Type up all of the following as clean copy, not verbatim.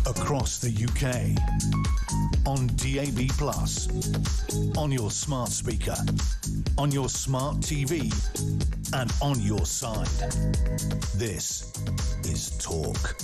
Across the UK, on DAB+, on your smart speaker, on your smart TV, and on your side. This is Talk.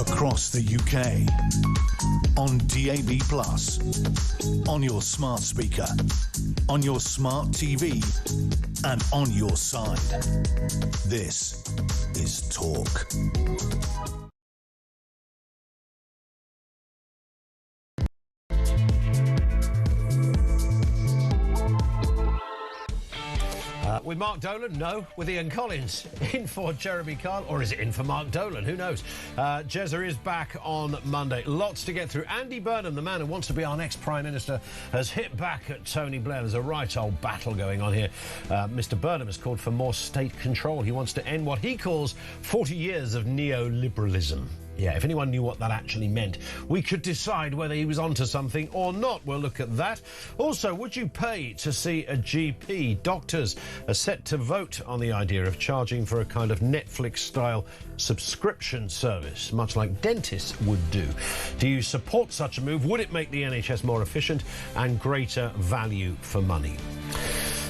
Across the UK, on DAB+, on your smart speaker, on your smart TV, and on your side. This is Talk. With Mark Dolan? No. With Ian Collins. In for Jeremy Kyle, or is it in for Mark Dolan? Who knows? Jezza is back on Monday. Lots to get through. Andy Burnham, the man who wants to be our next Prime Minister, has hit back at Tony Blair. There's a right old battle going on here. Mr Burnham has called for more state control. He wants to end what he calls 40 years of neoliberalism. Yeah, if anyone knew what that actually meant, we could decide whether he was onto something or not. We'll look at that. Also, would you pay to see a GP? Doctors are set to vote on the idea of charging for a kind of Netflix-style subscription service, much like dentists would do. Do you support such a move? Would it make the NHS more efficient and greater value for money?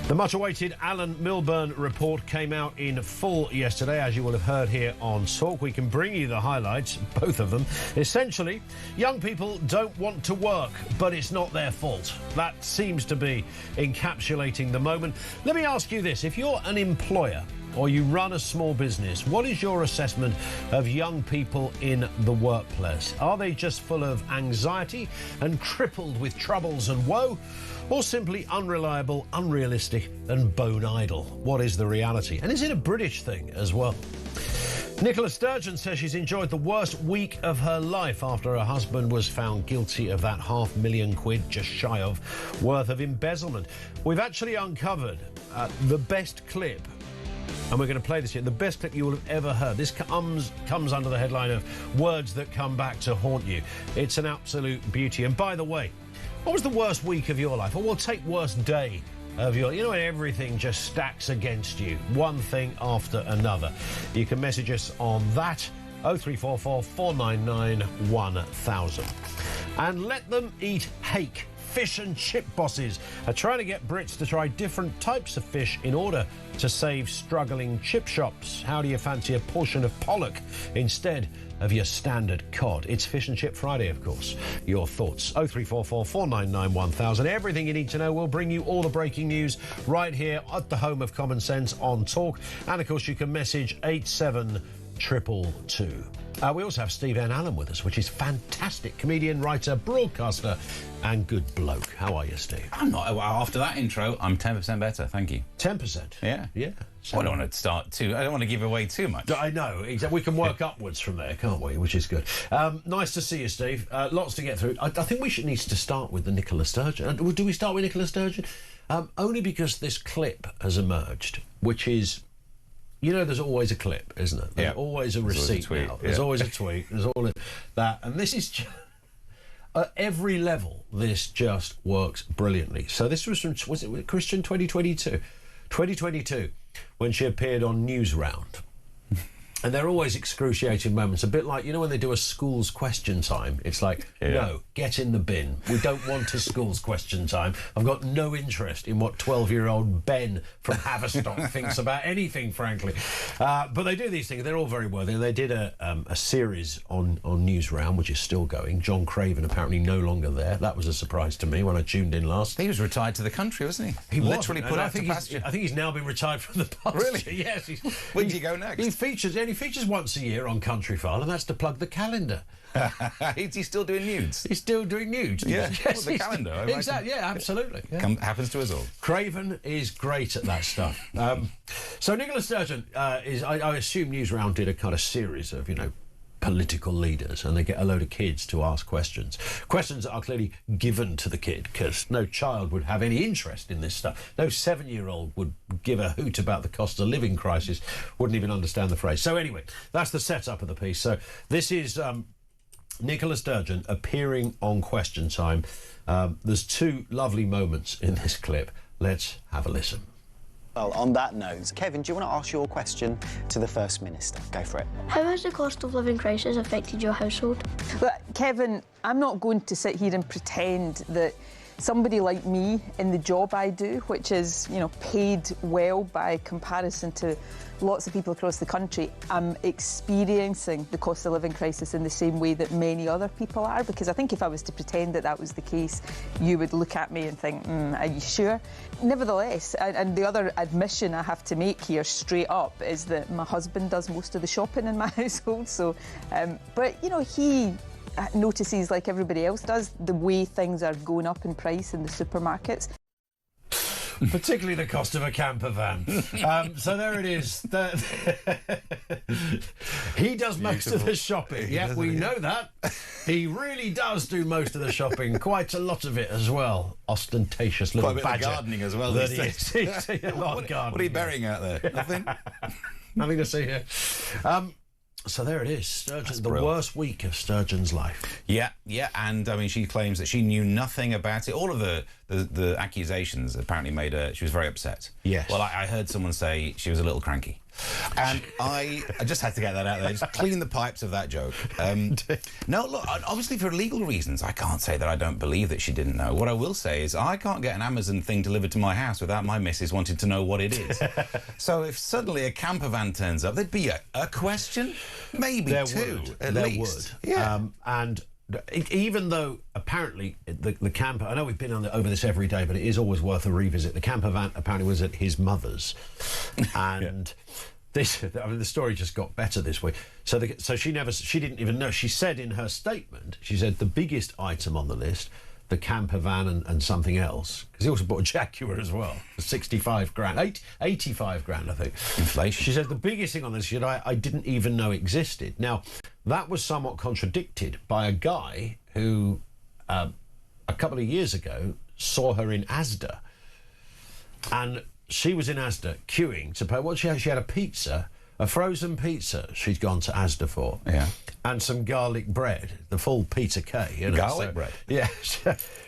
The much-awaited Alan Milburn report came out in full yesterday, as you will have heard here on Talk. We can bring you the highlights, both of them. Essentially, young people don't want to work, but it's not their fault. That seems to be encapsulating the moment. Let me ask you this. If you're an employer or you run a small business, what is your assessment of young people in the workplace? Are they just full of anxiety and crippled with troubles and woe? Or simply unreliable, unrealistic and bone idle? What is the reality? And is it a British thing as well? Nicola Sturgeon says she's enjoyed the worst week of her life after her husband was found guilty of that £500,000, just shy of, worth of embezzlement. We've actually uncovered the best clip, and we're going to play this here, the best clip you will have ever heard. This comes under the headline of words that come back to haunt you. It's an absolute beauty. And by the way, what was the worst week of your life? Or we'll take worst day of your... You know when everything just stacks against you, one thing after another. You can message us on that, 0344 499 1000. And let them eat hake fish and chip bosses are trying to get Brits to try different types of fish in order to save struggling chip shops. How do you fancy a portion of pollock instead of your standard cod? It's Fish and Chip Friday, of course. Your thoughts. 0344 499 1000. Everything you need to know. We'll bring you all the breaking news right here at the home of common sense on Talk. And, of course, you can message 87222. We also have Steve N. Allen with us, which is fantastic. Comedian, writer, broadcaster and good bloke. How are you, Steve? I'm not. After that intro, I'm 10% better, thank you. 10%? Yeah. Yeah. Well, I don't want to start too... I don't want to give away too much. I know. Exactly. We can work upwards from there, can't we? Which is good. Nice to see you, Steve. Lots to get through. I think we need to start with the Nicola Sturgeon. Do we start with Nicola Sturgeon? Only because this clip has emerged, which is... You know, there's always a clip, isn't it? There's always a receipt now. There's always a tweet. There's all that. And this is just... At every level, this just works brilliantly. So this was from... Was it Christian 2022? 2022, when she appeared on News Round. And they're always excruciating moments, a bit like, you know, when they do a school's question time, it's like, no, get in the bin. We don't want a school's question time. I've got no interest in what 12-year-old Ben from Haverstock thinks about anything, frankly. But they do these things. They're all very worthy. They did a series on News Round, which is still going. John Craven apparently no longer there. That was a surprise to me when I tuned in last. He was retired to the country, wasn't he? He literally put out to pasture. I think he's now been retired from the pasture. Really? Yes. Where did he go next? He features once a year on Countryfile, and that's to plug the calendar. Is he still doing nudes? He's still doing nudes. Yeah, yes, the calendar. Exactly, yeah, absolutely. Yeah. Happens to us all. Craven is great at that stuff. So Nicola Sturgeon is, I assume News Round did a kind of series of, you know, political leaders, and they get a load of kids to ask questions that are clearly given to the kid, because no child would have any interest in this stuff. No 7-year-old would give a hoot about the cost of living crisis, wouldn't even understand the phrase. So anyway, that's the setup of the piece. So this is Nicola Sturgeon appearing on Question Time. There's two lovely moments in this clip. Let's have a listen. Well, on that note, Kevin, do you want to ask your question to the First Minister? Go for it. How has the cost of living crisis affected your household? Well, Kevin, I'm not going to sit here and pretend that somebody like me in the job I do, which is, you know, paid well by comparison to lots of people across the country, I'm experiencing the cost of living crisis in the same way that many other people are, because I think if I was to pretend that that was the case, you would look at me and think, are you sure? Nevertheless, and the other admission I have to make here straight up is that my husband does most of the shopping in my household, so, but, you know, he notices, like everybody else does, the way things are going up in price in the supermarkets. Particularly the cost of a camper van. So there it is. He does most of the shopping. Yeah, we know that. He really does do most of the shopping. Quite a lot of it as well. Ostentatious little badger. Quite a bit of gardening as well. That is. A lot of gardening. What are you burying out there? Nothing? Nothing to see here. So there it is, Sturgeon, the worst week of Sturgeon's life. Yeah, and I mean, she claims that she knew nothing about it. All of the accusations apparently made her, she was very upset. Yes. Well, I heard someone say she was a little cranky. And I just had to get that out there, just clean the pipes of that joke. No, look, obviously for legal reasons, I can't say that I don't believe that she didn't know. What I will say is I can't get an Amazon thing delivered to my house without my missus wanting to know what it is. So if suddenly a camper van turns up, there'd be a question, maybe two, at least. Yeah. And even though apparently the camper, I know we've been over this every day, but it is always worth a revisit. The camper van apparently was at his mother's, and the story just got better this week. So she didn't even know. She said in her statement, she said the biggest item on the list, the camper van and something else, because he also bought a Jaguar as well, for 65 grand, 85 grand, I think. Inflation. She said the biggest thing on this, I didn't even know existed. Now, that was somewhat contradicted by a guy who, a couple of years ago, saw her in Asda. And she was in Asda queuing to pay. What she had a pizza, a frozen pizza she'd gone to Asda for. Yeah. And some garlic bread, the full Peter K. You know, garlic bread? Yeah.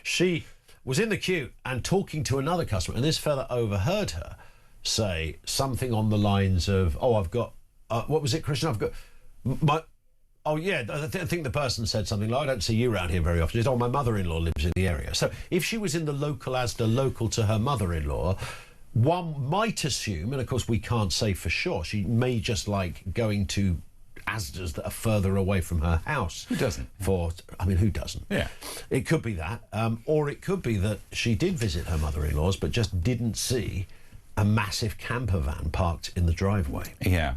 She was in the queue and talking to another customer, and this fella overheard her say something on the lines of, I've got, what was it, Christian? I've got, Oh, yeah, I think the person said something like, I don't see you around here very often. It's, oh, my mother-in-law lives in the area. So if she was in the local Asda, local to her mother-in-law, one might assume, and of course we can't say for sure, she may just like going to Asda's that are further away from her house. Who doesn't? Who doesn't? Yeah. It could be that, or it could be that she did visit her mother-in-law's but just didn't see a massive camper van parked in the driveway. Yeah.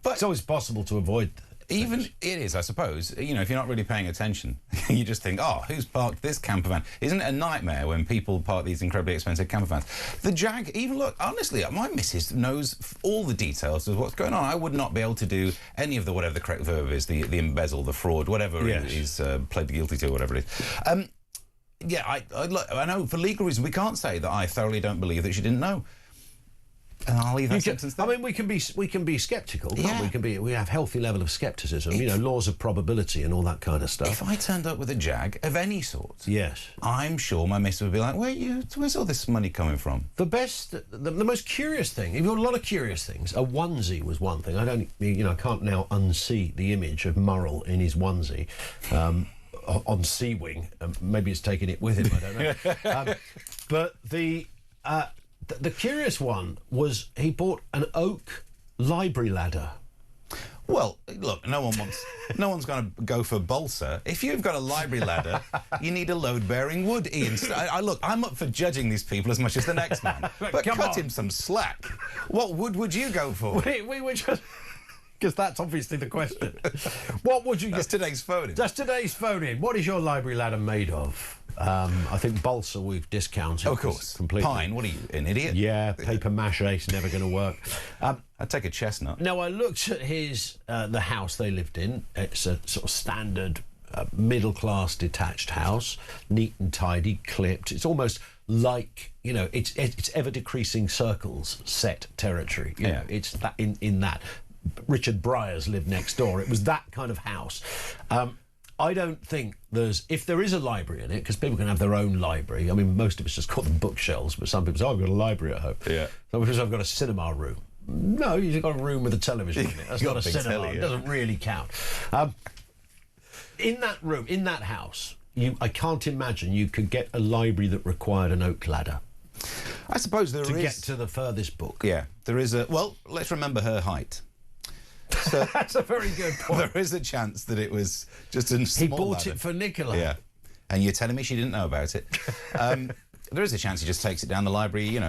But it's always possible to avoid Even things. it is, I suppose. You know, if you're not really paying attention, you just think, oh, who's parked this camper van? Isn't it a nightmare when people park these incredibly expensive camper vans? The Jag, even look, honestly, my missus knows all the details of what's going on. I would not be able to do any of the, whatever the correct verb is, the embezzle, the fraud, whatever Yes. is pled guilty to, whatever it is. Yeah, I know for legal reasons we can't say that I thoroughly don't believe that she didn't know. And I'll leave that sentence there. I mean, we can be sceptical, can't Yeah. we have healthy level of scepticism, laws of probability and all that kind of stuff. If I turned up with a Jag of any sort, Yes. I'm sure my missus would be like, where's all this money coming from? The most curious thing, you've got a lot of curious things. A onesie was one thing. I can't now unsee the image of Murrell in his onesie. On Sea Wing, maybe it's taking it with him, I don't know. But the curious one was he bought an oak library ladder. Well, look, no one's going to go for balsa. If you've got a library ladder, you need a load-bearing wood, Ian. Look, I'm up for judging these people as much as the next man, but cut him some slack. What wood would you go for? We were just... Because that's obviously the question. What would you... That's today's phone-in. That's today's phone-in. What is your library ladder made of? I think balsa we've discounted. Of course. Completely. Pine, what are you, an idiot? Yeah, paper mache, never going to work. I'd take a chestnut. Now, I looked at the house they lived in. It's a sort of standard middle-class detached house, neat and tidy, clipped. It's almost like, it's ever-decreasing circles set territory. You know, it's that in that. Richard Bryars lived next door. It was that kind of house. I don't think if there is a library in it, because people can have their own library. I mean, most of us just call them bookshelves, but some people say, I've got a library at home. Yeah. Some people say, I've got a cinema room. No, you've got a room with a television in it. That's not a cinema. Telly, yeah. It doesn't really count. In that room, in that house, I can't imagine you could get a library that required an oak ladder. I suppose there is... To get to the furthest book. Yeah, there is a... Well, let's remember her height. So that's a very good point. There is a chance that it was just a small He bought ladder. it for Nicola. Yeah. And you're telling me she didn't know about it. There is a chance he just takes it down the library.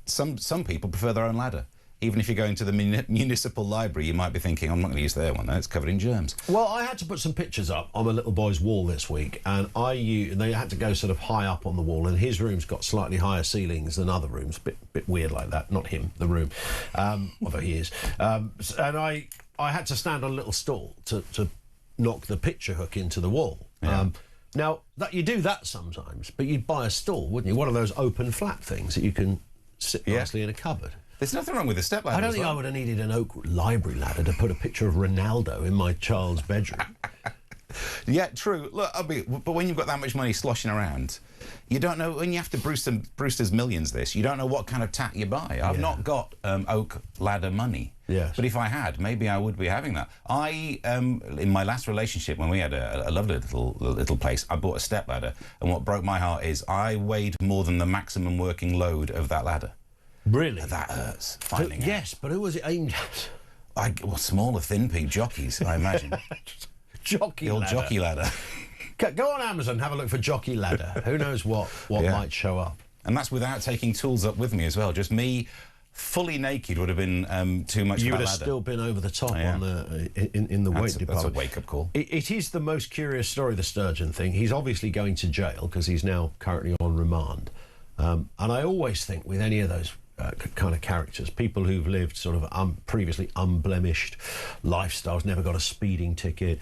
Some people prefer their own ladder. Even if you're going to the municipal library, you might be thinking, I'm not going to use their one. It's covered in germs. Well, I had to put some pictures up on my little boy's wall this week, and they had to go sort of high up on the wall, and his room's got slightly higher ceilings than other rooms. Bit weird like that. Not him, the room. Although he is. And I had to stand on a little stool to knock the picture hook into the wall. Yeah. Now, you do that sometimes, but you'd buy a stool, wouldn't you? One of those open flap things that you can sit nicely in a cupboard. There's nothing wrong with the step ladder. I don't think I would have needed an oak library ladder to put a picture of Ronaldo in my child's bedroom. Yeah, true. Look, but when you've got that much money sloshing around, you don't know, when you have to Brewster's Millions this, you don't know what kind of tat you buy. I've not got oak ladder money. Yes. But if I had, maybe I would be having that. In my last relationship, when we had a lovely little place, I bought a step ladder, and what broke my heart is I weighed more than the maximum working load of that ladder. Really? That hurts, finding out. Yes, but who was it aimed at? Smaller, thin pea jockeys, I imagine. Jockey The old ladder. jockey ladder. Go on Amazon, have a look for jockey ladder. Who knows what might show up. And that's without taking tools up with me as well. Just me, fully naked, would have been too much. You of would that have ladder. still been over the top Yeah. on in the weight department. That's a wake-up call. It is the most curious story, the Sturgeon thing. He's obviously going to jail because he's now currently on remand. And I always think with any of those kind of characters, people who've lived sort of previously unblemished lifestyles, never got a speeding ticket,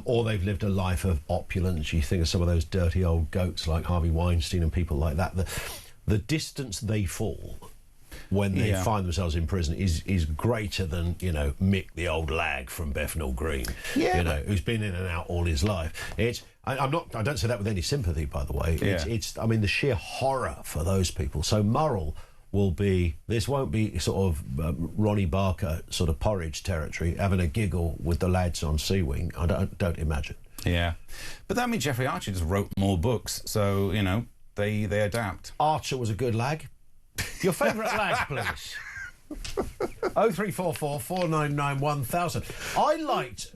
or they've lived a life of opulence. You think of some of those dirty old goats like Harvey Weinstein and people like that. The distance they fall when they find themselves in prison is greater than, Mick the old lag from Bethnal Green, who's been in and out all his life. I don't say that with any sympathy, by the way. Yeah. It's the sheer horror for those people. So Murrell will be, this won't be sort of Ronnie Barker sort of porridge territory, having a giggle with the lads on Sea Wing. I don't imagine. Yeah. But that means Jeffrey Archer just wrote more books, so, you know, they adapt. Archer was a good lag. Your favourite lag, please. 0344 499 1000. I liked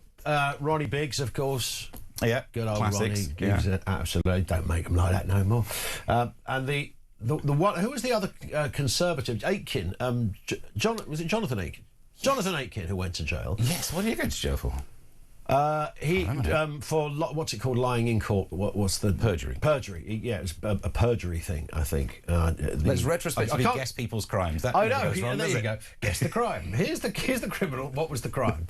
Ronnie Biggs, of course. Yeah, good old classics. Ronnie. Yeah. Absolutely, don't make them like that no more. And the one, who was the other Conservative? Aitken. Was it Jonathan Aitken? Jonathan Aitken, who went to jail. Yes. What did he go to jail for? He for what's it called? Lying in court. What's the perjury? Perjury. Yeah, it's a perjury thing, I think. Let's retrospectively guess people's crimes. That I know. Wrong, there you go. Guess the crime. Here's the criminal. What was the crime?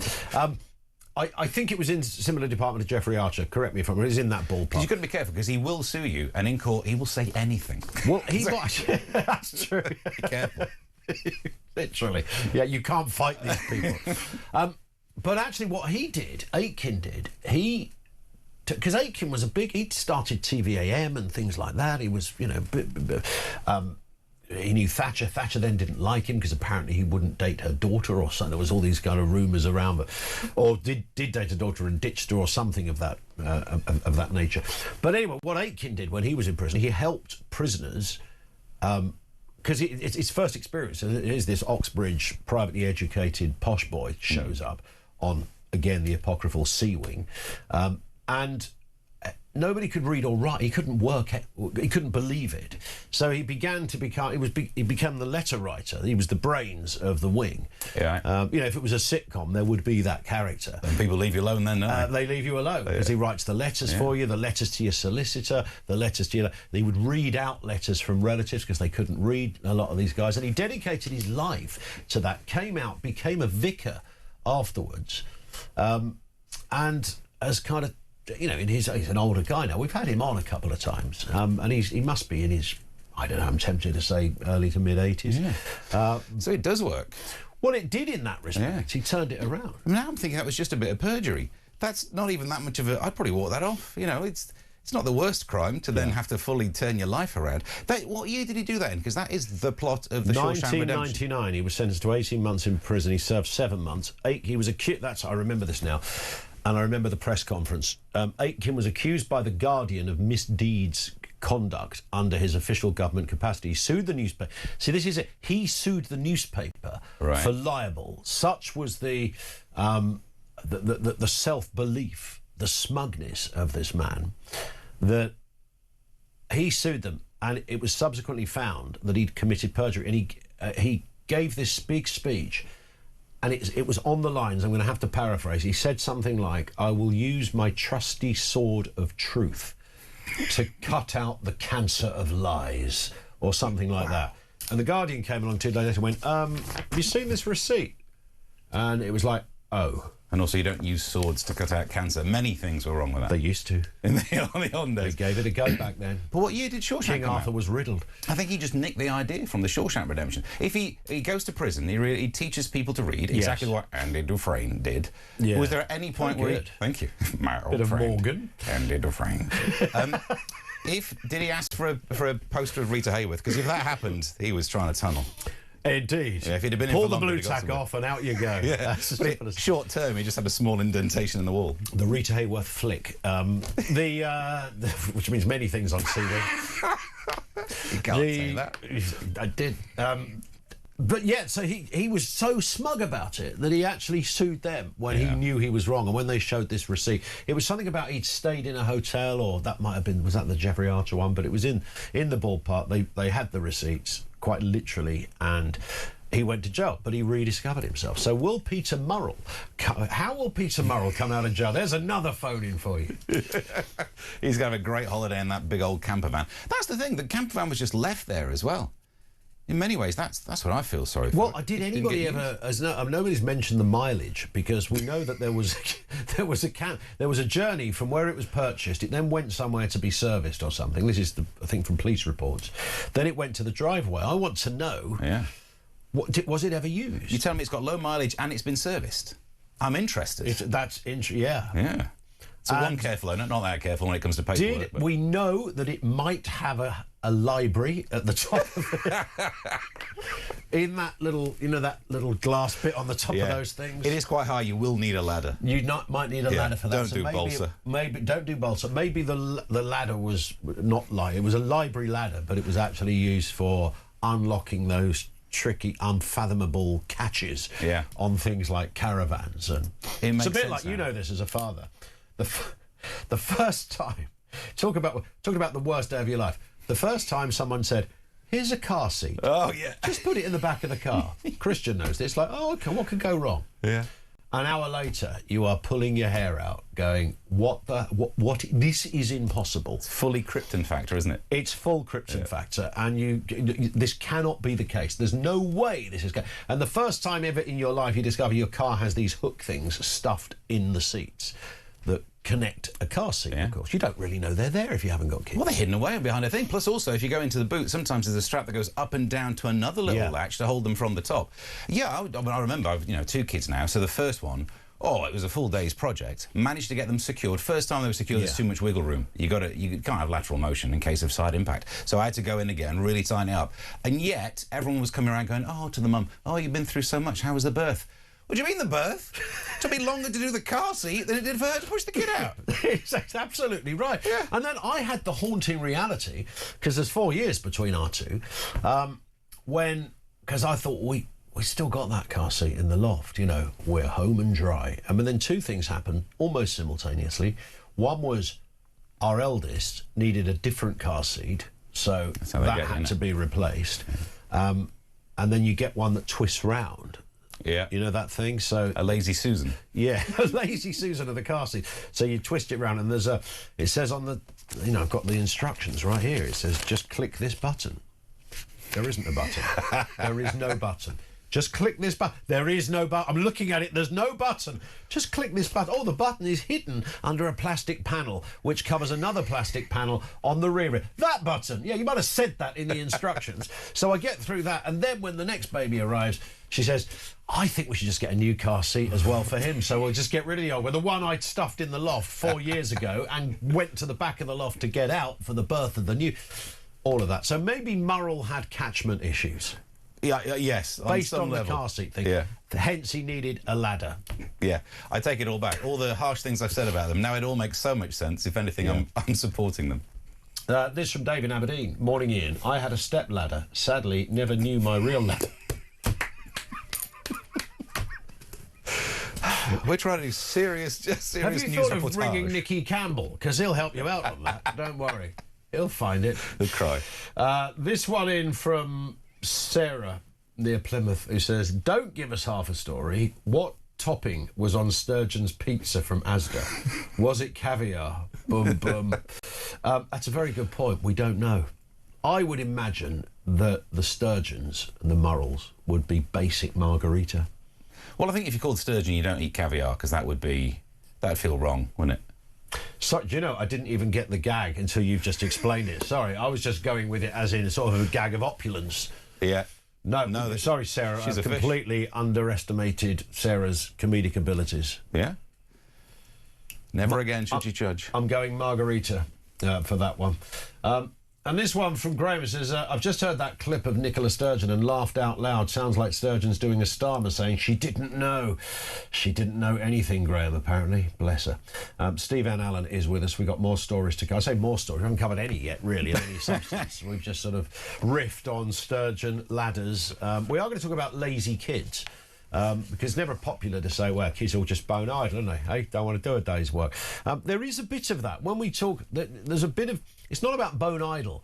I think it was in similar department to Jeffrey Archer. Correct me if I'm wrong. He's in that ballpark. You've got to be careful because he will sue you, and in court he will say anything. Well, that's true. Be careful. Literally. Yeah, you can't fight these people. But actually, what he did, Aitken did, because Aitken was he'd started TVAM and things like that. He was, you know, he knew Thatcher. Thatcher then didn't like him because apparently he wouldn't date her daughter or something. There was all these kind of rumours around, or did date her daughter and ditched her or something of that nature. But anyway, what Aitken did when he was in prison, he helped prisoners. Because it's his first experience. And here's this Oxbridge privately educated posh boy shows up on, again, the apocryphal Sea Wing. And nobody could read or write. He couldn't work. He couldn't believe it. So he began to become. He became the letter writer. He was the brains of the wing. Yeah. You know, if it was a sitcom, there would be that character. And people leave you alone then, don't they leave you alone because he writes the letters for you, the letters to your solicitor, the letters to your. They would read out letters from relatives because they couldn't read, a lot of these guys. And he dedicated his life to that. Came out, became a vicar afterwards, and as kind of. You know, he's an older guy now. We've had him on a couple of times, and he must be in his, I don't know, I'm tempted to say early to mid-80s. Yeah. So it does work. Well, it did in that respect. Yeah. He turned it around. Now I'm thinking that was just a bit of perjury. That's not even that much of a... I'd probably walk that off. You know, it's not the worst crime to then have to fully turn your life around. What year did he do that in? Because that is the plot of the Shawshank Redemption. 1999. He was sentenced to 18 months in prison. He served 7 months. He was accused... I remember this now. And I remember the press conference. Aitken was accused by The Guardian of misdeeds conduct under his official government capacity. He sued the newspaper. See, this is it. He sued the newspaper for libel. Such was the self-belief, the smugness of this man, that he sued them, and it was subsequently found that he'd committed perjury. And he gave this big speech. And it was on the lines, I'm going to have to paraphrase. He said something like, I will use my trusty sword of truth to cut out the cancer of lies, or something like that. And The Guardian came along 2 days later and went, have you seen this receipt? And it was like, oh. And also, you don't use swords to cut out cancer. Many things were wrong with that. They used to. In the olden days. They gave it a go back then. But what year did Shawshank King come Arthur out? was riddled. I think he just nicked the idea from the Shawshank Redemption. If he goes to prison, he teaches people to read, exactly what Andy Dufresne did. Yeah. Was there at any point where he... Thank you. My old Bit friend, of Morgan. Andy Dufresne. Did he ask for a poster of Rita Hayworth? Because if that happened, he was trying to tunnel. Indeed. Yeah, if he'd have been Pull the blue tack off and out you go. Yeah. But short term, he just had a small indentation in the wall. The Rita Hayworth flick, which means many things on TV. You can't say that. I did. But yeah, so he was so smug about it that he actually sued them when he knew he was wrong. And when they showed this receipt, it was something about he'd stayed in a hotel, or that might have been, was that the Jeffrey Archer one? But it was in the ballpark. They had the receipts, quite literally, and he went to jail, but he rediscovered himself. So will Peter Murrell, how will Peter Murrell come out of jail? There's another phone-in for you. He's going to have a great holiday in that big old camper van. That's the thing, the camper van was just left there as well. In many ways, that's what I feel sorry for. Well, did anybody ever? Nobody's mentioned the mileage, because we know that there was a journey from where it was purchased. It then went somewhere to be serviced or something. This is I think from police reports. Then it went to the driveway. I want to know. Yeah. Was it ever used? You tell me it's got low mileage and it's been serviced. I'm interested. Yeah. Yeah. So one careful owner, not that careful when it comes to paperwork. We know that it might have a library at the top of it. In that little, that little glass bit on the top of those things. It is quite high. You will need a ladder. You might need a ladder for that. Don't do balsa. Maybe don't do balsa. Maybe the ladder was not it was a library ladder, but it was actually used for unlocking those tricky, unfathomable catches on things like caravans. And it's a bit like you know this as a father. The first time, talk about the worst day of your life. The first time someone said, "Here's a car seat. Oh, yeah. Just put it in the back of the car." Christian knows this. Like, oh, okay, what could go wrong? Yeah. An hour later, you are pulling your hair out, going, what? This is impossible. It's fully Krypton factor, isn't it? It's full Krypton factor, and this cannot be the case. There's no way this is going. And the first time ever in your life you discover your car has these hook things stuffed in the seats that connect a car seat, of course. You don't really know they're there if you haven't got kids. Well, they're hidden away behind a thing. Plus, also, if you go into the boot, sometimes there's a strap that goes up and down to another little latch to hold them from the top. Yeah, I remember, I've 2 kids now, so the first one, it was a full day's project. Managed to get them secured. First time they were secured, there's too much wiggle room. You can't have lateral motion in case of side impact. So I had to go in again, really tighten it up. And yet, everyone was coming around going, to the mum, you've been through so much, how was the birth? What do you mean the birth? It took me longer to do the car seat than it did for her to push the kid out. That's absolutely right. Yeah. And then I had the haunting reality, because there's 4 years between our two, because I thought we still got that car seat in the loft, we're home and dry. And then 2 things happened almost simultaneously. One was our eldest needed a different car seat, so that had to be replaced. And then you get one that twists round. Yeah. You know that thing? So a lazy Susan. Yeah, a lazy Susan of the car seat. So you twist it round and it says on the, I've got the instructions right here. It says, just click this button. There isn't a button. There is no button. Just click this button. There is no button. I'm looking at it. There's no button. Just click this button. Oh, the button is hidden under a plastic panel, which covers another plastic panel on the rear. That button. Yeah, you might have said that in the instructions. So I get through that. And then when the next baby arrives, she says, I think we should just get a new car seat as well for him. So we'll just get rid of the old one. The one I'd stuffed in the loft 4 years ago and went to the back of the loft to get out for the birth of the new. All of that. So maybe Murrell had catchment issues. Yes. Based on level. the car seat thing. Yeah. Hence he needed a ladder. Yeah. I take it all back. All the harsh things I've said about them, now it all makes so much sense. If anything, I'm supporting them. This from Dave in Aberdeen. Morning, Ian. I had a step ladder. Sadly, never knew my real ladder. We're trying to do serious news Have you thought of reportage. ringing Nicky Campbell? Because he'll help you out on that. Don't worry. He'll find it. He'll cry. This one in from Sarah near Plymouth, who says, don't give us half a story. What topping was on Sturgeon's pizza from Asda? Was it caviar? Boom, boom. That's a very good point. We don't know. I would imagine that the Sturgeons and the Murrells would be basic margarita. Well, I think if you're called sturgeon, you don't eat caviar, because that'd feel wrong, wouldn't it? So, I didn't even get the gag until you've just explained it. Sorry, I was just going with it as in sort of a gag of opulence. Yeah. No, sorry, Sarah. She's I've completely underestimated Sarah's comedic abilities. Yeah? Never again should you judge. I'm going margarita for that one. And this one from Graham says, I've just heard that clip of Nicola Sturgeon and laughed out loud. Sounds like Sturgeon's doing a Starmer saying she didn't know. She didn't know anything, Graham, apparently. Bless her. Steve Ann Allen is with us. We've got more stories to cover. I say more stories. We haven't covered any yet, really, of any substance. We've just sort of riffed on Sturgeon ladders. We are going to talk about lazy kids. Because it's never popular to say, well, kids are all just bone idle, aren't they? Hey, don't want to do a day's work. There is a bit of that. When we talk, there's a bit of... It's not about bone idle,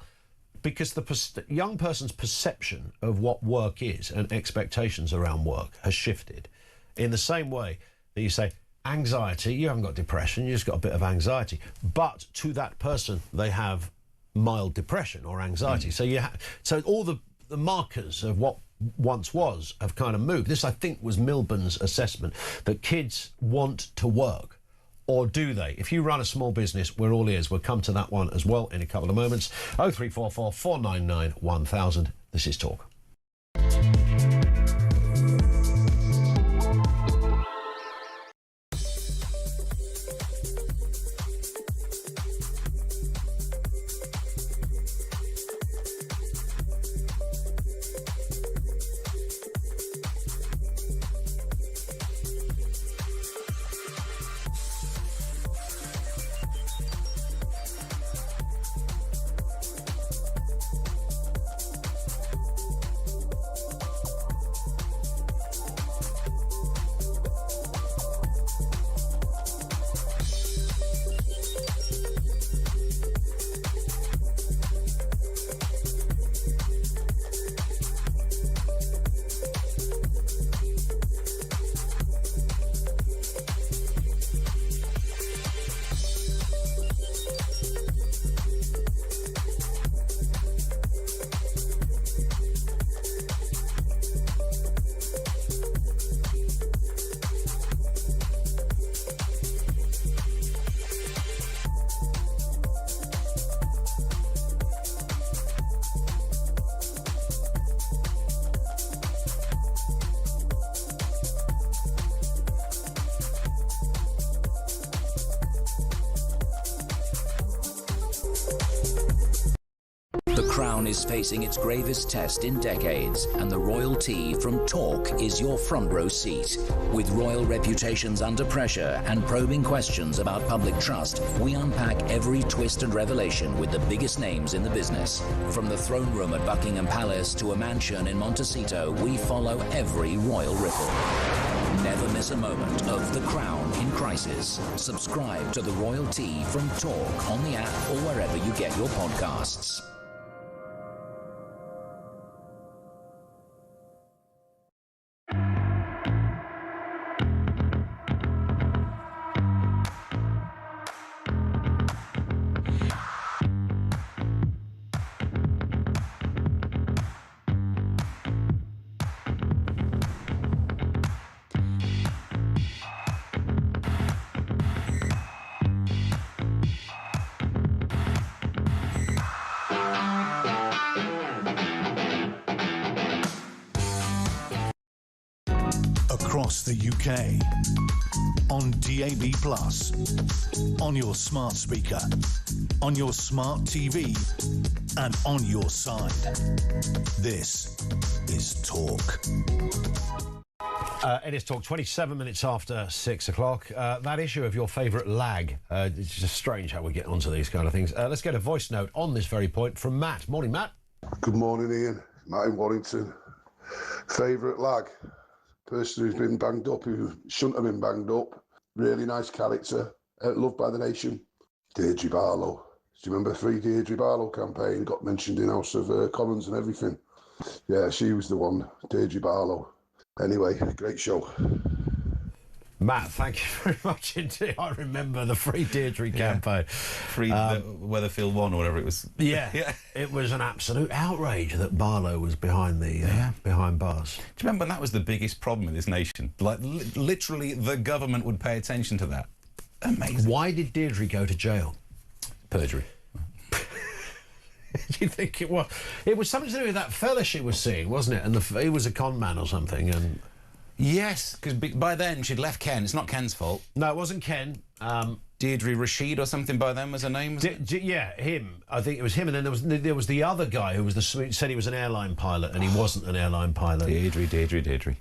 because the young person's perception of what work is and expectations around work has shifted. In the same way that you say, anxiety, you haven't got depression, you just got a bit of anxiety. But to that person, they have mild depression or anxiety. So all the markers of what once was have kind of moved. This, I think, was Milburn's assessment, that kids want to work. Or do they? If you run a small business, we're all ears. We'll come to that one as well in a couple of moments. 0344 499 1000. This is Talk. crown is facing its gravest test in decades, and the royalty from Talk is your front row seat. With royal reputations under pressure and probing questions about public trust, we unpack every twist and revelation with the biggest names in the business. From the throne room at Buckingham Palace to a mansion in Montecito, we follow every royal ripple. Never miss a moment of The Crown in Crisis. Subscribe to The Royalty from Talk on the app or wherever you get your podcasts. Across the UK, on DAB+, on your smart speaker, on your smart TV, and on your side. This is Talk. It is Talk, 27 minutes after 6 o'clock. That issue of your favourite lag, it's just strange how we get onto these kind of things. Let's get a voice note on this very point from Matt. Morning, Matt. Good morning, Ian. Matt in Warrington. Favourite lag? Person who's been banged up, who shouldn't have been banged up. Really nice character, loved by the nation. Deirdre Barlow. Do you remember the Free Deirdre Barlow campaign? Got mentioned in House of Commons and everything. Yeah, she was the one, Deirdre Barlow. Anyway, great show. Matt, thank you very much indeed. I remember the Free Deirdre campaign. Free Weatherfield 1 or whatever it was. Yeah, it was an absolute outrage that Barlow was behind the behind bars. Do you remember when that was the biggest problem in this nation? Like, literally, the government would pay attention to that. Amazing. Why did Deirdre go to jail? Perjury. Do you think it was? It was something to do with that fella she was seeing, wasn't it? And he was a con man or something, and... Yes, because by then she'd left Ken. It's not Ken's fault. No, it wasn't Ken. Deirdre Rashid or something by then was her name, was it? Yeah, him. I think it was him. And then there was the other guy who was said he was an airline pilot, and he wasn't an airline pilot. Deirdre. Deirdre.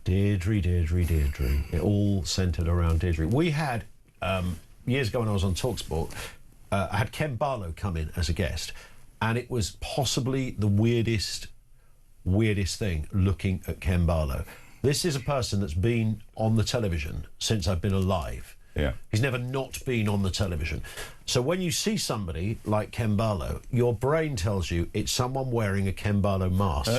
It all centred around Deirdre. We had, years ago when I was on TalkSport, I had Ken Barlow come in as a guest, and it was possibly the weirdest thing looking at Ken Barlow. This is a person that's been on the television since I've been alive. Yeah. He's never not been on the television. So when you see somebody like Ken Barlow, your brain tells you it's someone wearing a Ken Barlow mask.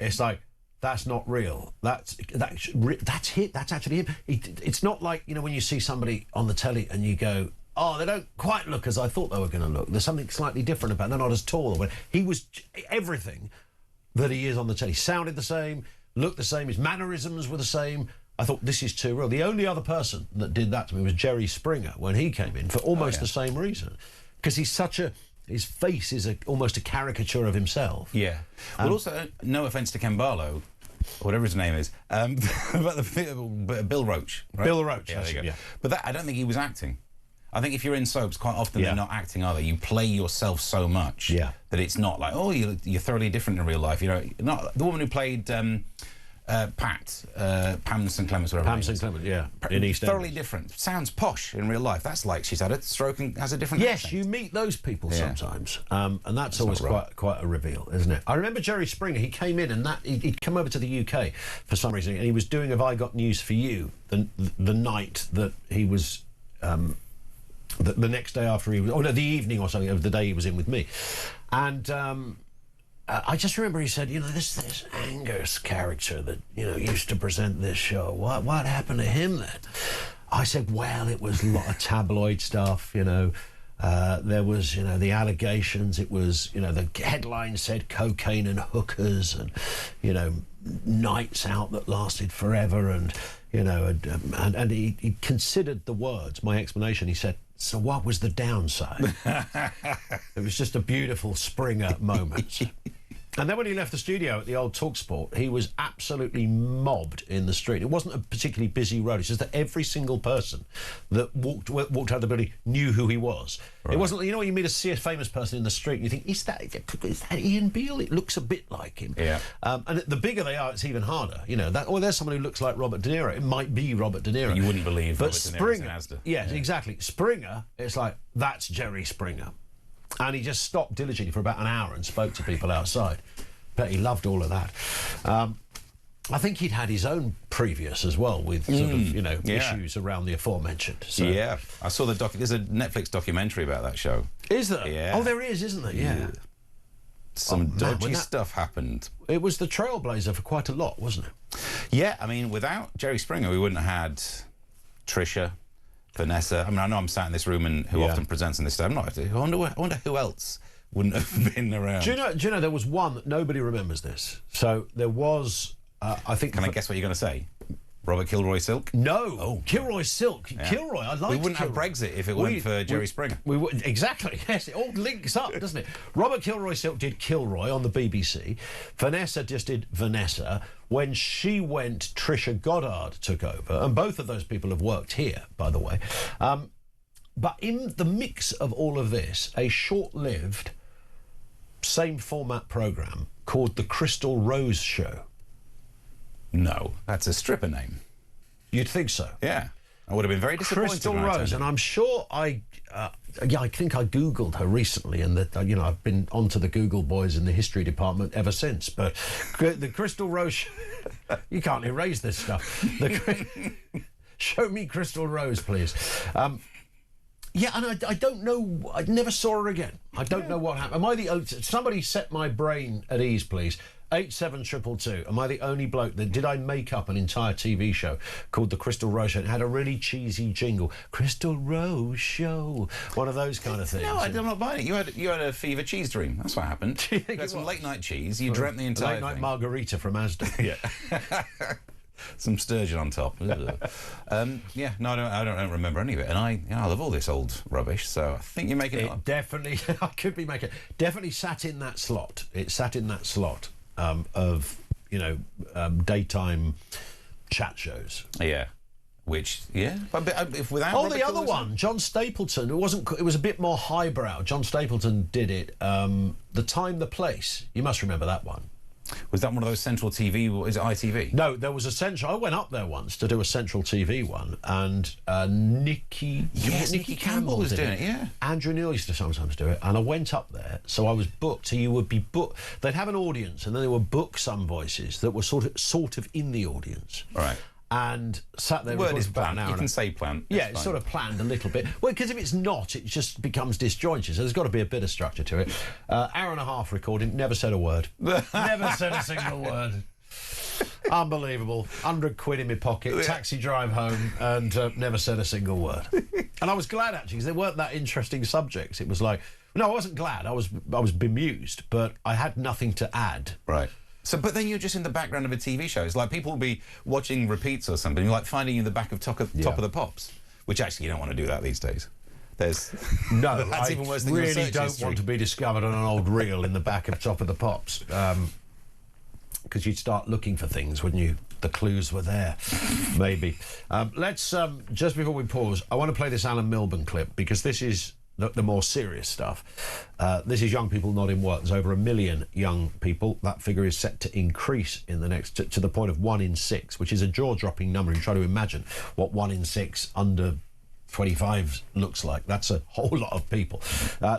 It's like, that's not real. That's him. That's actually him. It's not like, you know, when you see somebody on the telly and you go, oh, they don't quite look as I thought they were going to look. There's something slightly different about them. They're not as tall. He was everything that he is on the telly. Sounded the same, looked the same, his mannerisms were the same. I thought, this is too real. The only other person that did that to me was Jerry Springer when he came in for almost the same reason. Because he's such a... His face is almost a caricature of himself. Yeah. Well, also, no offence to Ken Barlow, or whatever his name is, but Bill Roach. Right? Bill Roach, yeah, there you go. Yeah. But that, I don't think he was acting. I think if you're in soaps, quite often they're not acting, are they? You play yourself so much that it's not like, oh, you're thoroughly different in real life. You know, not the woman who played Pam St Clements, whatever. Pam St Clements, yeah, in EastEnders. Thoroughly different. Sounds posh in real life. That's like she's had a stroke and has a different accent. You meet those people sometimes, and that's always quite a reveal, isn't it? I remember Jerry Springer. He came in and he'd come over to the UK for some reason, and he was doing "Have I Got News for You?" the night that he was. The next day after he was, the evening or something of the day he was in with me, and I just remember he said, you know, this Angus character that, you know, used to present this show, what happened to him then? I said, well, it was a lot of tabloid stuff, you know. There was, you know, the allegations. It was, you know, the headline said cocaine and hookers, and, you know, nights out that lasted forever, and, you know, and he considered the words, my explanation. He said, so what was the downside? It was just a beautiful Springer moment. And then when he left the studio at the old TalkSport, he was absolutely mobbed in the street. It wasn't a particularly busy road. It's just that every single person that walked out of the building knew who he was. Right. It wasn't, you know, when you meet a famous person in the street and you think, is that Ian Beale? It looks a bit like him. Yeah. And the bigger they are, it's even harder. You know, or there's someone who looks like Robert De Niro. It might be Robert De Niro. But you wouldn't believe but Robert De Niro's in Asda. Yes, yeah. Exactly. Springer, it's like, that's Jerry Springer. And he just stopped diligently for about an hour and spoke to people outside. Bet he loved all of that. I think he'd had his own previous as well with sort of, you know, issues around the aforementioned. So. Yeah, I saw there's a Netflix documentary about that show. Is there? Yeah. Oh, there is, isn't there? Yeah. Some dodgy stuff happened. It was the trailblazer for quite a lot, wasn't it? Yeah, I mean, without Jerry Springer, we wouldn't have had Trisha, Vanessa. I mean, I know I'm sat in this room and who often presents on this stuff. I wonder who else wouldn't have been around. Do you know there was one that nobody remembers this? So there was, I think... Can I guess what you're going to say? Robert Kilroy Silk? No. Oh, Kilroy Silk. Yeah. Kilroy, I like. We wouldn't have Brexit if it weren't for Jerry Springer. We would, exactly, yes. It all links up, doesn't it? Robert Kilroy Silk did Kilroy on the BBC. Vanessa just did Vanessa. When she went, Trisha Goddard took over. And both of those people have worked here, by the way. But in the mix of all of this, a short-lived, same format programme called The Crystal Rose Show. No, that's a stripper name. You'd think so? Yeah. I would have been very disappointed. Crystal Rose, and I'm sure I think I Googled her recently, and that you know, I've been onto the Google boys in the history department ever since. But the Crystal Rose, you can't erase this stuff. Show me Crystal Rose, please. Yeah, and I don't know. I never saw her again. I don't know what happened. Am I the somebody set my brain at ease, please? 87222. Am I the only bloke that did I make up an entire TV show called The Crystal Rose Show? It had a really cheesy jingle, Crystal Rose Show, one of those kind of things. No, I'm not buying it. You had a fever cheese dream. That's what happened. You had some late night cheese. You dreamt the entire late night margarita from Asda. Yeah. Some sturgeon on top. Yeah, no, I don't remember any of it, and I love all this old rubbish. So I think you're making it up. Definitely, I could be making. Definitely sat in that slot. It sat in that slot of daytime chat shows. Yeah. Which, but if without Robert the other one, John Stapleton. It wasn't. It was a bit more highbrow. John Stapleton did it. The Time, the Place. You must remember that one. Was that one of those Central TV? Is it ITV? No, there was a Central. I went up there once to do a Central TV one, and Nicky Campbell was doing it. Yeah, Andrew Neil used to sometimes do it, and I went up there, so I was booked. So you would be booked. They'd have an audience, and then they would book some voices that were sort of in the audience. Right. And sat there. Word is planned. You can say planned. Yeah, it's sort of planned a little bit. Well, because if it's not, it just becomes disjointed. So there's got to be a bit of structure to it. Hour and a half recording, never said a word. Never said a single word. Unbelievable. 100 quid in my pocket, taxi drive home, and never said a single word. And I was glad, actually, because they weren't that interesting subjects. It was like, no, I wasn't glad. I was bemused, but I had nothing to add. Right. So, but then you're just in the background of a TV show. It's like people will be watching repeats or something, like finding you in the back of Top of the Pops, which actually you don't want to do that these days. There's no, that's even worse than really don't want to be discovered on an old reel in the back of Top of the Pops, because you'd start looking for things, wouldn't you? The clues were there, maybe. Let's just before we pause, I want to play this Alan Milburn clip because this is the more serious stuff. This is young people not in work. There's over 1 million young people. That figure is set to increase in the next to the point of 1 in 6, which is a jaw-dropping number. You try to imagine what 1 in 6 under 25 looks like. That's a whole lot of people.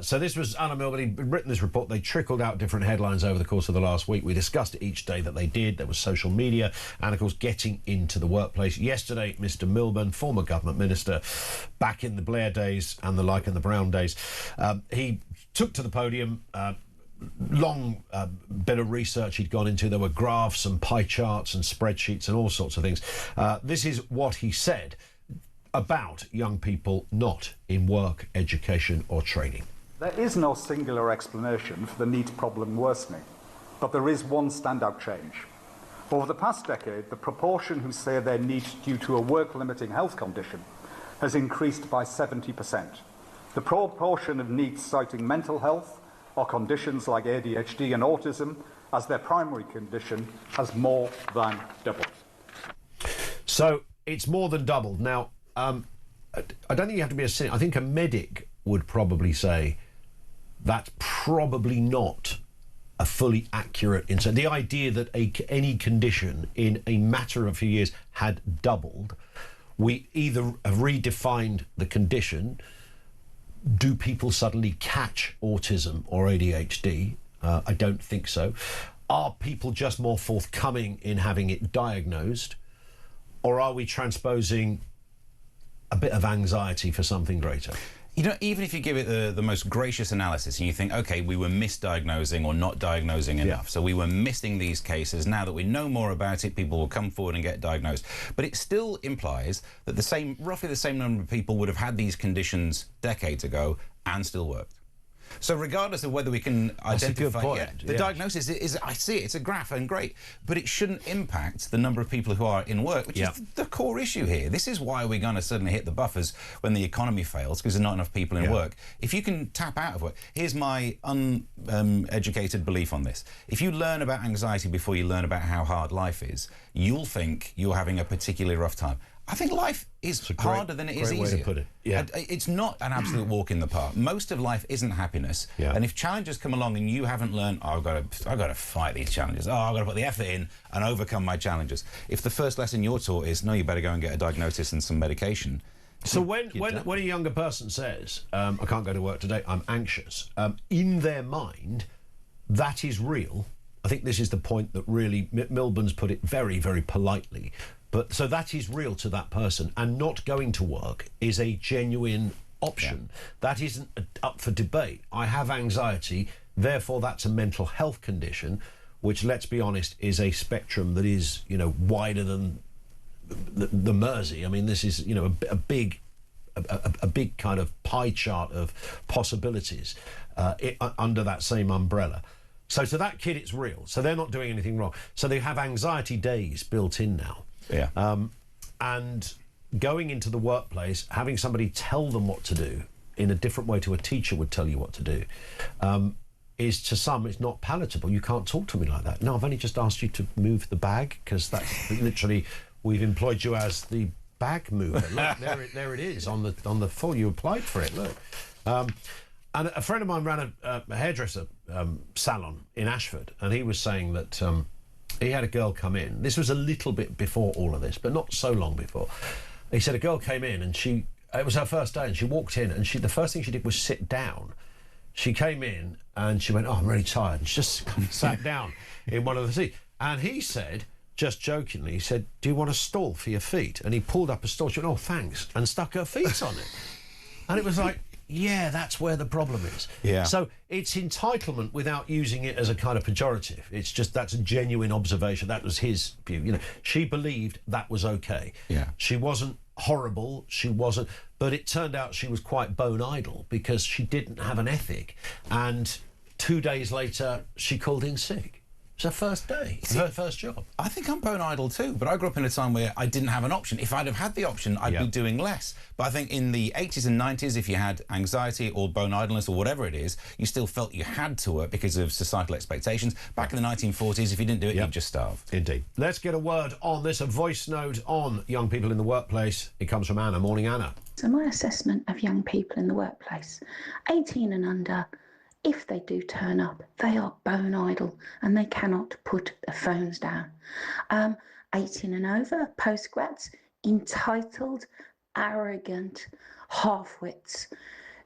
So this was Alan Milburn. He'd written this report. They trickled out different headlines over the course of the last week. We discussed it each day that they did. There was social media and, of course, getting into the workplace. Yesterday, Mr. Milburn, former government minister, back in the Blair days and the like in the Brown days, he took to the podium. Long bit of research he'd gone into. There were graphs and pie charts and spreadsheets and all sorts of things. This is what he said about young people not in work, education or training. There is no singular explanation for the NEET problem worsening, but there is one standout change. Over the past decade, the proportion who say they're NEET due to a work-limiting health condition has increased by 70%. The proportion of NEET citing mental health or conditions like ADHD and autism as their primary condition has more than doubled. So it's more than doubled. Now, I don't think you have to be a cynic. I think a medic would probably say that's probably not a fully accurate insight. The idea that any condition in a matter of a few years had doubled, we either have redefined the condition. Do people suddenly catch autism or ADHD? I don't think so. Are people just more forthcoming in having it diagnosed? Or are we transposing a bit of anxiety for something greater? You know, even if you give it the most gracious analysis and you think, OK, we were misdiagnosing or not diagnosing enough, so we were missing these cases. Now that we know more about it, people will come forward and get diagnosed. But it still implies that roughly the same number of people would have had these conditions decades ago and still worked. So regardless of whether we can identify the diagnosis is, I see it, it's a graph and great, but it shouldn't impact the number of people who are in work, which is the core issue here. This is why we're going to suddenly hit the buffers when the economy fails, because there's not enough people in work. If you can tap out of work, here's my uneducated belief on this. If you learn about anxiety before you learn about how hard life is, you'll think you're having a particularly rough time. I think life is harder than it is easier. Way to put it. Yeah. It's not an absolute walk in the park. Most of life isn't happiness. Yeah. And if challenges come along and you haven't learned, oh, I've got to fight these challenges. Oh, I've got to put the effort in and overcome my challenges. If the first lesson you're taught is, no, you better go and get a diagnosis and some medication. So when a younger person says, I can't go to work today, I'm anxious, in their mind, that is real. I think this is the point that really, Milburn's put it very, very politely. But so that is real to that person, and not going to work is a genuine option. Yeah. That isn't up for debate. I have anxiety, therefore that's a mental health condition, which, let's be honest, is a spectrum that is, you know, wider than the Mersey. I mean, this is, you know, a big kind of pie chart of possibilities under that same umbrella. So to that kid, it's real. So they're not doing anything wrong. So they have anxiety days built in now. Yeah. And going into the workplace, having somebody tell them what to do in a different way to a teacher would tell you what to do, is, to some, it's not palatable. You can't talk to me like that. No, I've only just asked you to move the bag, because that's literally, we've employed you as the bag mover. Look, there it is on the floor. You applied for it. Look. And a friend of mine ran a hairdresser salon in Ashford, and he was saying that he had a girl come in. This was a little bit before all of this, but not so long before. He said a girl came in, and it was her first day, and she walked in, and the first thing she did was sit down. She came in, and she went, oh, I'm really tired. And she just sat down in one of the seats. And he said, just jokingly, he said, do you want a stall for your feet? And he pulled up a stall. She went, oh, thanks, and stuck her feet on it. And it was like, yeah, that's where the problem is. Yeah. So it's entitlement without using it as a kind of pejorative. It's just, that's a genuine observation. That was his view. You know, she believed that was okay. Yeah. She wasn't horrible. She wasn't, but it turned out she was quite bone idle because she didn't have an ethic. And 2 days later, she called in sick. It's her first day, her first job. I think I'm bone idle too, but I grew up in a time where I didn't have an option. If I'd have had the option, I'd be doing less. But I think in the 80s and 90s, if you had anxiety or bone idleness or whatever it is, you still felt you had to work because of societal expectations. Back in the 1940s, if you didn't do it, you'd just starve. Indeed. Let's get a word on this, a voice note on young people in the workplace. It comes from Anna. Morning, Anna. So my assessment of young people in the workplace, 18 and under, if they do turn up, they are bone idle and they cannot put their phones down. 18 and over, postgrads, entitled, arrogant half-wits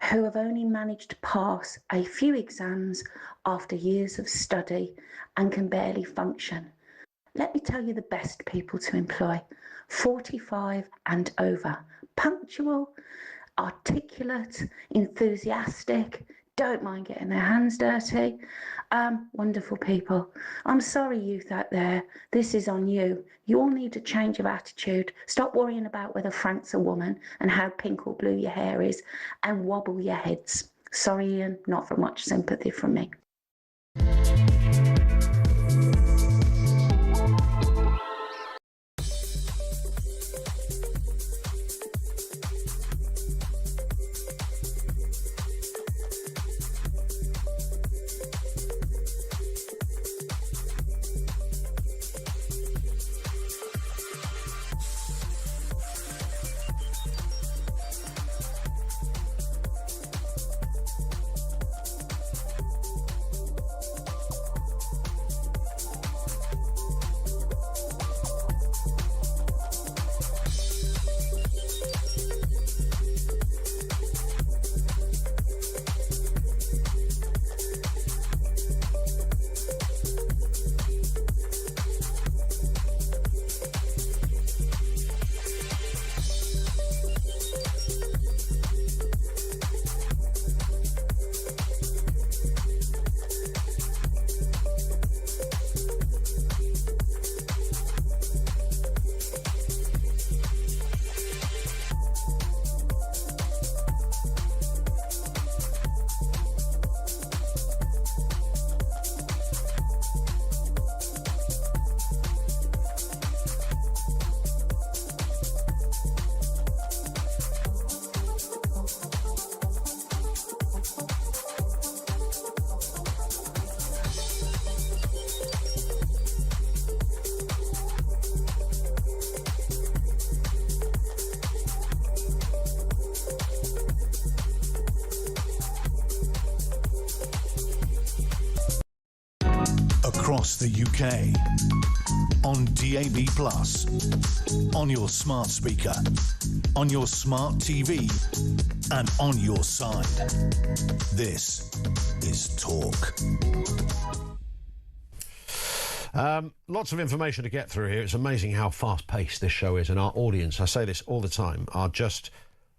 who have only managed to pass a few exams after years of study and can barely function. Let me tell you the best people to employ: 45 and over, punctual, articulate, enthusiastic, don't mind getting their hands dirty. Wonderful people. I'm sorry, youth out there. This is on you. You all need a change of attitude. Stop worrying about whether Frank's a woman and how pink or blue your hair is, and wobble your heads. Sorry, Ian, not for much sympathy from me. across the UK. On DAB+, on your smart speaker, on your smart TV, and on your side. This is Talk. Lots of information to get through here. It's amazing how fast-paced this show is, and our audience, I say this all the time, are just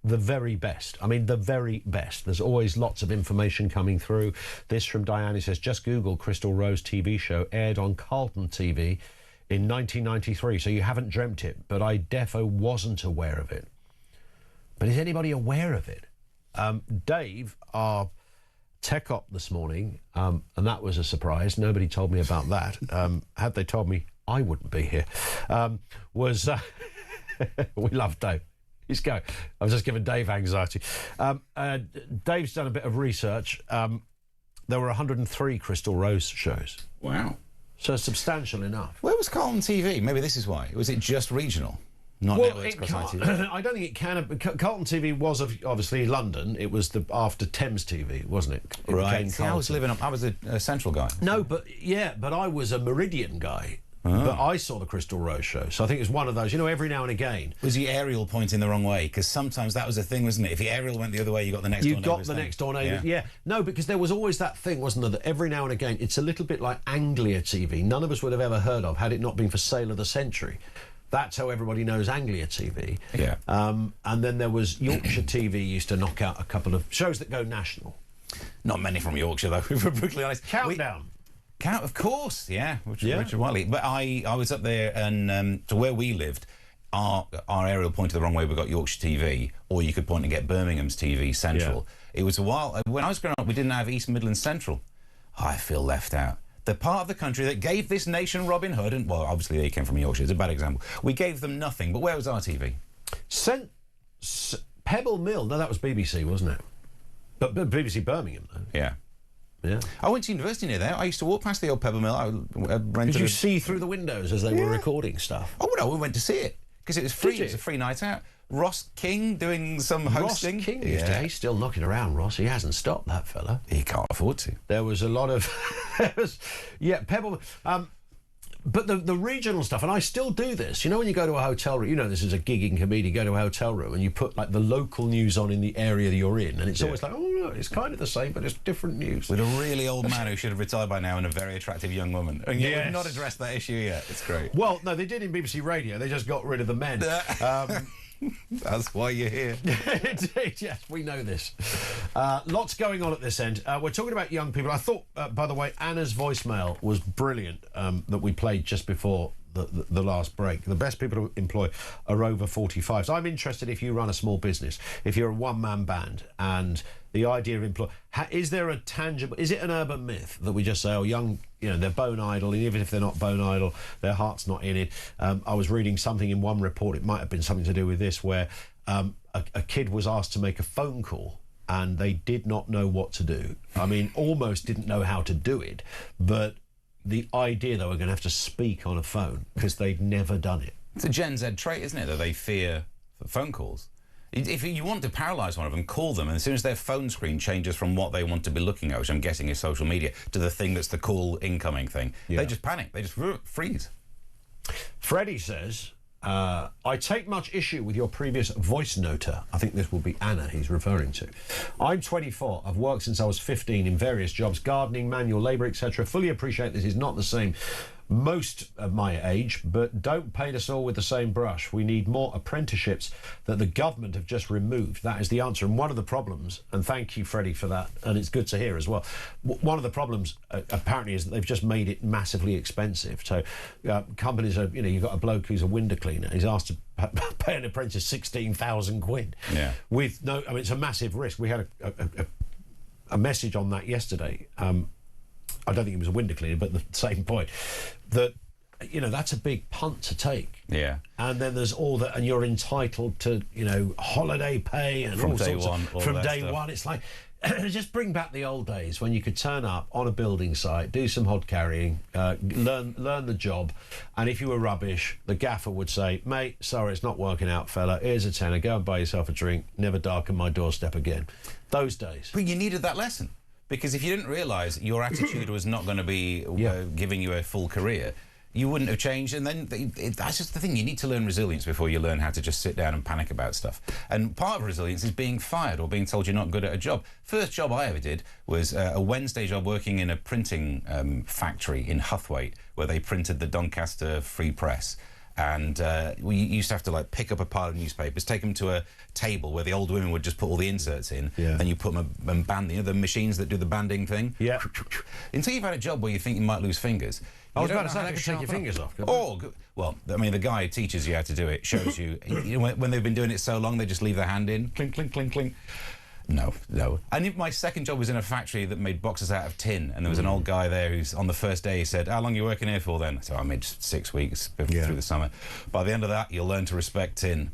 the very best. I mean, the very best. There's always lots of information coming through. This from Diane, who says, just Google Crystal Rose TV show, aired on Carlton TV in 1993, so you haven't dreamt it, but I defo wasn't aware of it. But is anybody aware of it? Dave, our tech op this morning, and that was a surprise. Nobody told me about that. Had they told me, I wouldn't be here. We love Dave. He's going. I've just given Dave anxiety. Dave's done a bit of research. There were 103 Crystal Rose shows. Wow. So substantial enough. Where was Carlton TV? Maybe this is why. Was it just regional? Not networks across ITV? I don't think it can. Carlton TV was obviously London. It was after Thames TV, wasn't it? Right. See, I was a Central guy. No, but I was a Meridian guy. Oh. But I saw the Crystal Rose show, so I think it was one of those. You know, every now and again. Was the aerial pointing the wrong way? Because sometimes that was a thing, wasn't it? If the aerial went the other way, you got the next door neighbour. You got the next door neighbour. Yeah. No, because there was always that thing, wasn't there? That every now and again, it's a little bit like Anglia TV. None of us would have ever heard of had it not been for Sale of the Century. That's how everybody knows Anglia TV. Yeah. And then there was Yorkshire TV used to knock out a couple of shows that go national. Not many from Yorkshire, though, if we're brutally honest. Countdown. Of course, yeah. Richard Wiley. But I was up there, and to where we lived, our aerial pointed the wrong way. We got Yorkshire TV, or you could point and get Birmingham's TV Central. Yeah. It was a while. When I was growing up, we didn't have East Midlands Central. I feel left out. The part of the country that gave this nation Robin Hood, and, well, obviously they came from Yorkshire. It's a bad example. We gave them nothing, but where was our TV? Pebble Mill. No, that was BBC, wasn't it? But BBC Birmingham, though. Yeah. Yeah. I went to university near there. I used to walk past the old Pebble Mill. I rented. Did you see through the windows as they were recording stuff? Oh, no, we went to see it because it was free. It was a free night out. Ross King doing some hosting. Ross King, he's still knocking around, Ross. He hasn't stopped, that fella. He can't afford to. There was a lot of... Pebble... But the regional stuff, and I still do this. You know, when you go to a hotel room, you know this is a gigging comedian, go to a hotel room and you put, like, the local news on in the area that you're in, and it's always like, oh, no, it's kind of the same, but it's different news. With a really old man who should have retired by now and a very attractive young woman. And yet we've not addressed that issue yet. It's great. Well, no, they did in BBC Radio. They just got rid of the men. That's why you're here. Indeed, yes, we know this. Lots going on at this end. We're talking about young people. I thought, by the way, Anna's voicemail was brilliant that we played just before the last break. The best people to employ are over 45. So I'm interested if you run a small business, if you're a one-man band, and the idea of employ... is there a tangible... Is it an urban myth that we just say, oh, young... You know, they're bone idle, and even if they're not bone idle, their heart's not in it. I was reading something in one report, it might have been something to do with this, where a kid was asked to make a phone call, and they did not know what to do. I mean, almost didn't know how to do it, but the idea they were going to have to speak on a phone because they'd never done it. It's a Gen Z trait, isn't it, that they fear phone calls? If you want to paralyse one of them, call them, and as soon as their phone screen changes from what they want to be looking at, which I'm guessing is social media, to the thing that's the cool incoming thing, they just panic. They just freeze. Freddie says, I take much issue with your previous voice noter. I think this will be Anna he's referring to. I'm 24. I've worked since I was 15 in various jobs, gardening, manual labour, etc. Fully appreciate this is not the same most of my age, but don't paint us all with the same brush. We need more apprenticeships that the government have just removed. That is the answer. And one of the problems, and thank you, Freddie, for that, and it's good to hear as well, one of the problems apparently is that they've just made it massively expensive. So companies are, you know, you've got a bloke who's a window cleaner, he's asked to pay an apprentice 16,000 quid. Yeah. With no, I mean, it's a massive risk. We had a message on that yesterday. I don't think it was a window cleaner, but the same point, that, you know, that's a big punt to take. Yeah. And then there's all that, and you're entitled to, you know, holiday pay and from all day sorts one. From day one, it's like, just bring back the old days when you could turn up on a building site, do some hod carrying, learn the job, and if you were rubbish, the gaffer would say, mate, sorry, it's not working out, fella, here's a tenner, go and buy yourself a drink, never darken my doorstep again. Those days. But you needed that lesson. Because if you didn't realise your attitude was not going to be giving you a full career, you wouldn't have changed. And then that's just the thing. You need to learn resilience before you learn how to just sit down and panic about stuff. And part of resilience is being fired or being told you're not good at a job. First job I ever did was a Wednesday job working in a printing factory in Huthwaite, where they printed the Doncaster Free Press. And we used to have to like pick up a pile of newspapers, take them to a table where the old women would just put all the inserts in, and you put them and band, the machines that do the banding thing. Yeah. Until you've had a job where you think you might lose fingers. I was about to say, they could take your fingers off. Well, I mean, the guy who teaches you how to do it shows you, when they've been doing it so long, they just leave their hand in, clink, clink, clink, clink. No. And my second job was in a factory that made boxes out of tin, and there was an old guy there who's, on the first day, he said, how long are you working here for then? So I made 6 weeks through the summer. By the end of that, you'll learn to respect tin.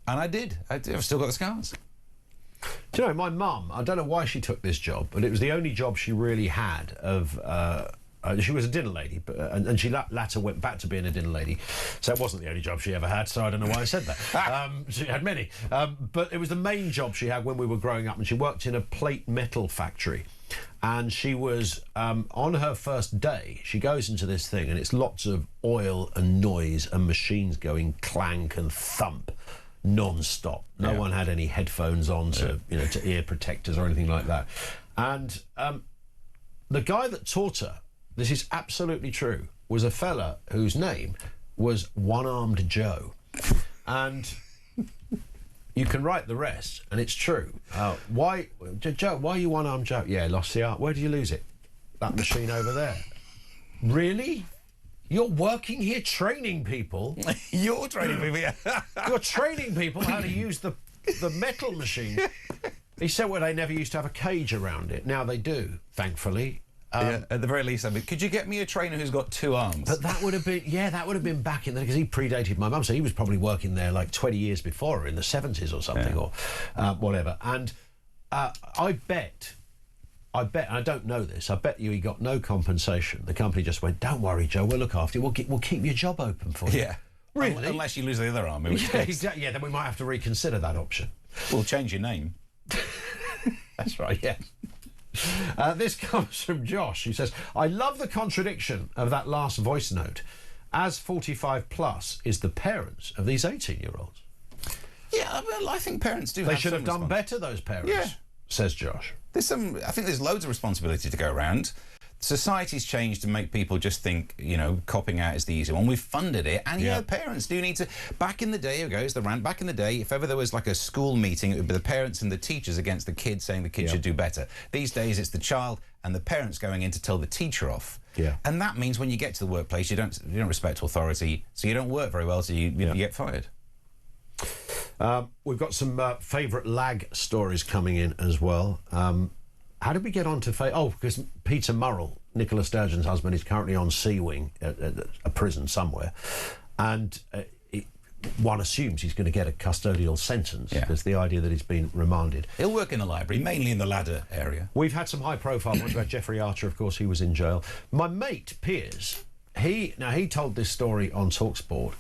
And I did. I've still got the scars. Do you know, my mum, I don't know why she took this job, but it was the only job she really had of... she was a dinner lady, and she later went back to being a dinner lady. So it wasn't the only job she ever had, so I don't know why I said that. She had many. But it was the main job she had when we were growing up, and she worked in a plate metal factory. And she was, on her first day, she goes into this thing, and it's lots of oil and noise and machines going clank and thump non-stop. No one had any headphones on to ear protectors or anything like that. And the guy that taught her, this is absolutely true, was a fella whose name was One-Armed Joe. And you can write the rest, and it's true. Why, Joe, why are you One-Armed Joe? Yeah, lost the art. Where did you lose it? That machine over there. Really? You're working here training people? You're training people, yeah. You're training people how to use the metal machine. He said, well, they never used to have a cage around it. Now they do, thankfully. At the very least, I mean, could you get me a trainer who's got 2 arms? But that would have been, that would have been back in there, because he predated my mum, so he was probably working there like 20 years before her, in the 70s or something, or whatever. And I bet, and I don't know this, I bet you he got no compensation. The company just went, don't worry, Joe, we'll look after you, we'll keep your job open for you. Yeah. Really? Unless you lose the other arm. Exactly. Yeah, then we might have to reconsider that option. We'll change your name. That's right, yeah. This comes from Josh, who says, I love the contradiction of that last voice note. As 45 plus is the parents of these 18-year-olds. Yeah, well, I think parents do. They should have done better, those parents, says Josh. I think there's loads of responsibility to go around. Society's changed to make people just think, copping out is the easy one. We've funded it, and parents do need to... Back in the day, here goes the rant, back in the day, if ever there was like a school meeting, it would be the parents and the teachers against the kids saying the kids should do better. These days, it's the child and the parents going in to tell the teacher off. Yeah. And that means when you get to the workplace, you don't respect authority, so you don't work very well, so you get fired. We've got some favourite lag stories coming in as well. How did we get on to... because Peter Murrell, Nicola Sturgeon's husband, is currently on C Wing at a prison somewhere. And one assumes he's going to get a custodial sentence. There's the idea that he's been remanded. He'll work in the library, mainly in the ladder area. We've had some high-profile ones about Jeffrey Archer, of course, he was in jail. My mate, Piers, he told this story on TalkSport.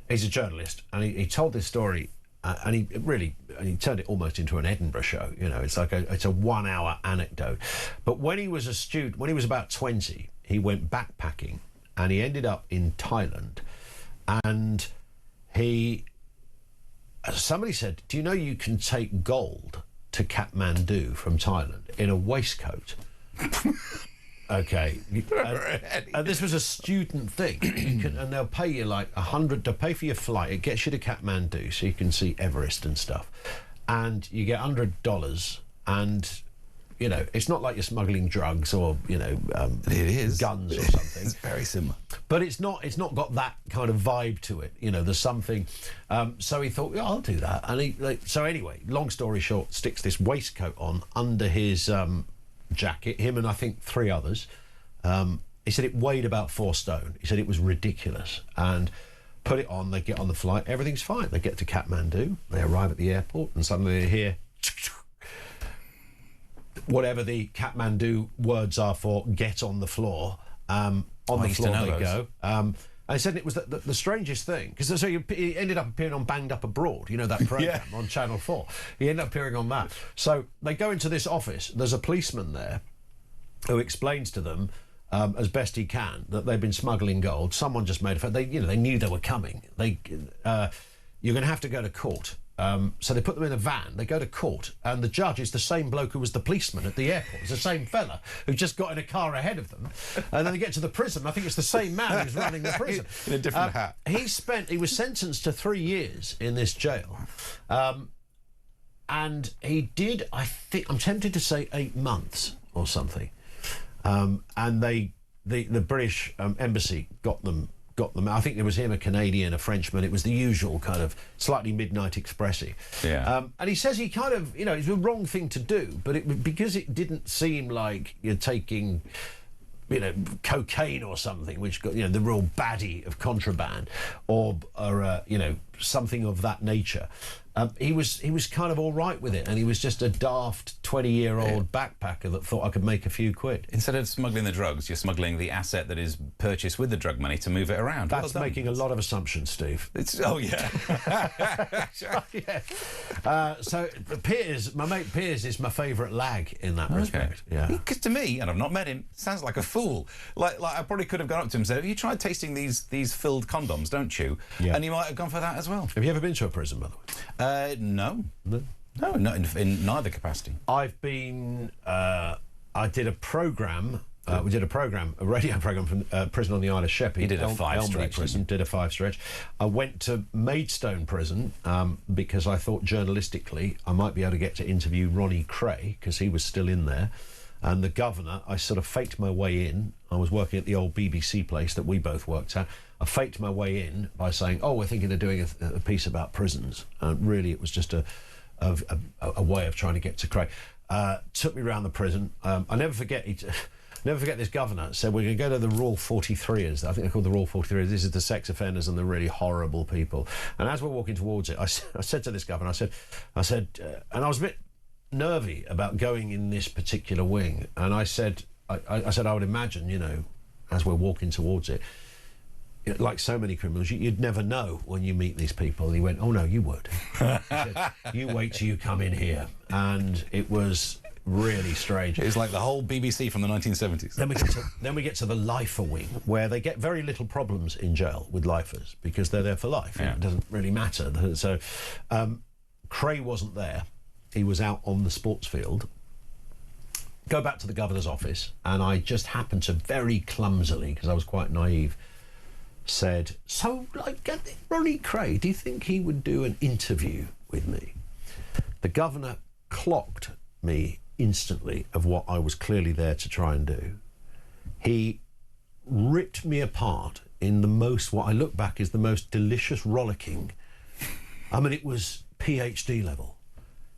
He's a journalist, and he told this story... and he turned it almost into an Edinburgh show. It's like it's a 1-hour anecdote. But when he was a student, when he was about 20, he went backpacking, and he ended up in Thailand. And somebody said, do you know you can take gold to Kathmandu from Thailand in a waistcoat? Okay, and this was a student thing, and they'll pay you like $100 to pay for your flight. It gets you to Kathmandu, so you can see Everest and stuff, and you get $100. And it's not like you're smuggling drugs or it is guns or something. It's very similar, but it's not got that kind of vibe to it. There's something. So he thought, I'll do that, and so anyway, long story short, sticks this waistcoat on under his jacket, him and I think 3 others. He said it weighed about 4 stone. He said it was ridiculous, and put it on. They get on the flight, everything's fine. They get to Kathmandu, they arrive at the airport, and suddenly they hear whatever the Kathmandu words are for get on the floor. On the floor they go, I said it was the strangest thing, because so he ended up appearing on Banged Up Abroad, you know, that programme on Channel 4. He ended up appearing on that. So they go into this office, there's a policeman there who explains to them, as best he can, that they've been smuggling gold. Someone just made a... They knew they were coming. You're going to have to go to court. So they put them in a van, they go to court, and the judge is the same bloke who was the policeman at the airport. It's the same fella who just got in a car ahead of them. And then they get to the prison. I think it's the same man who's running the prison. In a different hat. He was sentenced to 3 years in this jail. And he did, I think, I'm tempted to say 8 months or something. And the British embassy got them. I think there was him, a Canadian, a Frenchman. It was the usual kind of slightly midnight expressy. Yeah. And he says he kind of, it's the wrong thing to do, but because it didn't seem like you're taking, cocaine or something, which got, the real baddie of contraband, or something of that nature. He was kind of all right with it, and he was just a daft 20-year-old backpacker that thought I could make a few quid. Instead of smuggling the drugs, you're smuggling the asset that is purchased with the drug money to move it around. That's making a lot of assumptions, Steve. So Piers, my mate Piers, is my favourite lag in that respect. Yeah. Because to me, and I've not met him, sounds like a fool. Like I probably could have gone up to him and said, "Have you tried tasting these filled condoms? Don't you?" Yeah. And he might have gone for that as well. Have you ever been to a prison, by the way? No, not in neither capacity. I've been. I did a programme. We did a radio programme from Prison on the Isle of Sheppey. You did a 5-stretch. Prison. Did a 5-stretch. I went to Maidstone Prison because I thought journalistically I might be able to get to interview Ronnie Cray, because he was still in there. And the governor, I sort of faked my way in. I was working at the old BBC place that we both worked at. I faked my way in by saying, "Oh, we're thinking of doing a piece about prisons." And really, it was just a way of trying to get to Craig. Took me around the prison. I never forget this governor said, "We're going to go to the Rule 43ers." I think they're called the Rule 43ers. This is the sex offenders and the really horrible people. And as we're walking towards it, I said to this governor, I said, and I was a bit nervy about going in this particular wing, and I said I would imagine, as we're walking towards it, like so many criminals, you'd never know when you meet these people. And he went, "Oh no, you would." He said, "You wait till you come in here." And it was really strange. It's like the whole BBC from the 1970s. Then we get to the lifer wing, where they get very little problems in jail with lifers because they're there for life. Yeah. It doesn't really matter. So Cray wasn't there. He was out on the sports field. Go back to the governor's office, and I just happened to very clumsily, because I was quite naive, said, "So, Ronnie Cray, do you think he would do an interview with me?" The governor clocked me instantly of what I was clearly there to try and do. He ripped me apart in what I look back is the most delicious rollicking. I mean, it was PhD level.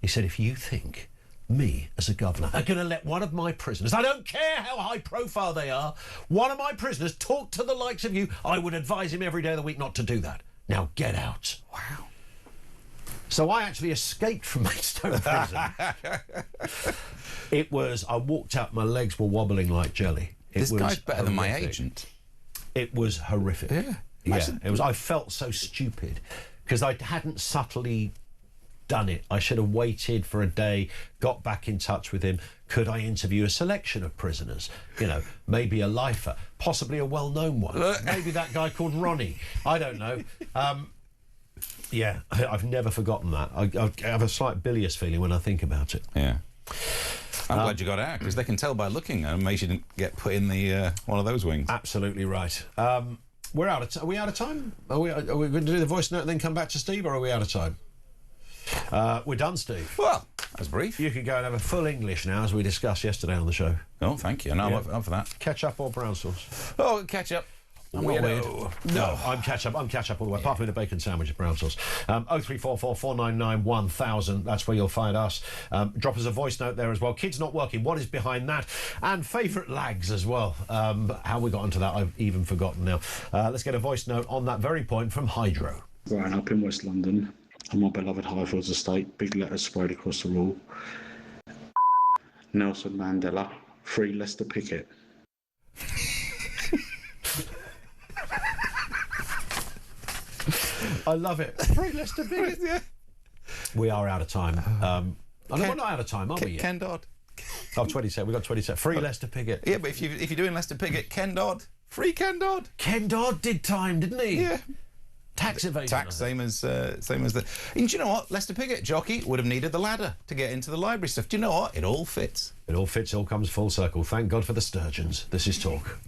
He said, "If you think me, as a governor, are going to let one of my prisoners, I don't care how high profile they are, one of my prisoners talk to the likes of you, I would advise him every day of the week not to do that. Now get out." Wow. So I actually escaped from Maidstone Prison. I walked out, my legs were wobbling like jelly. This guy's better than my agent. It was horrific. Yeah. It was. I felt so stupid because I hadn't subtly done it. I should have waited for a day, got back in touch with him. Could I interview a selection of prisoners? Maybe a lifer, possibly a well-known one. Maybe that guy called Ronnie. I don't know. I've never forgotten that. I have a slight bilious feeling when I think about it. Yeah. I'm glad you got out, because they can tell by looking, and maybe you didn't get put in the one of those wings. Absolutely right. We're out of. Are we out of time? Are we going to do the voice note and then come back to Steve, or are we out of time? We're done, Steve. Well, that's brief. You can go and have a full English now, as we discussed yesterday on the show. Oh, thank you. No, I'm up for that. Ketchup or brown sauce? Oh, ketchup. No, I'm ketchup all the way, apart from a bacon sandwich of brown sauce. 0344 499 1000, that's where you'll find us. Drop us a voice note there as well. Kids not working, what is behind that? And favourite lags as well. How we got onto that, I've even forgotten now. Let's get a voice note on that very point from Hydro. Growing up in West London, on my beloved Highfields estate, big letters sprayed across the wall. Nelson Mandela, free Lester Pickett. I love it. Free Leicester Piggott. Yeah. We are out of time. We're not out of time, are we yet? Ken Dodd. Oh, 20 we've got 20 seconds. Free Leicester Piggott. Yeah, but if you're doing Leicester Piggott, Ken Dodd. Free Ken Dodd. Ken Dodd did time, didn't he? Yeah. Tax evasion. Tax, same as the... And do you know what? Leicester Piggott, jockey, would have needed the ladder to get into the library stuff. Do you know what? It all fits. It all fits, all comes full circle. Thank God for the sturgeons. This is Talk.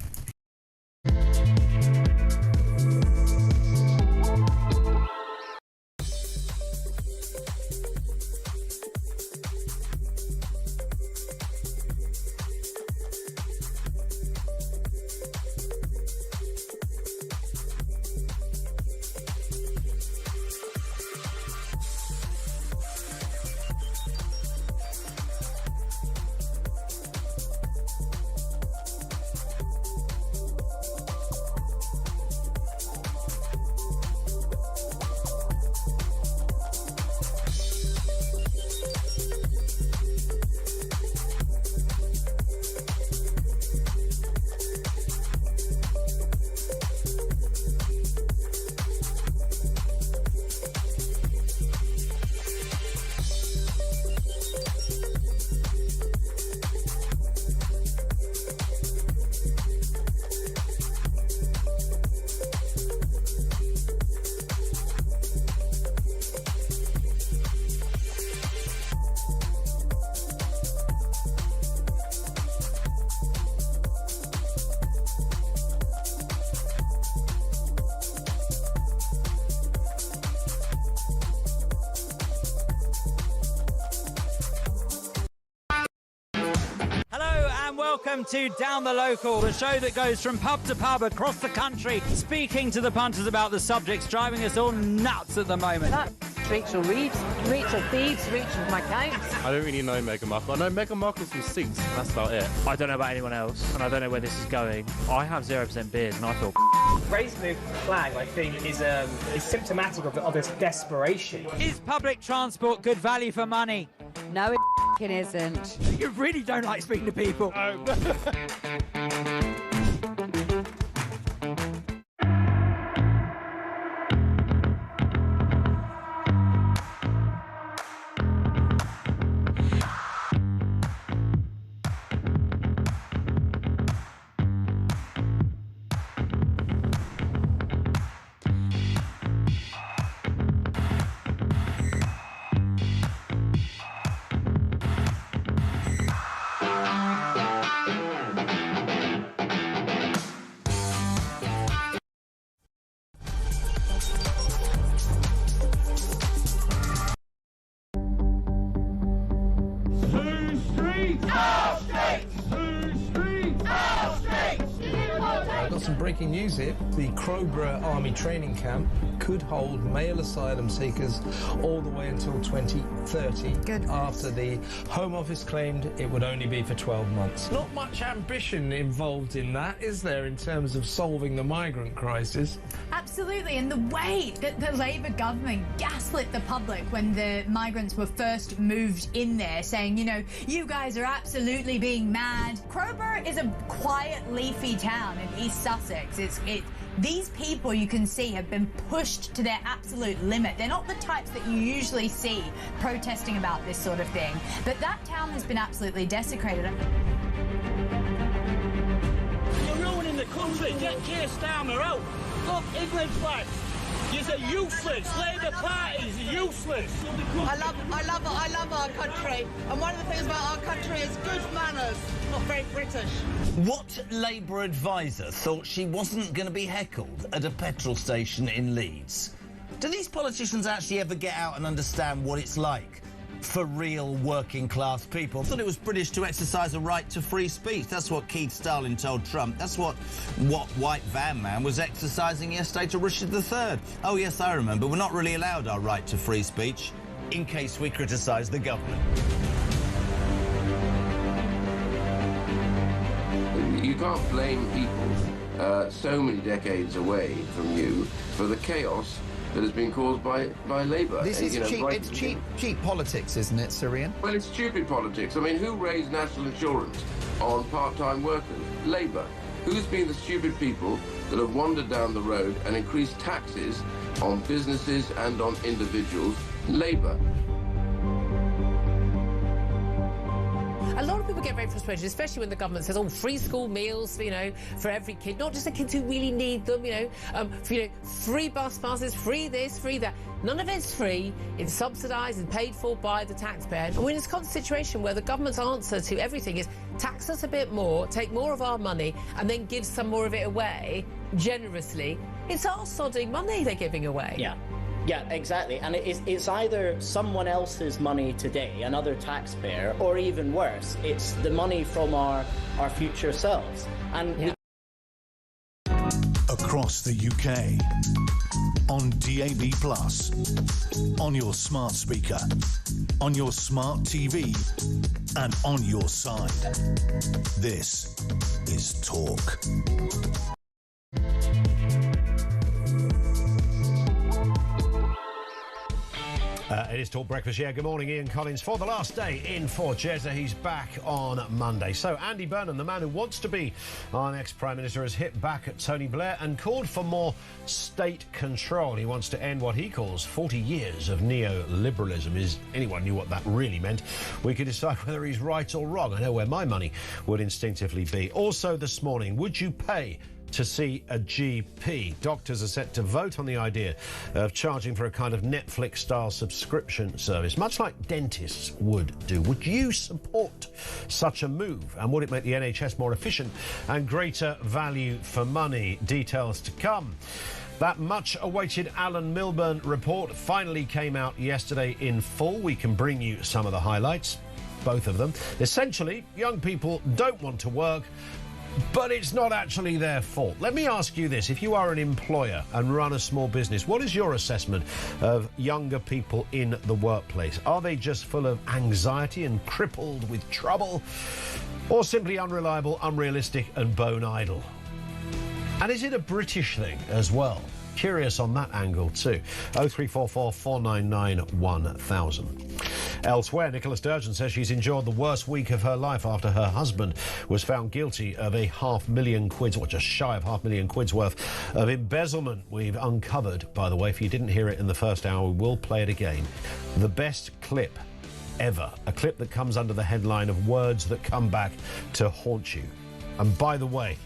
Welcome to Down the Local, the show that goes from pub to pub across the country, speaking to the punters about the subjects driving us all nuts at the moment. That's Rachel Reeves, Rachel Thieves, Rachel McCounts. I don't really know Meghan Markle. I know Meghan Markle's from Suits, and that's about it. I don't know about anyone else, and I don't know where this is going. I have 0% beers, and I feel raising the flag, I think, is symptomatic of this desperation. Is public transport good value for money? No, it isn't. You really don't like speaking to people. Some breaking news here. The Crowborough Army Training Camp could hold male asylum seekers all the way until 2030. Good. After the Home Office claimed it would only be for 12 months. Not much ambition involved in that, is there, in terms of solving the migrant crisis? Absolutely, and the way that the Labour government gaslit the public when the migrants were first moved in there, saying, you know, you guys are absolutely being mad. Crowborough is a quiet, leafy town in East Sussex. These people, you can see, have been pushed to their absolute limit. They're not the types that you usually see protesting about this sort of thing. But that town has been absolutely desecrated. You're ruining the country. Get Keir Starmer out. Look, England's flag. You're useless. Labour parties are useless. I love our country. And one of the things about our country is good manners. Not very British. What Labour advisor thought she wasn't going to be heckled at a petrol station in Leeds? Do these politicians actually ever get out and understand what it's like for real working class people? I thought it was British to exercise a right to free speech. That's what Keith Stalin told Trump. That's what White Van Man was exercising yesterday to Richard III. Oh yes, I remember. We're not really allowed our right to free speech in case we criticise the government. You can't blame people so many decades away from you for the chaos that has been caused by Labour. This is cheap. It's cheap politics, isn't it, Syrian? Well, it's stupid politics. I mean, who raised national insurance on part-time workers? Labour. Who's been the stupid people that have wandered down the road and increased taxes on businesses and on individuals. Labour. A lot of people get very frustrated, especially when the government says, "Oh, free school meals, for every kid, not just the kids who really need them, free bus passes, free this, free that." None of it's free. It's subsidised and paid for by the taxpayer. And we're in this constant situation where the government's answer to everything is tax us a bit more, take more of our money, and then give some more of it away generously. It's our sodding money they're giving away. Yeah, exactly. And it's either someone else's money today, another taxpayer, or even worse, it's the money from our future selves. And across the UK, on DAB+, on your smart speaker, on your smart TV, and on your side. This is Talk. It is Talk Breakfast. Yeah, good morning, Ian Collins. For the last day in for Jezza, he's back on Monday. So Andy Burnham, the man who wants to be our next Prime Minister, has hit back at Tony Blair and called for more state control. He wants to end what he calls 40 years of neoliberalism. If anyone knew what that really meant, we could decide whether he's right or wrong. I know where my money would instinctively be. Also this morning, would you pay to see a GP? Doctors are set to vote on the idea of charging for a kind of Netflix-style subscription service, much like dentists would do. Would you support such a move? And would it make the NHS more efficient and greater value for money? Details to come. That much-awaited Alan Milburn report finally came out yesterday in full. We can bring you some of the highlights, both of them. Essentially, young people don't want to work, but it's not actually their fault. Let me ask you this. If you are an employer and run a small business, what is your assessment of younger people in the workplace? Are they just full of anxiety and crippled with trouble? Or simply unreliable, unrealistic and bone idle? And is it a British thing as well? Curious on that angle too. 0344 499 1000. Elsewhere, Nicola Sturgeon says she's enjoyed the worst week of her life after her husband was found guilty of a £500,000, or just shy of £500,000 worth of embezzlement. We've uncovered, by the way, if you didn't hear it in the first hour, we will play it again, the best clip ever. A clip that comes under the headline of words that come back to haunt you. And by the way,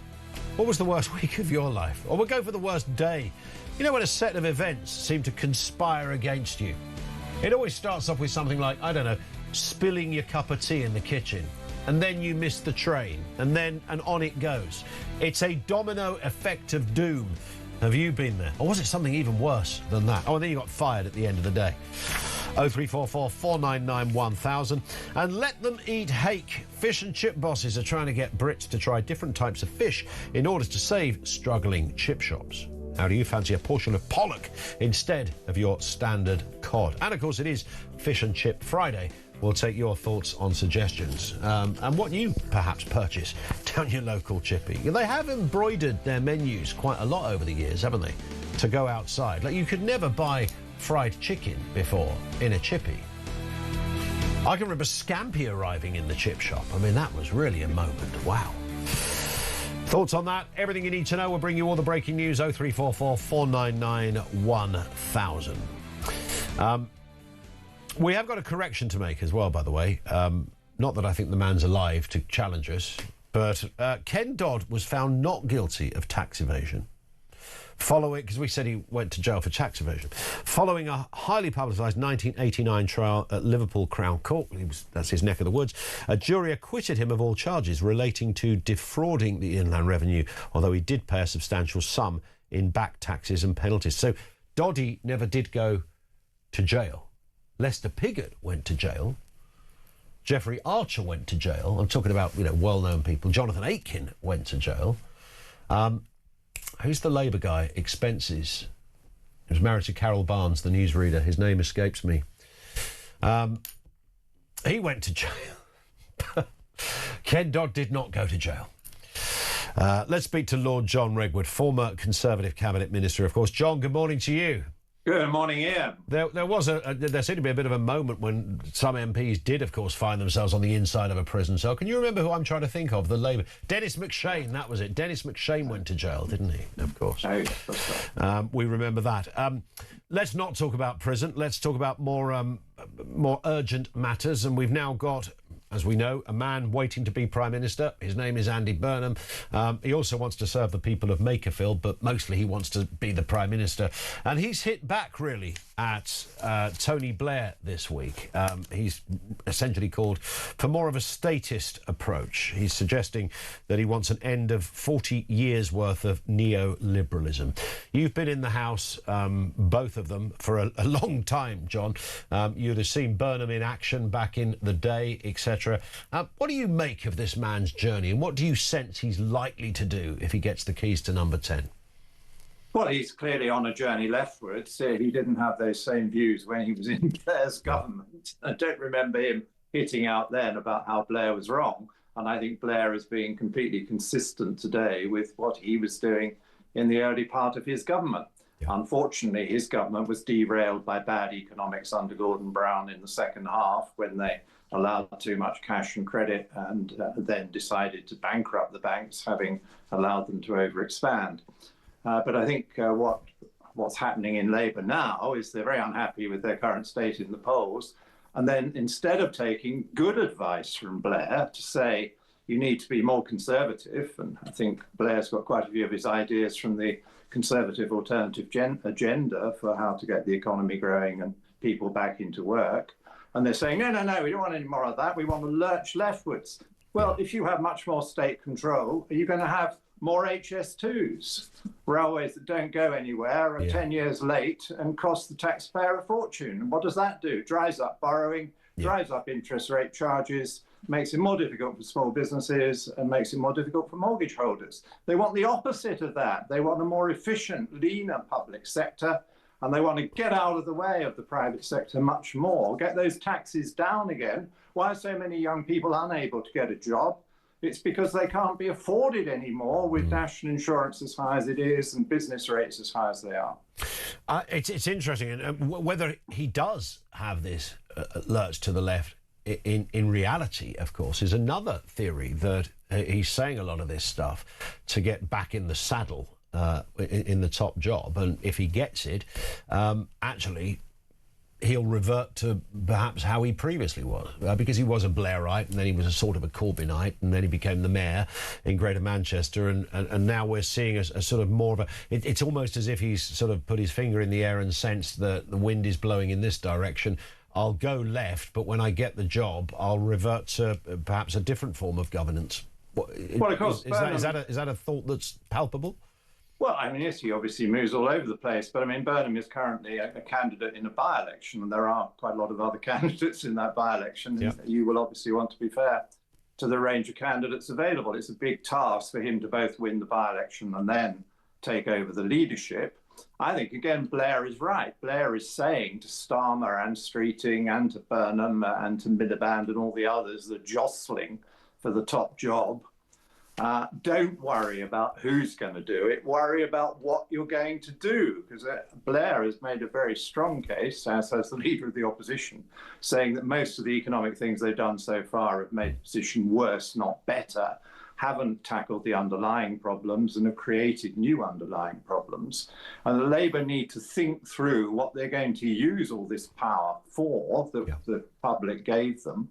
what was the worst week of your life? Or we'll go for the worst day. You know when a set of events seem to conspire against you? It always starts off with something like, I don't know, spilling your cup of tea in the kitchen. And then you miss the train. And on it goes. It's a domino effect of doom. Have you been there? Or was it something even worse than that? Oh, and then you got fired at the end of the day. 0344 499 1000. And let them eat hake. Fish and chip bosses are trying to get Brits to try different types of fish in order to save struggling chip shops. How do you fancy a portion of pollock instead of your standard cod? And of course it is Fish and Chip Friday. We'll take your thoughts on suggestions and what you perhaps purchase down your local chippy. They have embroidered their menus quite a lot over the years, haven't they, to go outside. Like you could never buy fried chicken before in a chippy. I can remember scampi arriving in the chip shop. I mean, that was really a moment. Wow. Thoughts on that? Everything you need to know. We'll bring you all the breaking news. 0344 499 1000. We have got a correction to make as well, by the way. Not that I think the man's alive to challenge us, but Ken Dodd was found not guilty of tax evasion. Following, because we said he went to jail for tax evasion, following a highly publicised 1989 trial at Liverpool Crown Court, that's his neck of the woods, a jury acquitted him of all charges relating to defrauding the Inland Revenue, although he did pay a substantial sum in back taxes and penalties. So Doddy never did go to jail. Lester Piggott went to jail. Jeffrey Archer went to jail. I'm talking about, well-known people. Jonathan Aitken went to jail. Who's the Labour guy? Expenses. He was married to Carol Barnes, the newsreader. His name escapes me. He went to jail. Ken Dodd did not go to jail. Let's speak to Lord John Regwood, former Conservative Cabinet Minister, of course. John, good morning to you. Good morning, Ian. There seemed to be a bit of a moment when some MPs did, of course, find themselves on the inside of a prison cell. Can you remember who I'm trying to think of? The Labour... Dennis McShane, that was it. Dennis McShane went to jail, didn't he? Of course. Oh, yes, that's right. We remember that. Let's not talk about prison. Let's talk about more urgent matters. And we've now got, as we know, a man waiting to be Prime Minister. His name is Andy Burnham. He also wants to serve the people of Makerfield, but mostly he wants to be the Prime Minister. And he's hit back, really, at Tony Blair this week. He's essentially called for more of a statist approach. He's suggesting that he wants an end of 40 years' worth of neoliberalism. You've been in the House, both of them, for a long time, John. You'd have seen Burnham in action back in the day, etc. What do you make of this man's journey, and what do you sense he's likely to do if he gets the keys to number 10? Well, he's clearly on a journey leftwards. He didn't have those same views when he was in Blair's government. I don't remember him hitting out then about how Blair was wrong. And I think Blair is being completely consistent today with what he was doing in the early part of his government. Yeah. Unfortunately, his government was derailed by bad economics under Gordon Brown in the second half, when they allowed too much cash and credit and then decided to bankrupt the banks, having allowed them to overexpand. But I think what's happening in Labour now is they're very unhappy with their current state in the polls. And then instead of taking good advice from Blair to say, you need to be more conservative, and I think Blair's got quite a few of his ideas from the Conservative Alternative Agenda for how to get the economy growing and people back into work. And they're saying, no, we don't want any more of that. We want to lurch leftwards. Well, if you have much more state control, are you going to have more HS2s, railways that don't go anywhere, are 10 years late and cost the taxpayer a fortune? And what does that do? Dries up borrowing, drives up interest rate charges, makes it more difficult for small businesses and makes it more difficult for mortgage holders. They want the opposite of that. They want a more efficient, leaner public sector, and they want to get out of the way of the private sector much more, get those taxes down again. Why are so many young people unable to get a job? It's because they can't be afforded anymore with national insurance as high as it is and business rates as high as they are. It's interesting, and whether he does have this lurch to the left in reality, of course, is another theory, that he's saying a lot of this stuff to get back in the saddle in the top job. And if he gets it, actually, he'll revert to perhaps how he previously was, because he was a Blairite, and then he was a sort of a Corbynite, and then he became the mayor in Greater Manchester, and now we're seeing a sort of more of a... It's almost as if he's sort of put his finger in the air and sensed that the wind is blowing in this direction. I'll go left, but when I get the job, I'll revert to perhaps a different form of governance. Well, of course, is that a thought that's palpable? Well, I mean, yes, he obviously moves all over the place, but I mean, Burnham is currently a candidate in a by-election, and there are quite a lot of other candidates in that by-election. Yeah. You will obviously want to be fair to the range of candidates available. It's a big task for him to both win the by-election and then take over the leadership. I think, again, Blair is right. Blair is saying to Starmer and Streeting and to Burnham and to Miliband and all the others that are jostling for the top job, don't worry about who's going to do it. Worry about what you're going to do, because Blair has made a very strong case, as has the leader of the opposition, saying that most of the economic things they've done so far have made the position worse, not better, haven't tackled the underlying problems and have created new underlying problems. And the Labour need to think through what they're going to use all this power for that the public gave them,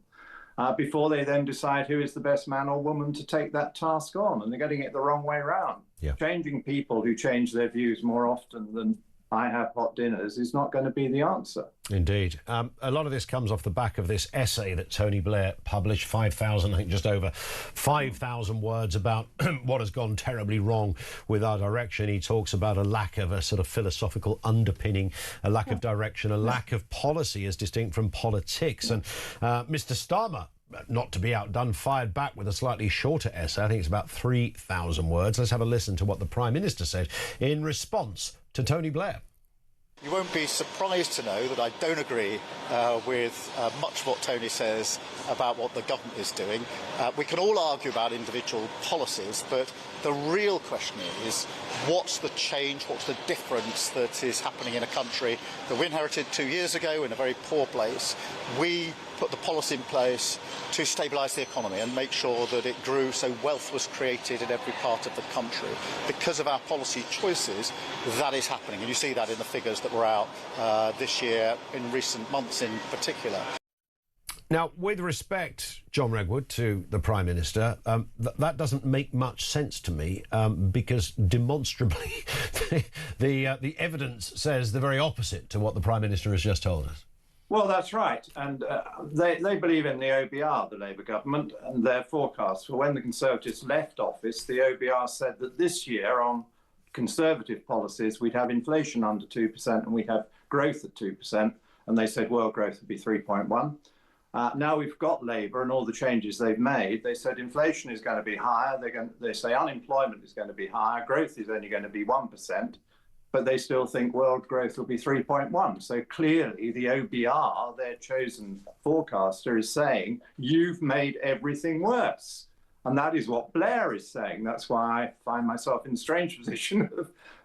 before they then decide who is the best man or woman to take that task on. And they're getting it the wrong way around. Yeah. Changing people who change their views more often than I have hot dinners is not going to be the answer. Indeed. A lot of this comes off the back of this essay that Tony Blair published, 5,000, I think just over 5,000 words, about what has gone terribly wrong with our direction. He talks about a lack of a sort of philosophical underpinning, a lack of direction, a lack of policy as distinct from politics. And Mr. Starmer, not to be outdone, fired back with a slightly shorter essay. I think it's about 3,000 words. Let's have a listen to what the Prime Minister said in response to Tony Blair. You won't be surprised to know that I don't agree with much of what Tony says about what the government is doing. We can all argue about individual policies, but the real question is, what's the change, what's the difference that is happening in a country that we inherited 2 years ago in a very poor place? We put the policy in place to stabilise the economy and make sure that it grew so wealth was created in every part of the country. Because of our policy choices, that is happening, and you see that in the figures that were out this year, in recent months in particular. Now, with respect, John Redwood, to the Prime Minister, that doesn't make much sense to me because demonstrably the evidence says the very opposite to what the Prime Minister has just told us. Well, that's right. And they believe in the OBR, the Labour government, and their forecast for when the Conservatives left office. The OBR said that this year, on Conservative policies, we'd have inflation under 2% and we'd have growth at 2%. And they said world growth would be 3.1. Now we've got Labour and all the changes they've made. They said inflation is going to be higher. They say unemployment is going to be higher. Growth is only going to be 1%. But they still think world growth will be 3.1. So clearly the OBR, their chosen forecaster, is saying, you've made everything worse. And that is what Blair is saying. That's why I find myself in a strange position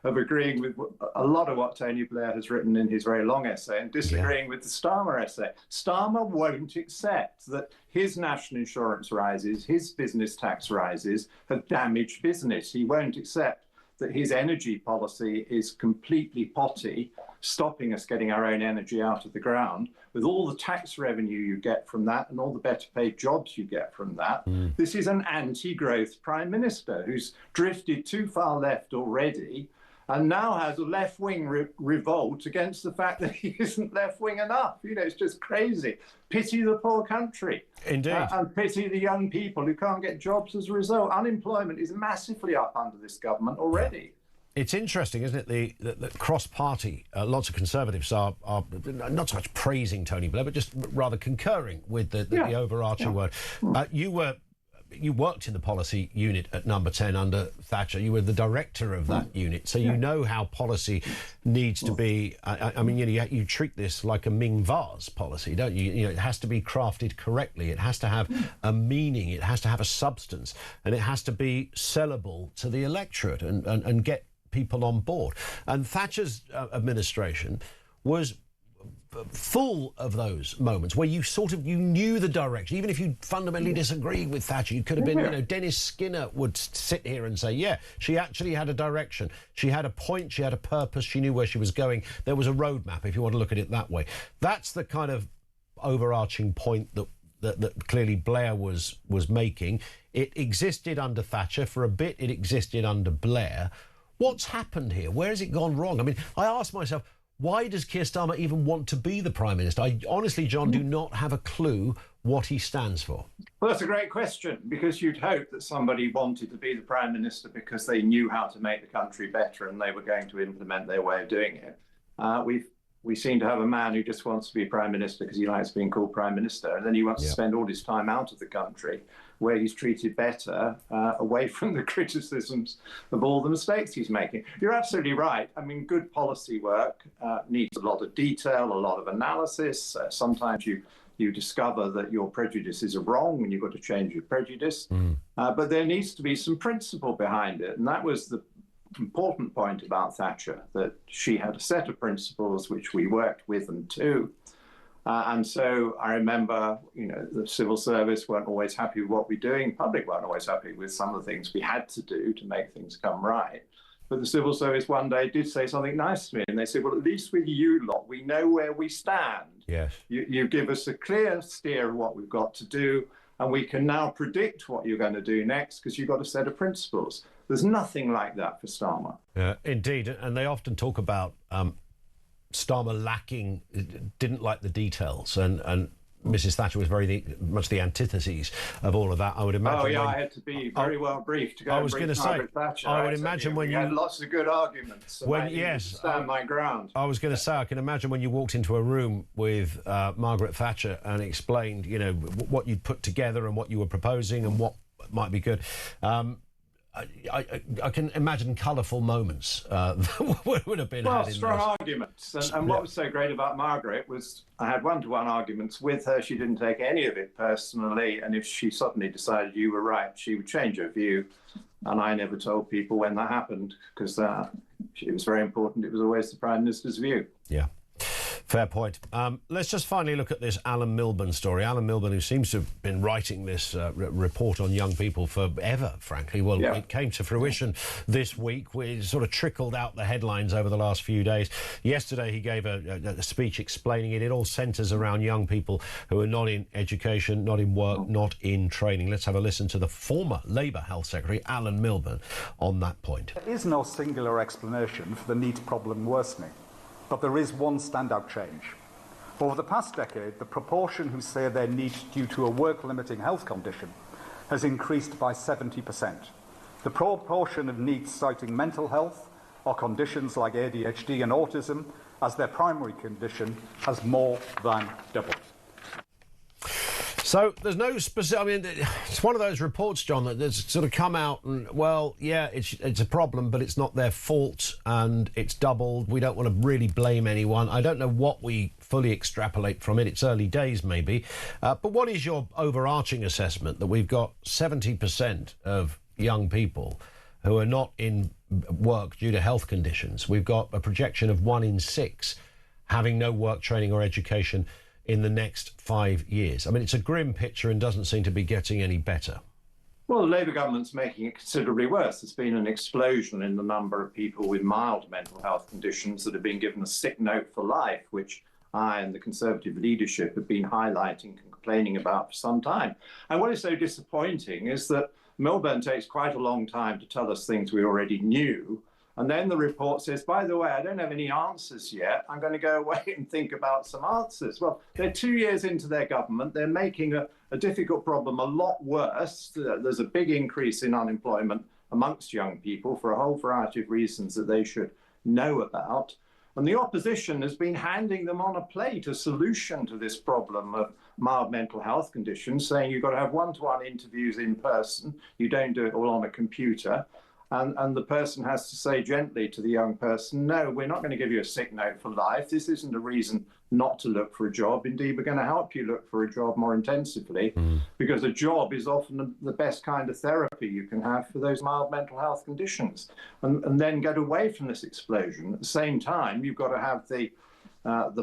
of agreeing with a lot of what Tony Blair has written in his very long essay and disagreeing with the Starmer essay. Starmer won't accept that his national insurance rises, his business tax rises have damaged business. He won't accept that his energy policy is completely potty, stopping us getting our own energy out of the ground, with all the tax revenue you get from that and all the better paid jobs you get from that. This is an anti-growth Prime Minister who's drifted too far left already and now has a left-wing revolt against the fact that he isn't left-wing enough. You know, it's just crazy. Pity the poor country. Indeed. And pity the young people who can't get jobs as a result. Unemployment is massively up under this government already. It's interesting, isn't it, the cross-party, lots of Conservatives are not so much praising Tony Blair, but just rather concurring with the overarching word. You worked in the policy unit at Number 10 under Thatcher. You were the director of that unit, so you know how policy needs to be. I mean, you treat this like a Ming vase policy, don't you? You know, it has to be crafted correctly. It has to have a meaning. It has to have a substance, and it has to be sellable to the electorate and get people on board. And Thatcher's administration was full of those moments where you knew the direction, even if you fundamentally disagreed with Thatcher. You could have been, Dennis Skinner would sit here and say, yeah, she actually had a direction. She had a point, she had a purpose, she knew where she was going. There was a roadmap, if you want to look at it that way. That's the kind of overarching point that clearly Blair was making. It existed under Thatcher. For a bit, it existed under Blair. What's happened here? Where has it gone wrong? I mean, I ask myself, why does Keir Starmer even want to be the Prime Minister? I honestly, John, do not have a clue what he stands for. Well, that's a great question, because you'd hope that somebody wanted to be the Prime Minister because they knew how to make the country better and they were going to implement their way of doing it. We seem to have a man who just wants to be Prime Minister because he likes being called Prime Minister, and then he wants to spend all his time out of the country where he's treated better, away from the criticisms of all the mistakes he's making. You're absolutely right. I mean, good policy work needs a lot of detail, a lot of analysis. Sometimes you discover that your prejudices are wrong and you've got to change your prejudice. But there needs to be some principle behind it. And that was the important point about Thatcher, that she had a set of principles which we worked with and to. And so I remember, the civil service weren't always happy with what we're doing. Public weren't always happy with some of the things we had to do to make things come right. But the civil service one day did say something nice to me. And they said, well, at least with you lot, we know where we stand. Yes. You give us a clear steer of what we've got to do. And we can now predict what you're going to do next because you've got a set of principles. There's nothing like that for Starmer. Indeed. And they often talk about Starmer didn't like the details, and Mrs. Thatcher was very much the antithesis of all of that. I would imagine. Oh yeah, I had to be very well briefed to go. I was going to say. Thatcher, I would imagine when you had lots of good arguments. So stand my ground. I was going to say, I can imagine when you walked into a room with Margaret Thatcher and explained, what you'd put together and what you were proposing and what might be good. I can imagine colourful moments that would have been had in strong those. arguments. And what was so great about Margaret was I had one-to-one arguments with her. She didn't take any of it personally. And if she suddenly decided you were right, she would change her view. And I never told people when that happened because it was very important. It was always the Prime Minister's view. Yeah. Fair point. Let's just finally look at this Alan Milburn story. Alan Milburn, who seems to have been writing this report on young people forever, frankly. Well, it came to fruition this week. We sort of trickled out the headlines over the last few days. Yesterday, he gave a speech explaining it. It all centres around young people who are not in education, not in work, not in training. Let's have a listen to the former Labour Health Secretary, Alan Milburn, on that point. There is no singular explanation for the NEET problem worsening. But there is one standout change. Over the past decade, the proportion who say they're NEET due to a work-limiting health condition has increased by 70%. The proportion of NEETs citing mental health or conditions like ADHD and autism as their primary condition has more than doubled. So there's no specific. I mean, it's one of those reports, John, that's sort of come out and, well, yeah, it's a problem, but it's not their fault and it's doubled. We don't want to really blame anyone. I don't know what we fully extrapolate from it. It's early days, maybe. But what is your overarching assessment that we've got 70% of young people who are not in work due to health conditions? We've got a projection of 1 in 6 having no work, training or education in the next 5 years. I mean, it's a grim picture and doesn't seem to be getting any better. Well, the Labour government's making it considerably worse. There's been an explosion in the number of people with mild mental health conditions that have been given a sick note for life, which I and the Conservative leadership have been highlighting and complaining about for some time. And what is so disappointing is that Milburn takes quite a long time to tell us things we already knew. And then the report says, by the way, I don't have any answers yet. I'm going to go away and think about some answers. Well, they're 2 years into their government. They're making a difficult problem a lot worse. There's a big increase in unemployment amongst young people for a whole variety of reasons that they should know about. And the opposition has been handing them on a plate a solution to this problem of mild mental health conditions, saying you've got to have one-to-one interviews in person. You don't do it all on a computer. And the person has to say gently to the young person, no, we're not going to give you a sick note for life. This isn't a reason not to look for a job. Indeed, we're going to help you look for a job more intensively because a job is often the best kind of therapy you can have for those mild mental health conditions. And then get away from this explosion. At the same time, you've got to have the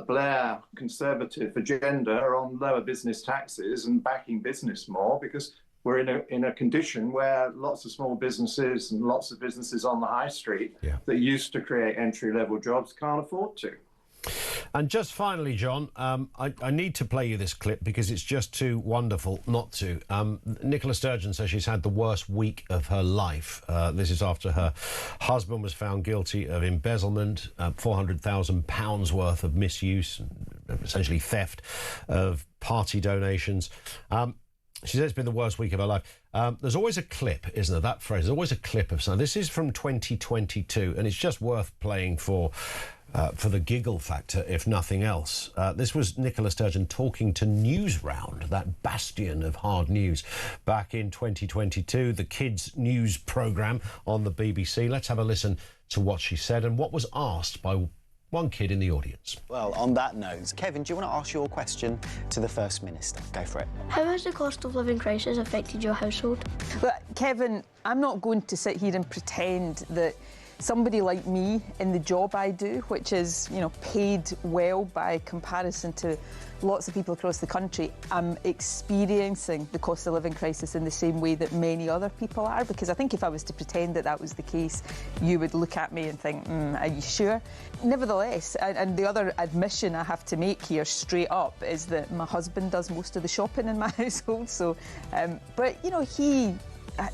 Blair Conservative agenda on lower business taxes and backing business more because we're in a condition where lots of small businesses and lots of businesses on the high street that used to create entry-level jobs can't afford to. And just finally, John, I need to play you this clip because it's just too wonderful not to. Nicola Sturgeon says she's had the worst week of her life. This is after her husband was found guilty of embezzlement, £400,000 worth of misuse, and essentially theft of party donations. She says it's been the worst week of her life. There's always a clip, isn't there? That phrase, there's always a clip of something. This is from 2022, and it's just worth playing for the giggle factor, if nothing else. This was Nicola Sturgeon talking to Newsround, that bastion of hard news, back in 2022, the kids' news programme on the BBC. Let's have a listen to what she said and what was asked by one kid in the audience. Well, on that note, Kevin, do you want to ask your question to the First Minister? Go for it. How has the cost of living crisis affected your household? Well, Kevin, I'm not going to sit here and pretend that somebody like me in the job I do, which is, you know, paid well by comparison to lots of people across the country, I'm experiencing the cost of living crisis in the same way that many other people are, because I think if I was to pretend that that was the case, you would look at me and think, are you sure? Nevertheless, and the other admission I have to make here straight up is that my husband does most of the shopping in my household, so, but, you know, he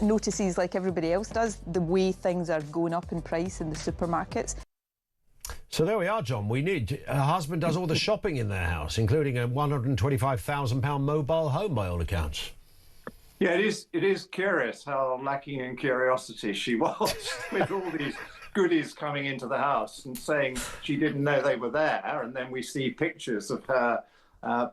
notices, like everybody else does, the way things are going up in price in the supermarkets. So there we are, John. We need... Her husband does all the shopping in their house, including a £125,000 mobile home, by all accounts. Yeah, it is curious how lacking in curiosity she was with all these goodies coming into the house and saying she didn't know they were there. And then we see pictures of her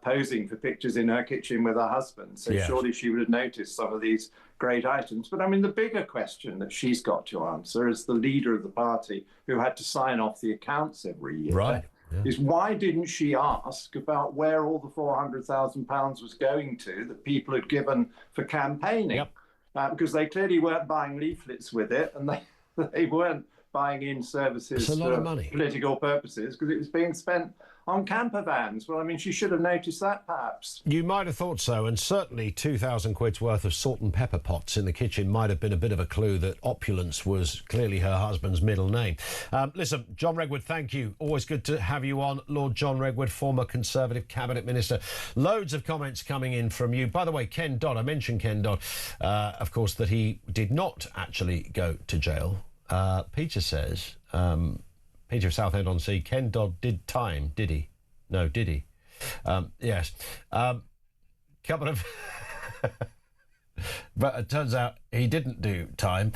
posing for pictures in her kitchen with her husband. So Yes. surely she would have noticed some of these great items. But I mean, the bigger question that she's got to answer as the leader of the party who had to sign off the accounts every year Right. is why didn't she ask about where all the £400,000 was going to that people had given for campaigning? Because they clearly weren't buying leaflets with it, and they weren't buying in services It's a lot of for money. political purposes, because it was being spent on camper vans. Well, I mean, she should have noticed that, perhaps. You might have thought so, and certainly 2,000 quid's worth of salt and pepper pots in the kitchen might have been a bit of a clue that opulence was clearly her husband's middle name. Listen, John Redwood, thank you. Always good to have you on. Lord John Redwood, former Conservative Cabinet Minister. Loads of comments coming in from you. By the way, Ken Dodd, I mentioned Ken Dodd, of course, that he did not actually go to jail. Peter says, Peter of Southend-on-Sea, Ken Dodd did time, did he? No, did he? Yes. Couple of... But it turns out he didn't do time.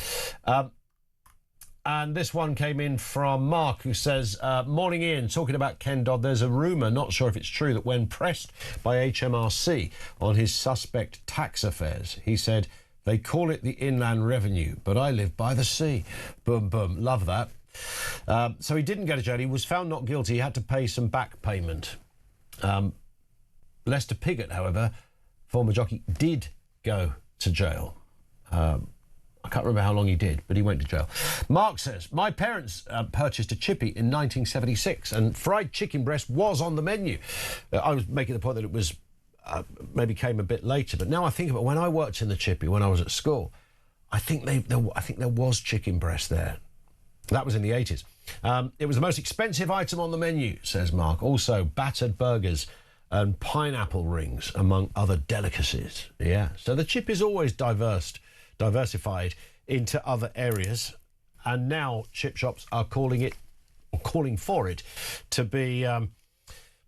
And this one came in from Mark, who says, morning Ian, talking about Ken Dodd, there's a rumour, not sure if it's true, that when pressed by HMRC on his suspect tax affairs, he said, they call it the Inland Revenue, but I live by the sea. Boom, boom. Love that. So he didn't go to jail. He was found not guilty. He had to pay some back payment. Lester Piggott, however, former jockey, did go to jail. I can't remember how long he did, but he went to jail. Mark says, my parents purchased a chippy in 1976 and fried chicken breast was on the menu. I was making the point that it was maybe came a bit later, but now I think about when I worked in the chippy when I was at school, I think there was chicken breast there. That was in the 80s. It was the most expensive item on the menu, says Mark. Also, battered burgers and pineapple rings, among other delicacies. Yeah, so the chip is always diversified into other areas, and now chip shops are calling for it to be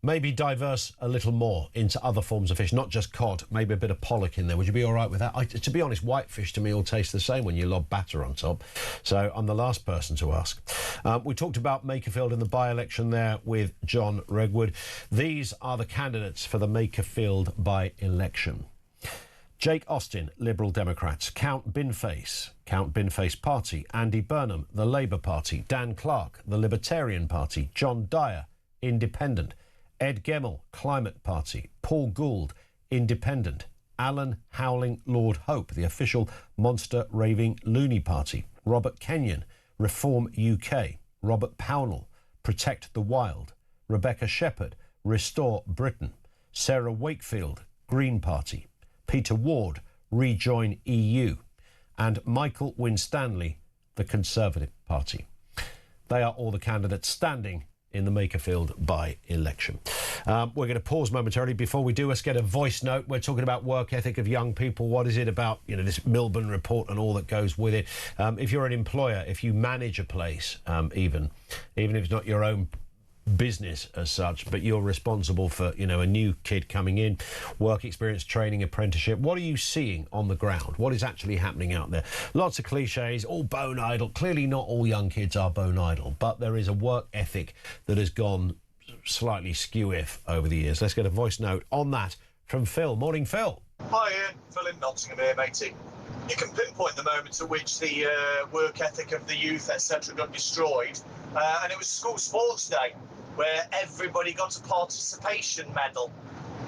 maybe diverse a little more into other forms of fish, not just cod, maybe a bit of pollock in there. Would you be all right with that? To be honest, whitefish to me all taste the same when you lob batter on top. So I'm the last person to ask. We talked about Makerfield in the by-election there with John Redwood. These are the candidates for the Makerfield by-election. Jake Austin, Liberal Democrats. Count Binface Party. Andy Burnham, the Labour Party. Dan Clark, the Libertarian Party. John Dyer, Independent. Ed Gemmell, Climate Party. Paul Gould, Independent. Alan Howling, Lord Hope, the official monster raving loony party. Robert Kenyon, Reform UK. Robert Pownall, Protect the Wild. Rebecca Shepherd, Restore Britain. Sarah Wakefield, Green Party. Peter Ward, Rejoin EU. And Michael Winstanley, the Conservative Party. They are all the candidates standing in the Makerfield by-election. We're going to pause momentarily. Before we do, let's get a voice note. We're talking about work ethic of young people. What is it about, this Milburn report and all that goes with it? If you're an employer, if you manage a place, even if it's not your own business as such, but you're responsible for, a new kid coming in, work experience, training, apprenticeship. What are you seeing on the ground? What is actually happening out there? Lots of cliches, all bone idle. Clearly not all young kids are bone idle, but there is a work ethic that has gone slightly skew-if over the years. Let's get a voice note on that from Phil. Morning, Phil. Hi, Ian. Phil in Nottingham here, matey. You can pinpoint the moment at which the work ethic of the youth, etc., got destroyed, and it was school sports day, where everybody got a participation medal.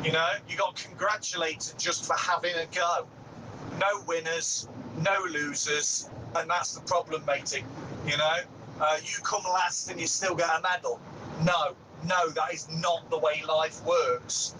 You got congratulated just for having a go. No winners, no losers, and that's the problem, matey. You come last and you still get a medal. No, that is not the way life works.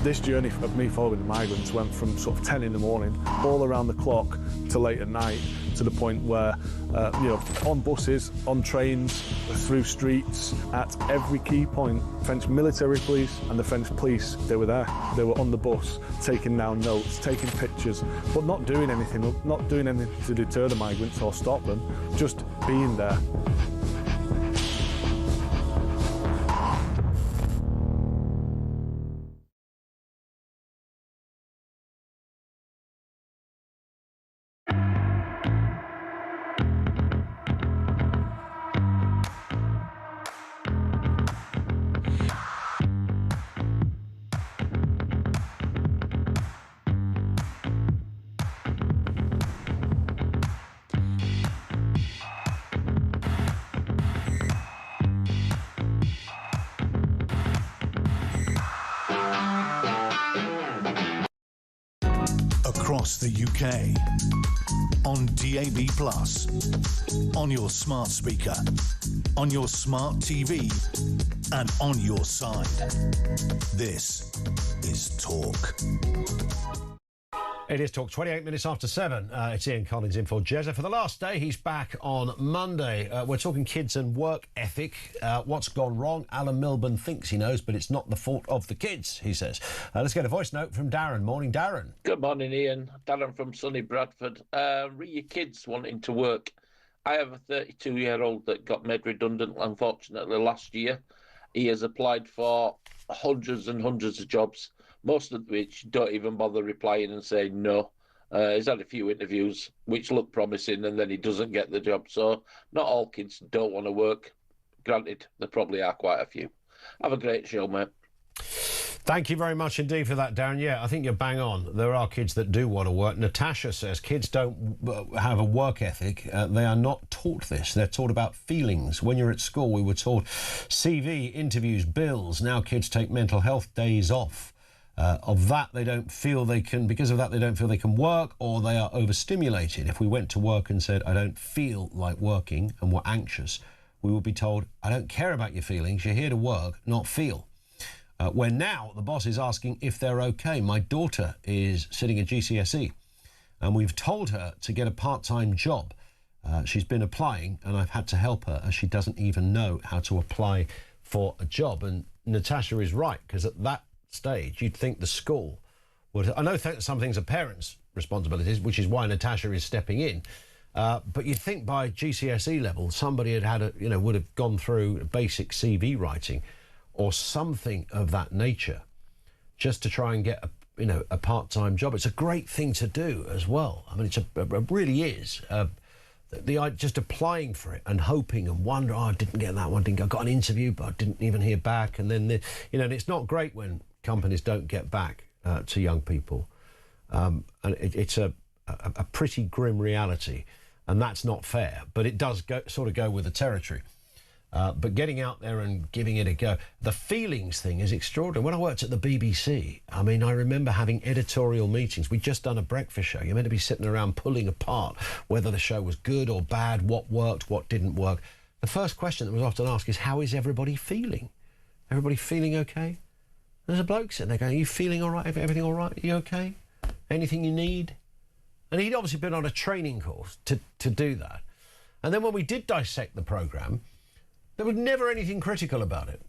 This journey of me following the migrants went from sort of 10 in the morning, all around the clock, to late at night, to the point where, you know, on buses, on trains, through streets, at every key point, French military police and the French police, they were there. They were on the bus, taking down notes, taking pictures, but not doing anything to deter the migrants or stop them, just being there. Across the UK, on DAB+, on your smart speaker, on your smart TV, and on your side. This is Talk. It is Talk, 28 minutes after 7. It's Ian Collins in for Jezza. For the last day, he's back on Monday. We're talking kids and work ethic. What's gone wrong? Alan Milburn thinks he knows, but it's not the fault of the kids, he says. Let's get a voice note from Darren. Morning, Darren. Good morning, Ian. Darren from sunny Bradford. Re your kids wanting to work. I have a 32-year-old that got made redundant, unfortunately, last year. He has applied for hundreds and hundreds of jobs, most of which don't even bother replying and saying no. He's had a few interviews which look promising, and then he doesn't get the job. So not all kids don't want to work. Granted, there probably are quite a few. Have a great show, mate. Thank you very much indeed for that, Darren. Yeah, I think you're bang on. There are kids that do want to work. Natasha says kids don't have a work ethic. They are not taught this. They're taught about feelings. When you're at school, we were taught CV, interviews, bills. Now kids take mental health days off. Of that, they don't feel they can, because of that, they don't feel they can work, or they are overstimulated. If we went to work and said, I don't feel like working, and were anxious, we would be told, I don't care about your feelings, you're here to work, not feel. Where now the boss is asking if they're okay. My daughter is sitting at GCSE, and we've told her to get a part-time job. She's been applying, and I've had to help her, as she doesn't even know how to apply for a job. And Natasha is right, because at that stage, you'd think the school would... I know some things are parents' responsibilities, which is why Natasha is stepping in. But you'd think by GCSE level, somebody would have gone through basic CV writing or something of that nature, just to try and get a part-time job. It's a great thing to do as well. I mean, it really is. Just applying for it and hoping and wondering, I didn't get that one, I got an interview, but I didn't even hear back. And then, and it's not great when companies don't get back to young people. And it's a pretty grim reality, and that's not fair. But it does sort of go with the territory. But getting out there and giving it a go. The feelings thing is extraordinary. When I worked at the BBC, I mean, I remember having editorial meetings. We'd just done a breakfast show. You're meant to be sitting around pulling apart whether the show was good or bad, what worked, what didn't work. The first question that was often asked is, how is everybody feeling? Everybody feeling okay? There's a bloke sitting there going, are you feeling all right? Everything all right? Are you okay? Anything you need? And he'd obviously been on a training course to do that. And then when we did dissect the programme, there was never anything critical about it.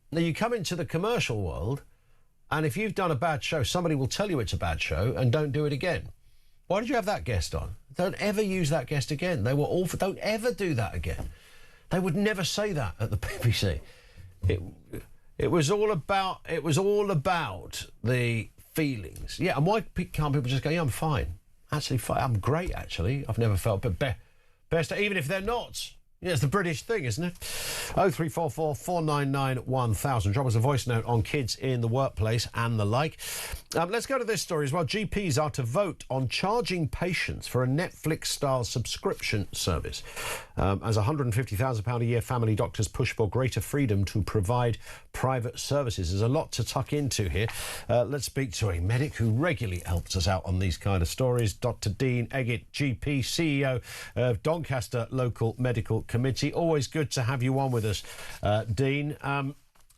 Now, you come into the commercial world, and if you've done a bad show, somebody will tell you it's a bad show and don't do it again. Why did you have that guest on? Don't ever use that guest again. They were awful. Don't ever do that again. They would never say that at the BBC. It was all about the feelings. Yeah, and why can't people just go, yeah, I'm fine. Actually, fine. I'm great, actually. I've never felt best, even if they're not. Yeah, it's the British thing, isn't it? 0344 499 1000. Drop us a voice note on kids in the workplace and the like. Let's go to this story as well. GPs are to vote on charging patients for a Netflix-style subscription service. As £150,000 a year, family doctors push for greater freedom to provide private services. There's a lot to tuck into here. Let's speak to a medic who regularly helps us out on these kind of stories. Dr. Dean Eggett, GP, CEO of Doncaster Local Medical Committee. Always good to have you on with us, Dean.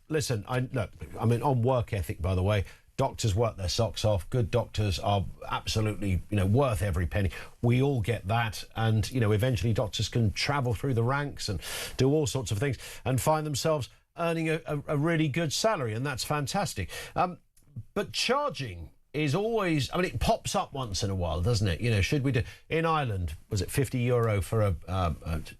Listen, on work ethic, by the way, Doctors work their socks off. Good doctors are absolutely, worth every penny. We all get that. And, eventually doctors can travel through the ranks and do all sorts of things and find themselves earning a really good salary. And that's fantastic. But charging is always, it pops up once in a while, doesn't it? Should we do, in Ireland, was it €50 for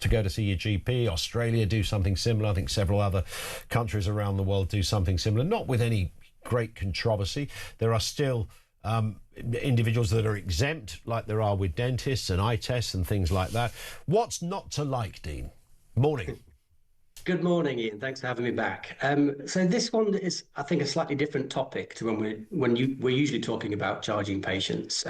to go to see your GP? Australia do something similar. I think several other countries around the world do something similar, not with any great controversy. There are still individuals that are exempt, like there are with dentists and eye tests and things like that. What's not to like, Dean? Morning. Good morning, Ian. Thanks for having me back. So this one is, I think, a slightly different topic to when we're usually talking about charging patients.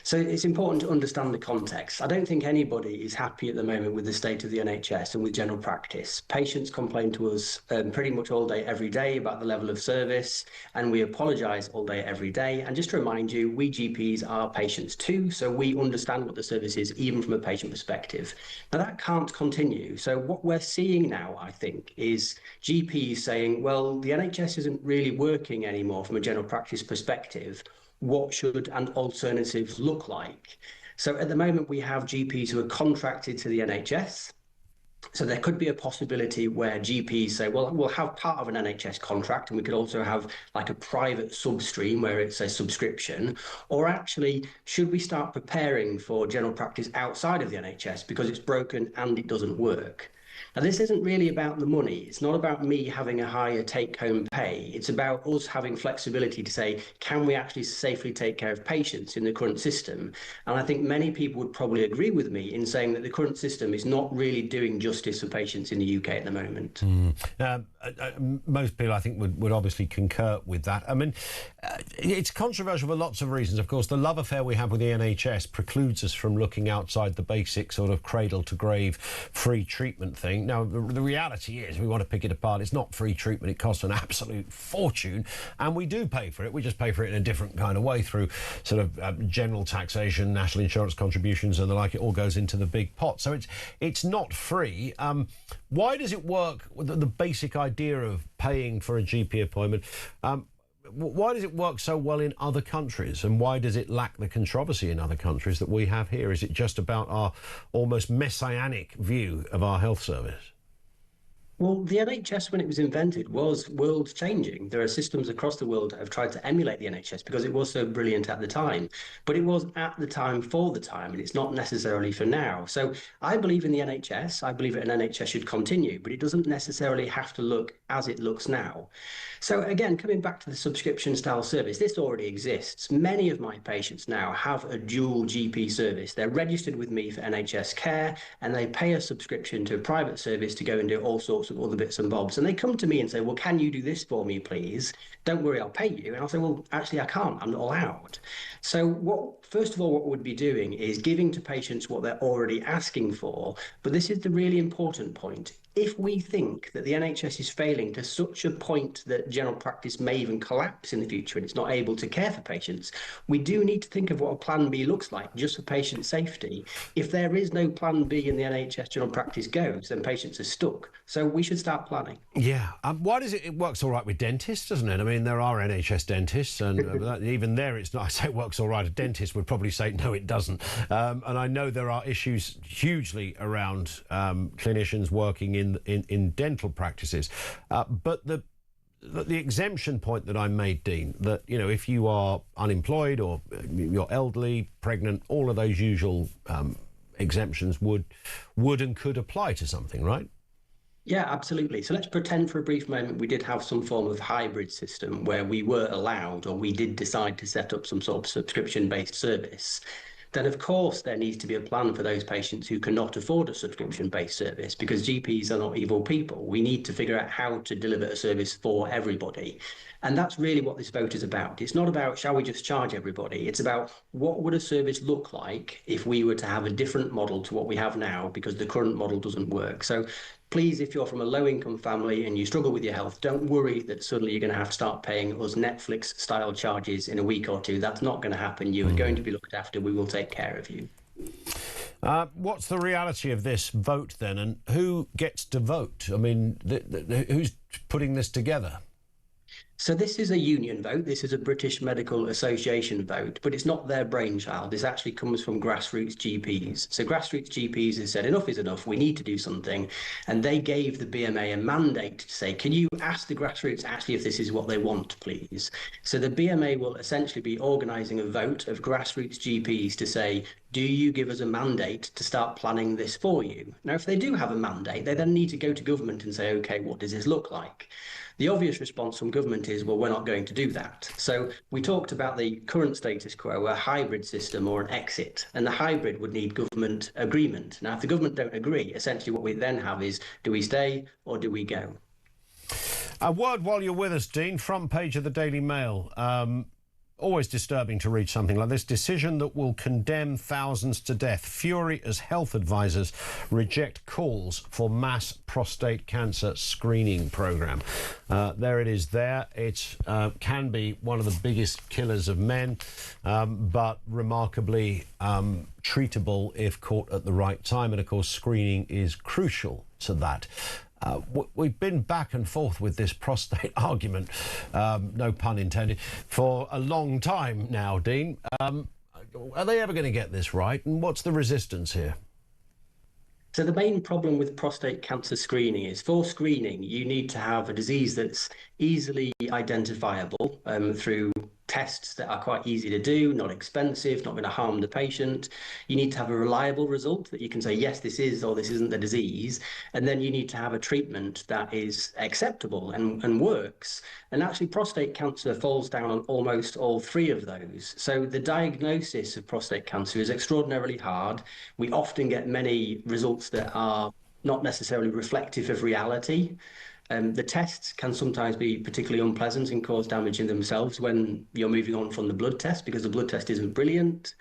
So it's important to understand the context. I don't think anybody is happy at the moment with the state of the NHS and with general practice. Patients complain to us pretty much all day, every day about the level of service, and we apologise all day, every day. And just to remind you, we GPs are patients too, so we understand what the service is, even from a patient perspective. Now, that can't continue. So what we're seeing now, I think, is GPs saying, well, the NHS isn't really working anymore from a general practice perspective. What should an alternative look like? So at the moment, we have GPs who are contracted to the NHS. So there could be a possibility where GPs say, well, we'll have part of an NHS contract, and we could also have like a private substream where it's a subscription. Or actually, should we start preparing for general practice outside of the NHS because it's broken and it doesn't work? Now, this isn't really about the money. It's not about me having a higher take-home pay. It's about us having flexibility to say, can we actually safely take care of patients in the current system? And I think many people would probably agree with me in saying that the current system is not really doing justice for patients in the UK at the moment. Most people, I think, would obviously concur with that. It's controversial for lots of reasons. Of course, the love affair we have with the NHS precludes us from looking outside the basic sort of cradle-to-grave free treatment thing. Now, the reality is, we want to pick it apart. It's not free treatment. It costs an absolute fortune, and we do pay for it. We just pay for it in a different kind of way through sort of general taxation, national insurance contributions, and the like. It all goes into the big pot. So it's not free. Why does it work, the basic idea of paying for a GP appointment? Why does it work so well in other countries, and why does it lack the controversy in other countries that we have here? Is it just about our almost messianic view of our health service? Well, the NHS, when it was invented, was world-changing. There are systems across the world that have tried to emulate the NHS because it was so brilliant at the time. But it was at the time for the time, and it's not necessarily for now. So I believe in the NHS. I believe that an NHS should continue, but it doesn't necessarily have to look as it looks now. So again, coming back to the subscription-style service, this already exists. Many of my patients now have a dual GP service. They're registered with me for NHS care, and they pay a subscription to a private service to go and do all sorts of other bits and bobs. And they come to me and say, well, can you do this for me, please? Don't worry, I'll pay you. And I'll say, well, actually, I can't. I'm not allowed. So first of all, what we'd be doing is giving to patients what they're already asking for. But this is the really important point. If we think that the NHS is failing to such a point that general practice may even collapse in the future and it's not able to care for patients, we do need to think of what a plan B looks like just for patient safety. If there is no plan B and the NHS general practice goes, then patients are stuck. So we should start planning. Yeah. Why does it works all right with dentists, doesn't it? I mean, there are NHS dentists, and even there, it's not. I say it works all right. A dentist would probably say no, it doesn't. And I know there are issues hugely around clinicians working in dental practices, but the exemption point that I made, Dean, that if you are unemployed or you're elderly, pregnant, all of those usual exemptions would and could apply to something, right? Yeah, absolutely. So let's pretend for a brief moment we did have some form of hybrid system where we were allowed, or we did decide to set up some sort of subscription-based service. Then of course there needs to be a plan for those patients who cannot afford a subscription-based service, because GPs are not evil people. We need to figure out how to deliver a service for everybody. And that's really what this vote is about. It's not about, shall we just charge everybody? It's about, what would a service look like if we were to have a different model to what we have now, because the current model doesn't work. So please, if you're from a low-income family and you struggle with your health, don't worry that suddenly you're going to have to start paying us Netflix-style charges in a week or two. That's not going to happen. You are going to be looked after. We will take care of you. What's the reality of this vote then, and who gets to vote? I mean, who's putting this together? So this is a union vote. This is a British Medical Association vote, but it's not their brainchild. This actually comes from grassroots GPs. So grassroots GPs have said enough is enough. We need to do something. And they gave the BMA a mandate to say, can you ask the grassroots actually if this is what they want, please? So the BMA will essentially be organising a vote of grassroots GPs to say, do you give us a mandate to start planning this for you? Now, if they do have a mandate, they then need to go to government and say, OK, what does this look like? The obvious response from government is, well, we're not going to do that. So we talked about the current status quo, a hybrid system or an exit, and the hybrid would need government agreement. Now, if the government don't agree, essentially what we then have is, do we stay or do we go? A word while you're with us, Dean. Front page of the Daily Mail. Always disturbing to read something like this. Decision that will condemn thousands to death. Fury as health advisors reject calls for mass prostate cancer screening programme. There it is there. It can be one of the biggest killers of men, but remarkably treatable if caught at the right time. And of course, screening is crucial to that. We've been back and forth with this prostate argument, no pun intended, for a long time now, Dean. Are they ever going to get this right? And what's the resistance here? So the main problem with prostate cancer screening is, for screening, you need to have a disease that's easily identifiable through tests that are quite easy to do, not expensive, not going to harm the patient. You need to have a reliable result that you can say, yes, this is or this isn't the disease. And then you need to have a treatment that is acceptable and works. And actually, prostate cancer falls down on almost all three of those. So the diagnosis of prostate cancer is extraordinarily hard. We often get many results that are not necessarily reflective of reality. The tests can sometimes be particularly unpleasant and cause damage in themselves when you're moving on from the blood test, because the blood test isn't brilliant.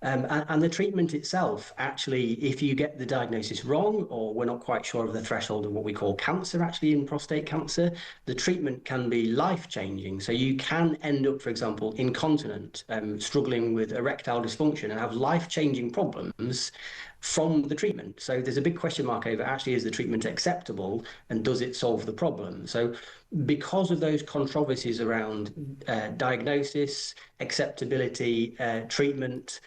And the treatment itself, actually, if you get the diagnosis wrong, or we're not quite sure of the threshold of what we call cancer actually in prostate cancer, the treatment can be life-changing. So you can end up, for example, incontinent, struggling with erectile dysfunction and have life-changing problems from the treatment. So there's a big question mark over, actually, is the treatment acceptable and does it solve the problem? So because of those controversies around diagnosis, acceptability, treatment,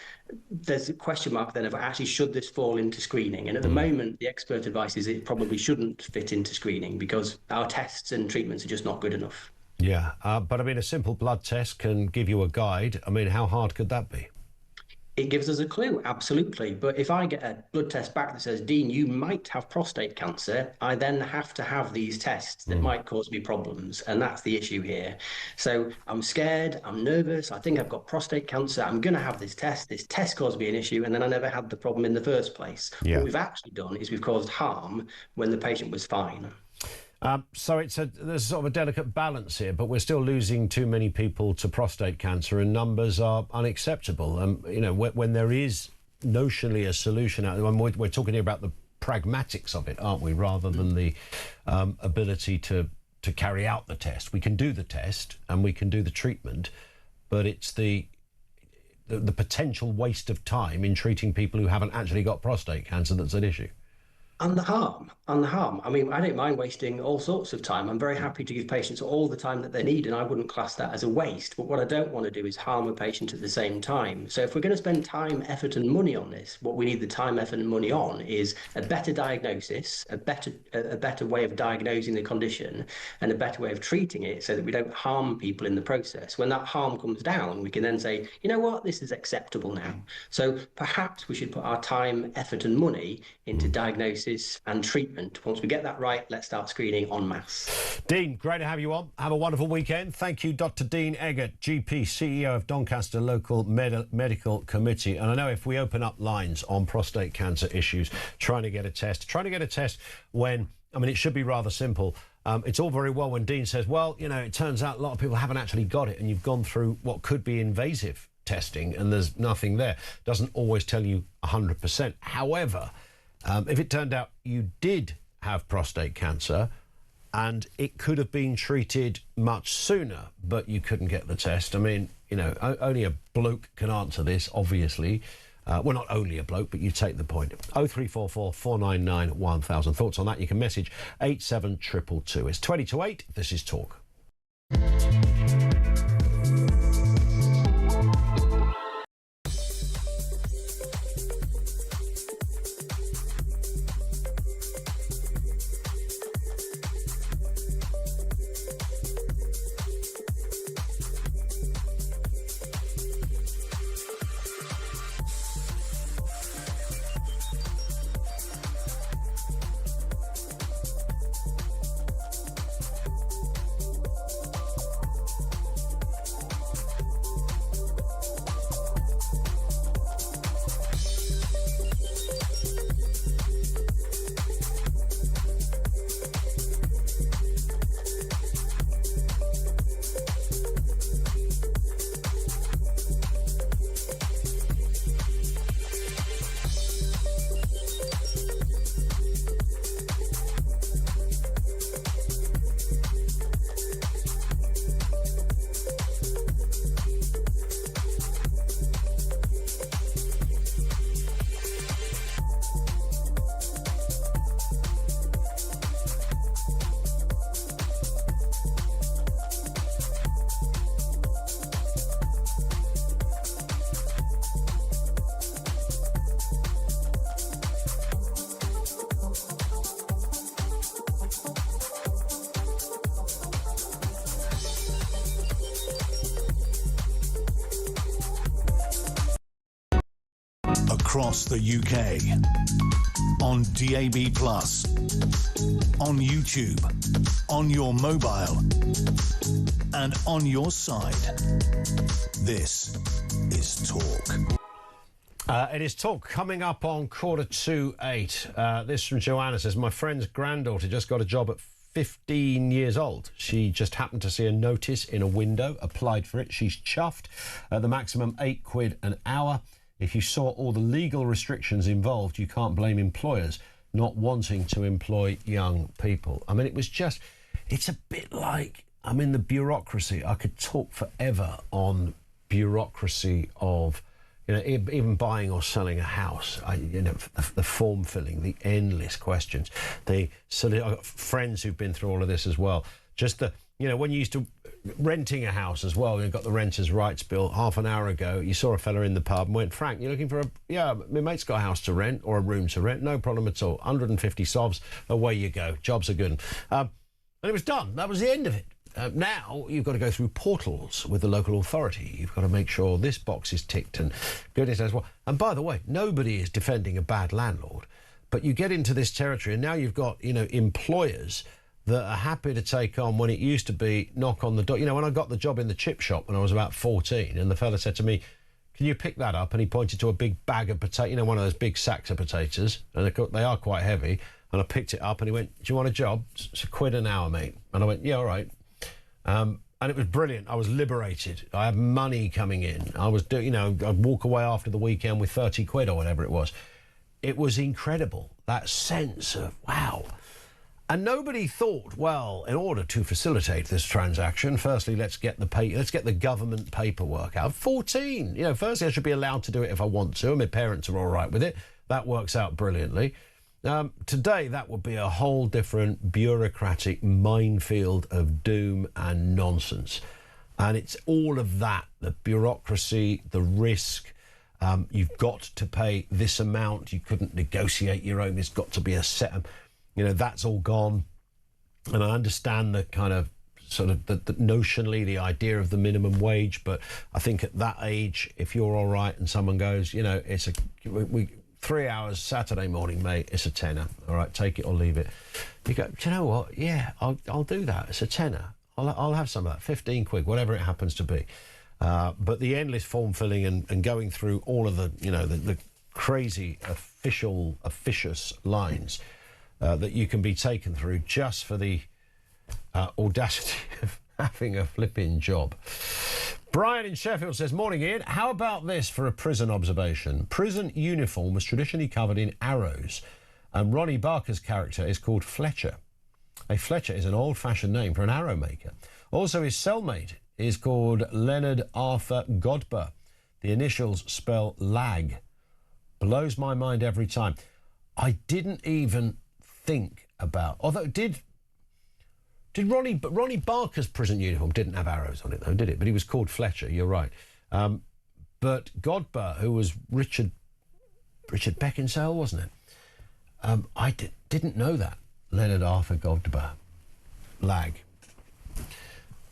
there's a question mark then of, actually, should this fall into screening? And at the moment, the expert advice is it probably shouldn't fit into screening because our tests and treatments are just not good enough. Yeah, but I mean, a simple blood test can give you a guide. I mean, how hard could that be? It gives us a clue, absolutely. But if I get a blood test back that says, Dean, you might have prostate cancer, I then have to have these tests that might cause me problems. And that's the issue here. So I'm scared, I'm nervous, I think I've got prostate cancer, I'm going to have this test caused me an issue, and then I never had the problem in the first place. Yeah. What we've actually done is we've caused harm when the patient was fine. So there's sort of a delicate balance here, but we're still losing too many people to prostate cancer, and numbers are unacceptable. You know, when there is notionally a solution out there, we're talking here about the pragmatics of it, aren't we, rather than the ability to carry out the test. We can do the test and we can do the treatment, but it's the potential waste of time in treating people who haven't actually got prostate cancer that's an issue. And the harm. I mean, I don't mind wasting all sorts of time. I'm very happy to give patients all the time that they need, and I wouldn't class that as a waste. But what I don't want to do is harm a patient at the same time. So if we're going to spend time, effort and money on this, what we need the time, effort and money on is a better diagnosis, a better way of diagnosing the condition, and a better way of treating it so that we don't harm people in the process. When that harm comes down, we can then say, you know what, this is acceptable now. So perhaps we should put our time, effort and money into diagnosis and treatment. Once we get that right, let's start screening en masse. Dean, great to have you on. Have a wonderful weekend. Thank you, Dr. Dean Eggert, GP, CEO of Doncaster Local Medical Committee. And I know if we open up lines on prostate cancer issues, trying to get a test when, I mean, it should be rather simple. It's all very well when Dean says, well, you know, it turns out a lot of people haven't actually got it, and you've gone through what could be invasive testing and there's nothing there. Doesn't always tell you 100%. However, if it turned out you did have prostate cancer and it could have been treated much sooner, but you couldn't get the test. I mean, you know, only a bloke can answer this, obviously. Well, not only a bloke, but you take the point. 0344 499 1000. Thoughts on that? You can message 87222. It's 20 to 8. This is Talk. across the UK. On DAB+, on YouTube, on your mobile, and on your side. This is Talk. It is Talk coming up on 7:45. This from Joanna says, my friend's granddaughter just got a job at 15 years old. She just happened to see a notice in a window, applied for it. She's chuffed at the maximum £8 an hour. If you saw all the legal restrictions involved, you can't blame employers not wanting to employ young people. I mean, it's a bit like, the bureaucracy. I could talk forever on bureaucracy of, even buying or selling a house, the form filling, the endless questions. I've got friends who've been through all of this as well. Just when you used to renting a house as well, you got the renters' rights bill half an hour ago. You saw a fella in the pub and went, Frank, you're looking for my mate's got a house to rent or a room to rent. No problem at all. 150 sobs, away you go. Jobs are good. And it was done. That was the end of it. Now you've got to go through portals with the local authority. You've got to make sure this box is ticked and goodness knows what. And by the way, nobody is defending a bad landlord, but you get into this territory and now you've got, employers that are happy to take on when it used to be knock on the door. When I got the job in the chip shop when I was about 14 and the fella said to me, can you pick that up? And he pointed to a big bag of potato, one of those big sacks of potatoes, and they are quite heavy. And I picked it up and he went, do you want a job? It's £1 an hour, mate. And I went, yeah, all right. And it was brilliant. I was liberated. I had money coming in. I was I'd walk away after the weekend with £30 or whatever it was. It was incredible, that sense of, wow. And nobody thought, well, in order to facilitate this transaction, firstly, let's get the government paperwork out. 14, firstly, I should be allowed to do it if I want to, and my parents are all right with it. That works out brilliantly. Today, that would be a whole different bureaucratic minefield of doom and nonsense. And it's all of that, the bureaucracy, the risk. You've got to pay this amount. You couldn't negotiate your own. There's got to be a set of... that's all gone. And I understand the kind of the notionally the idea of the minimum wage, but I think at that age, if you're all right and someone goes, it's 3 hours Saturday morning, mate, it's a tenner. All right, take it or leave it. You go, do you know what? Yeah, I'll do that. It's a tenner. I'll have some of that, £15, whatever it happens to be. But the endless form filling and going through all of the crazy officious lines that you can be taken through just for the audacity of having a flipping job. Brian in Sheffield says, morning, Ian. How about this for a prison observation? Prison uniform was traditionally covered in arrows, and Ronnie Barker's character is called Fletcher. A Fletcher is an old-fashioned name for an arrow maker. Also, his cellmate is called Leonard Arthur Godber. The initials spell lag. Blows my mind every time. I didn't even think about... Although, did Ronnie Barker's prison uniform didn't have arrows on it, though, did it? But he was called Fletcher, you're right. But Godber, who was Richard Beckinsale, wasn't it? I didn't know that. Leonard Arthur Godber. Lag.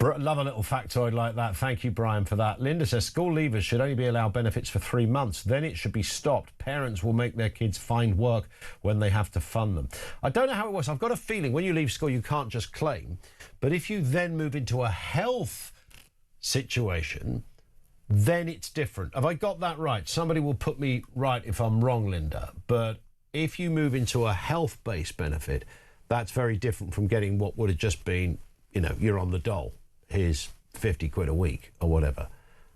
Love a little factoid like that. Thank you, Brian, for that. Linda says, school leavers should only be allowed benefits for 3 months. Then it should be stopped. Parents will make their kids find work when they have to fund them. I don't know how it works. I've got a feeling when you leave school, you can't just claim. But if you then move into a health situation, then it's different. Have I got that right? Somebody will put me right if I'm wrong, Linda. But if you move into a health-based benefit, that's very different from getting what would have just been, you're on the dole. Here's £50 a week or whatever.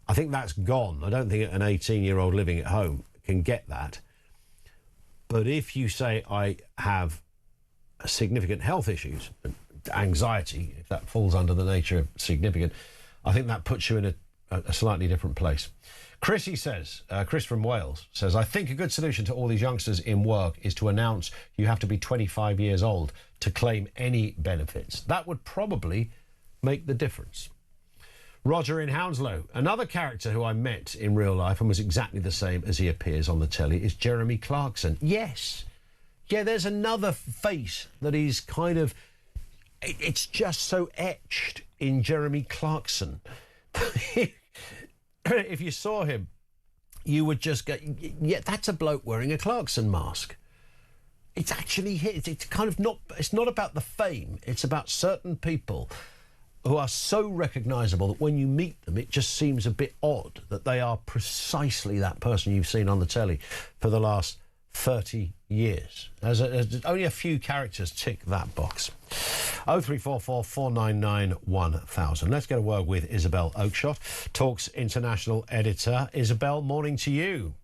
I think that's gone. I don't think an 18-year-old living at home can get that. But if you say I have significant health issues, anxiety, if that falls under the nature of significant, I think that puts you in a slightly different place. Chris from Wales says, I think a good solution to all these youngsters in work is to announce you have to be 25 years old to claim any benefits. That would probably make the difference. Roger in Hounslow, another character who I met in real life and was exactly the same as he appears on the telly is Jeremy Clarkson. Yes. Yeah, there's another face that is kind of... It's just so etched in Jeremy Clarkson. If you saw him you would just go, yeah, that's a bloke wearing a Clarkson mask. It's actually hit. It's kind of not. It's not about the fame. It's about certain people who are so recognisable that when you meet them, it just seems a bit odd that they are precisely that person you've seen on the telly for the last 30 years. As only a few characters tick that box. 0344 499 1000. Let's get a word with Isabel Oakeshott, Talk's international editor. Isabel, morning to you.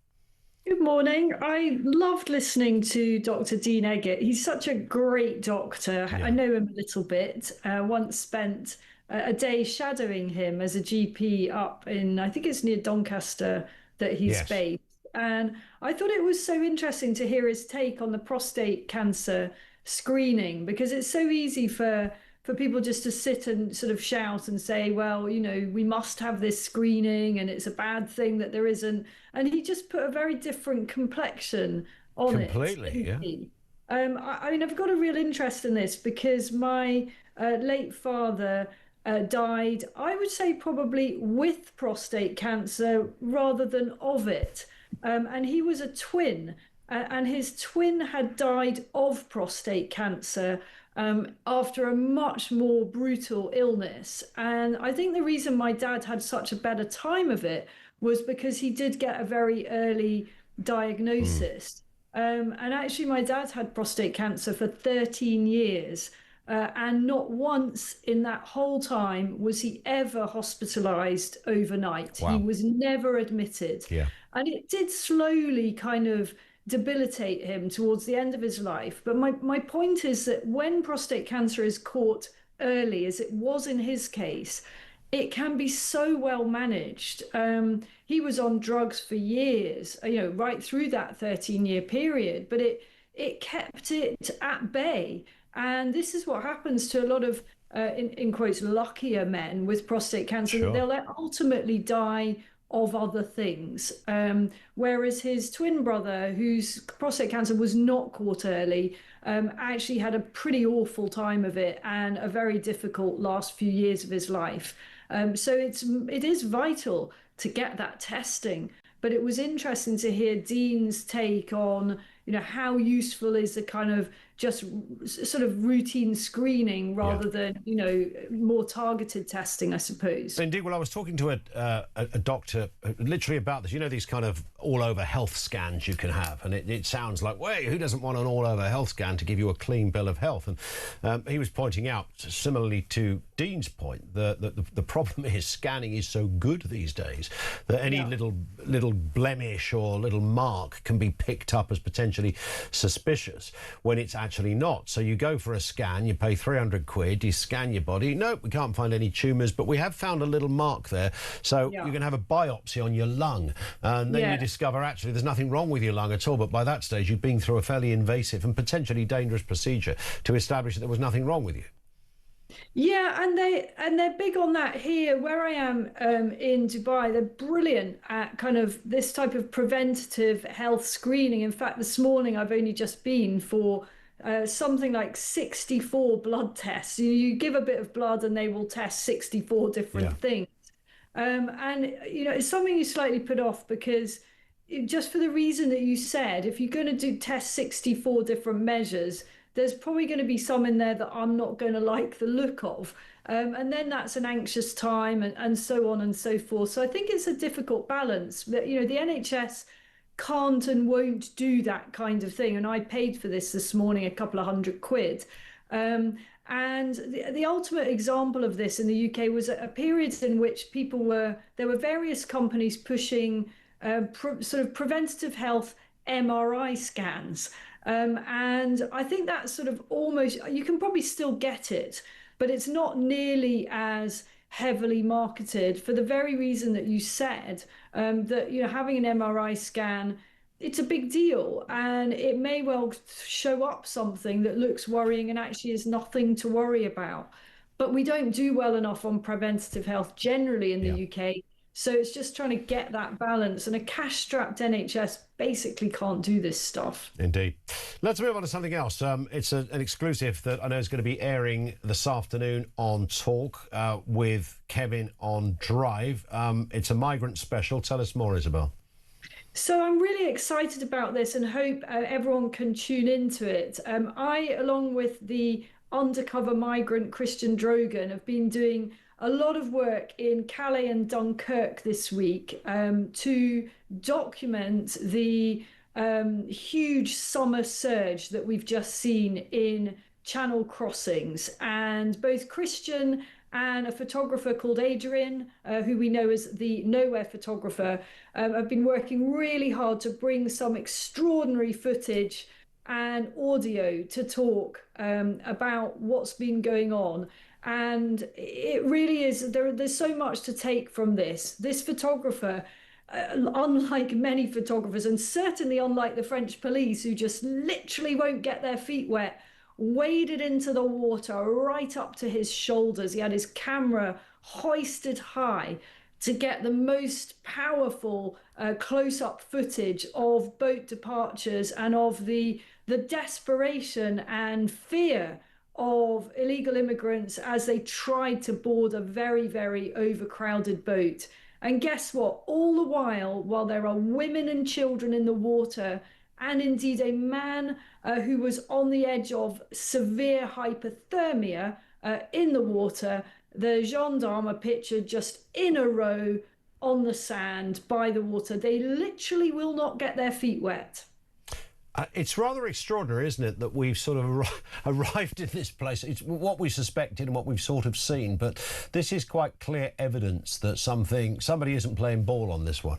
Good morning. I loved listening to Dr. Dean Eggett. He's such a great doctor. Yeah. I know him a little bit. Once spent a day shadowing him as a GP up in, I think it's near Doncaster that he's based. And I thought it was so interesting to hear his take on the prostate cancer screening, because it's so easy for people just to sit and sort of shout and say, well, you know, we must have this screening and it's a bad thing that there isn't. And he just put a very different complexion on it. Completely, yeah. I mean, I've got a real interest in this because my late father died, I would say probably with prostate cancer rather than of it. And he was a twin, and his twin had died of prostate cancer after a much more brutal illness. And I think the reason my dad had such a better time of it was because he did get a very early diagnosis. And actually, my dad had prostate cancer for 13 years. And not once in that whole time was he ever hospitalized overnight. Wow. He was never admitted. Yeah. And it did slowly kind of debilitate him towards the end of his life. But my point is that when prostate cancer is caught early, as it was in his case, it can be so well managed. He was on drugs for years, you know, right through that 13-year period, but it kept it at bay. And this is what happens to a lot of, in quotes, luckier men with prostate cancer. Sure. They'll ultimately die of other things. Whereas his twin brother, whose prostate cancer was not caught early, actually had a pretty awful time of it and a very difficult last few years of his life. So it is vital to get that testing. But it was interesting to hear Dean's take on, you know, how useful is the kind of just sort of routine screening rather than, you know, more targeted testing, I suppose. Indeed. Well, I was talking to a doctor literally about this. You know, these kind of all-over health scans you can have. And it sounds like, wait, who doesn't want an all-over health scan to give you a clean bill of health? And he was pointing out, similarly to Dean's point, the problem is scanning is so good these days that any little blemish or little mark can be picked up as potentially suspicious when it's actually not. So you go for a scan, you pay 300 quid, you scan your body. Nope, we can't find any tumours, but we have found a little mark there. So you're going to have a biopsy on your lung. And then you discover actually there's nothing wrong with your lung at all. But by that stage, you've been through a fairly invasive and potentially dangerous procedure to establish that there was nothing wrong with you. Yeah, and they're big on that here. Where I am in Dubai, they're brilliant at kind of this type of preventative health screening. In fact, this morning I've only just been for something like 64 blood tests. You give a bit of blood and they will test 64 different things. And, you know, it's something you slightly put off because just for the reason that you said, if you're going to test 64 different measures, there's probably going to be some in there that I'm not going to like the look of. And then that's an anxious time and so on and so forth. So I think it's a difficult balance. But, you know, the NHS can't and won't do that kind of thing. And I paid for this morning, a couple of £100. And the ultimate example of this in the UK was a period in which there were various companies pushing sort of preventative health MRI scans. And I think that's sort of almost, you can probably still get it, but it's not nearly as heavily marketed for the very reason that you said, that, you know, having an MRI scan, it's a big deal and it may well show up something that looks worrying and actually is nothing to worry about. But we don't do well enough on preventative health generally in the UK. So it's just trying to get that balance, and a cash-strapped NHS basically can't do this stuff. Indeed. Let's move on to something else. It's an exclusive that I know is going to be airing this afternoon on Talk with Kevin on Drive. It's a migrant special. Tell us more, Isabel. So I'm really excited about this and hope everyone can tune into it. I, along with the undercover migrant Christian Drogan, have been doing a lot of work in Calais and Dunkirk this week to document the huge summer surge that we've just seen in channel crossings. And both Christian and a photographer called Adrian, who we know as the Nowhere photographer, have been working really hard to bring some extraordinary footage and audio to talk about what's been going on. And it really is, there's so much to take from this. This photographer, unlike many photographers, and certainly unlike the French police, who just literally won't get their feet wet, waded into the water right up to his shoulders. He had his camera hoisted high to get the most powerful close-up footage of boat departures and of the desperation and fear of illegal immigrants as they tried to board a very, very overcrowded boat. And guess what? All the while there are women and children in the water, and indeed a man who was on the edge of severe hypothermia in the water, the gendarme are pictured just in a row on the sand by the water. They literally will not get their feet wet. It's rather extraordinary, isn't it, that we've sort of arrived in this place. It's what we suspected and what we've sort of seen, but this is quite clear evidence that somebody isn't playing ball on this one.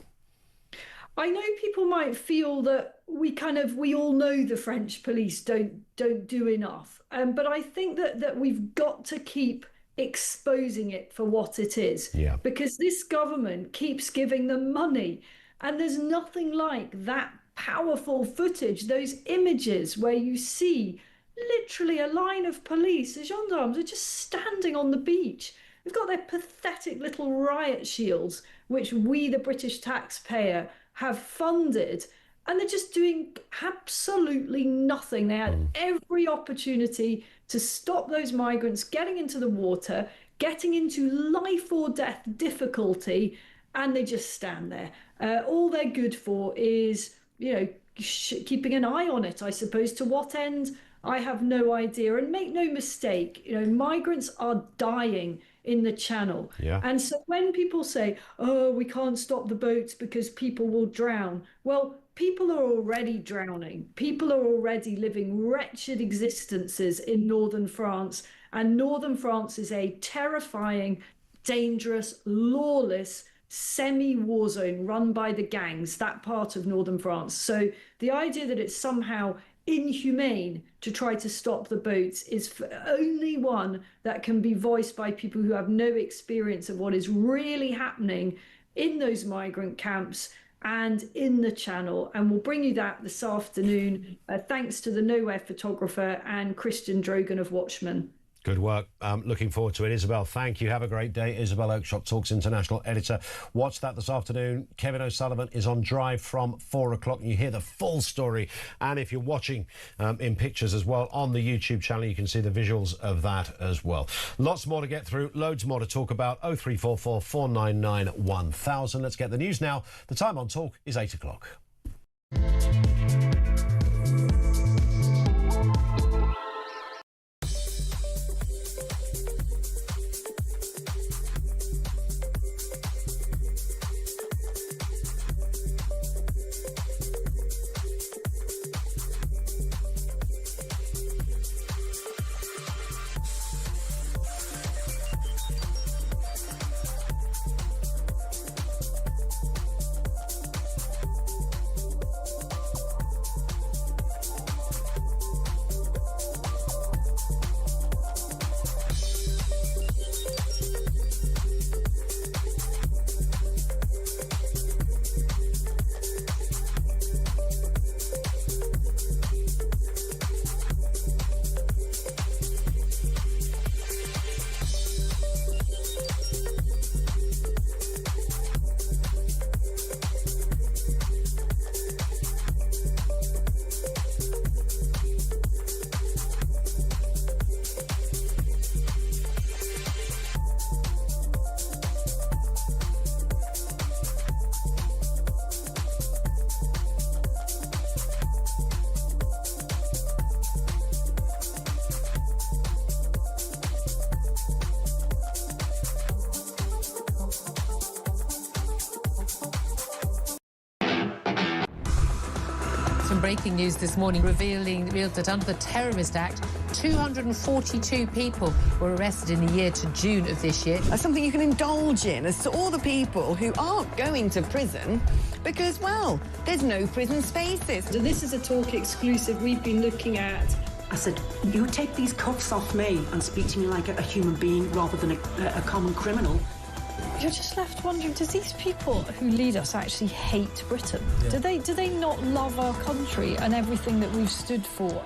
I know people might feel that we all know the French police don't do enough, but I think that we've got to keep exposing it for what it is. Yeah. Because this government keeps giving them money, and there's nothing like that powerful footage, those images where you see literally a line of police, the gendarmes are just standing on the beach. They've got their pathetic little riot shields, which we, the British taxpayer, have funded, and they're just doing absolutely nothing. They had every opportunity to stop those migrants getting into the water, getting into life or death difficulty, and they just stand there. All they're good for is, keeping an eye on it, I suppose. To what end? I have no idea. And make no mistake, migrants are dying in the channel. Yeah. And so when people say, oh, we can't stop the boats because people will drown, well, people are already drowning. People are already living wretched existences in northern France. And northern France is a terrifying, dangerous, lawless, semi-war zone run by the gangs, that part of northern France. So the idea that it's somehow inhumane to try to stop the boats is only one that can be voiced by people who have no experience of what is really happening in those migrant camps and in the channel. And we'll bring you that this afternoon, thanks to the Nowhere photographer and Christian Drogan of Watchmen. Good work. Looking forward to it. Isabel, thank you. Have a great day. Isabel Oakeshott, Talks International editor. Watch that this afternoon. Kevin O'Sullivan is on Drive from 4 o'clock. And you hear the full story. And if you're watching in pictures as well on the YouTube channel, you can see the visuals of that as well. Lots more to get through. Loads more to talk about. 0344 499 1000. Let's get the news now. The time on Talk is 8 o'clock. Some breaking news this morning revealed that under the Terrorist Act, 242 people were arrested in the year to June of this year. That's something you can indulge in as to all the people who aren't going to prison because, well, there's no prison spaces. So this is a Talk exclusive we've been looking at. I said, you take these cuffs off me and speak to me like a human being rather than a common criminal. You're just left wondering, does these people who lead us actually hate Britain? Yeah. Do they not love our country and everything that we've stood for?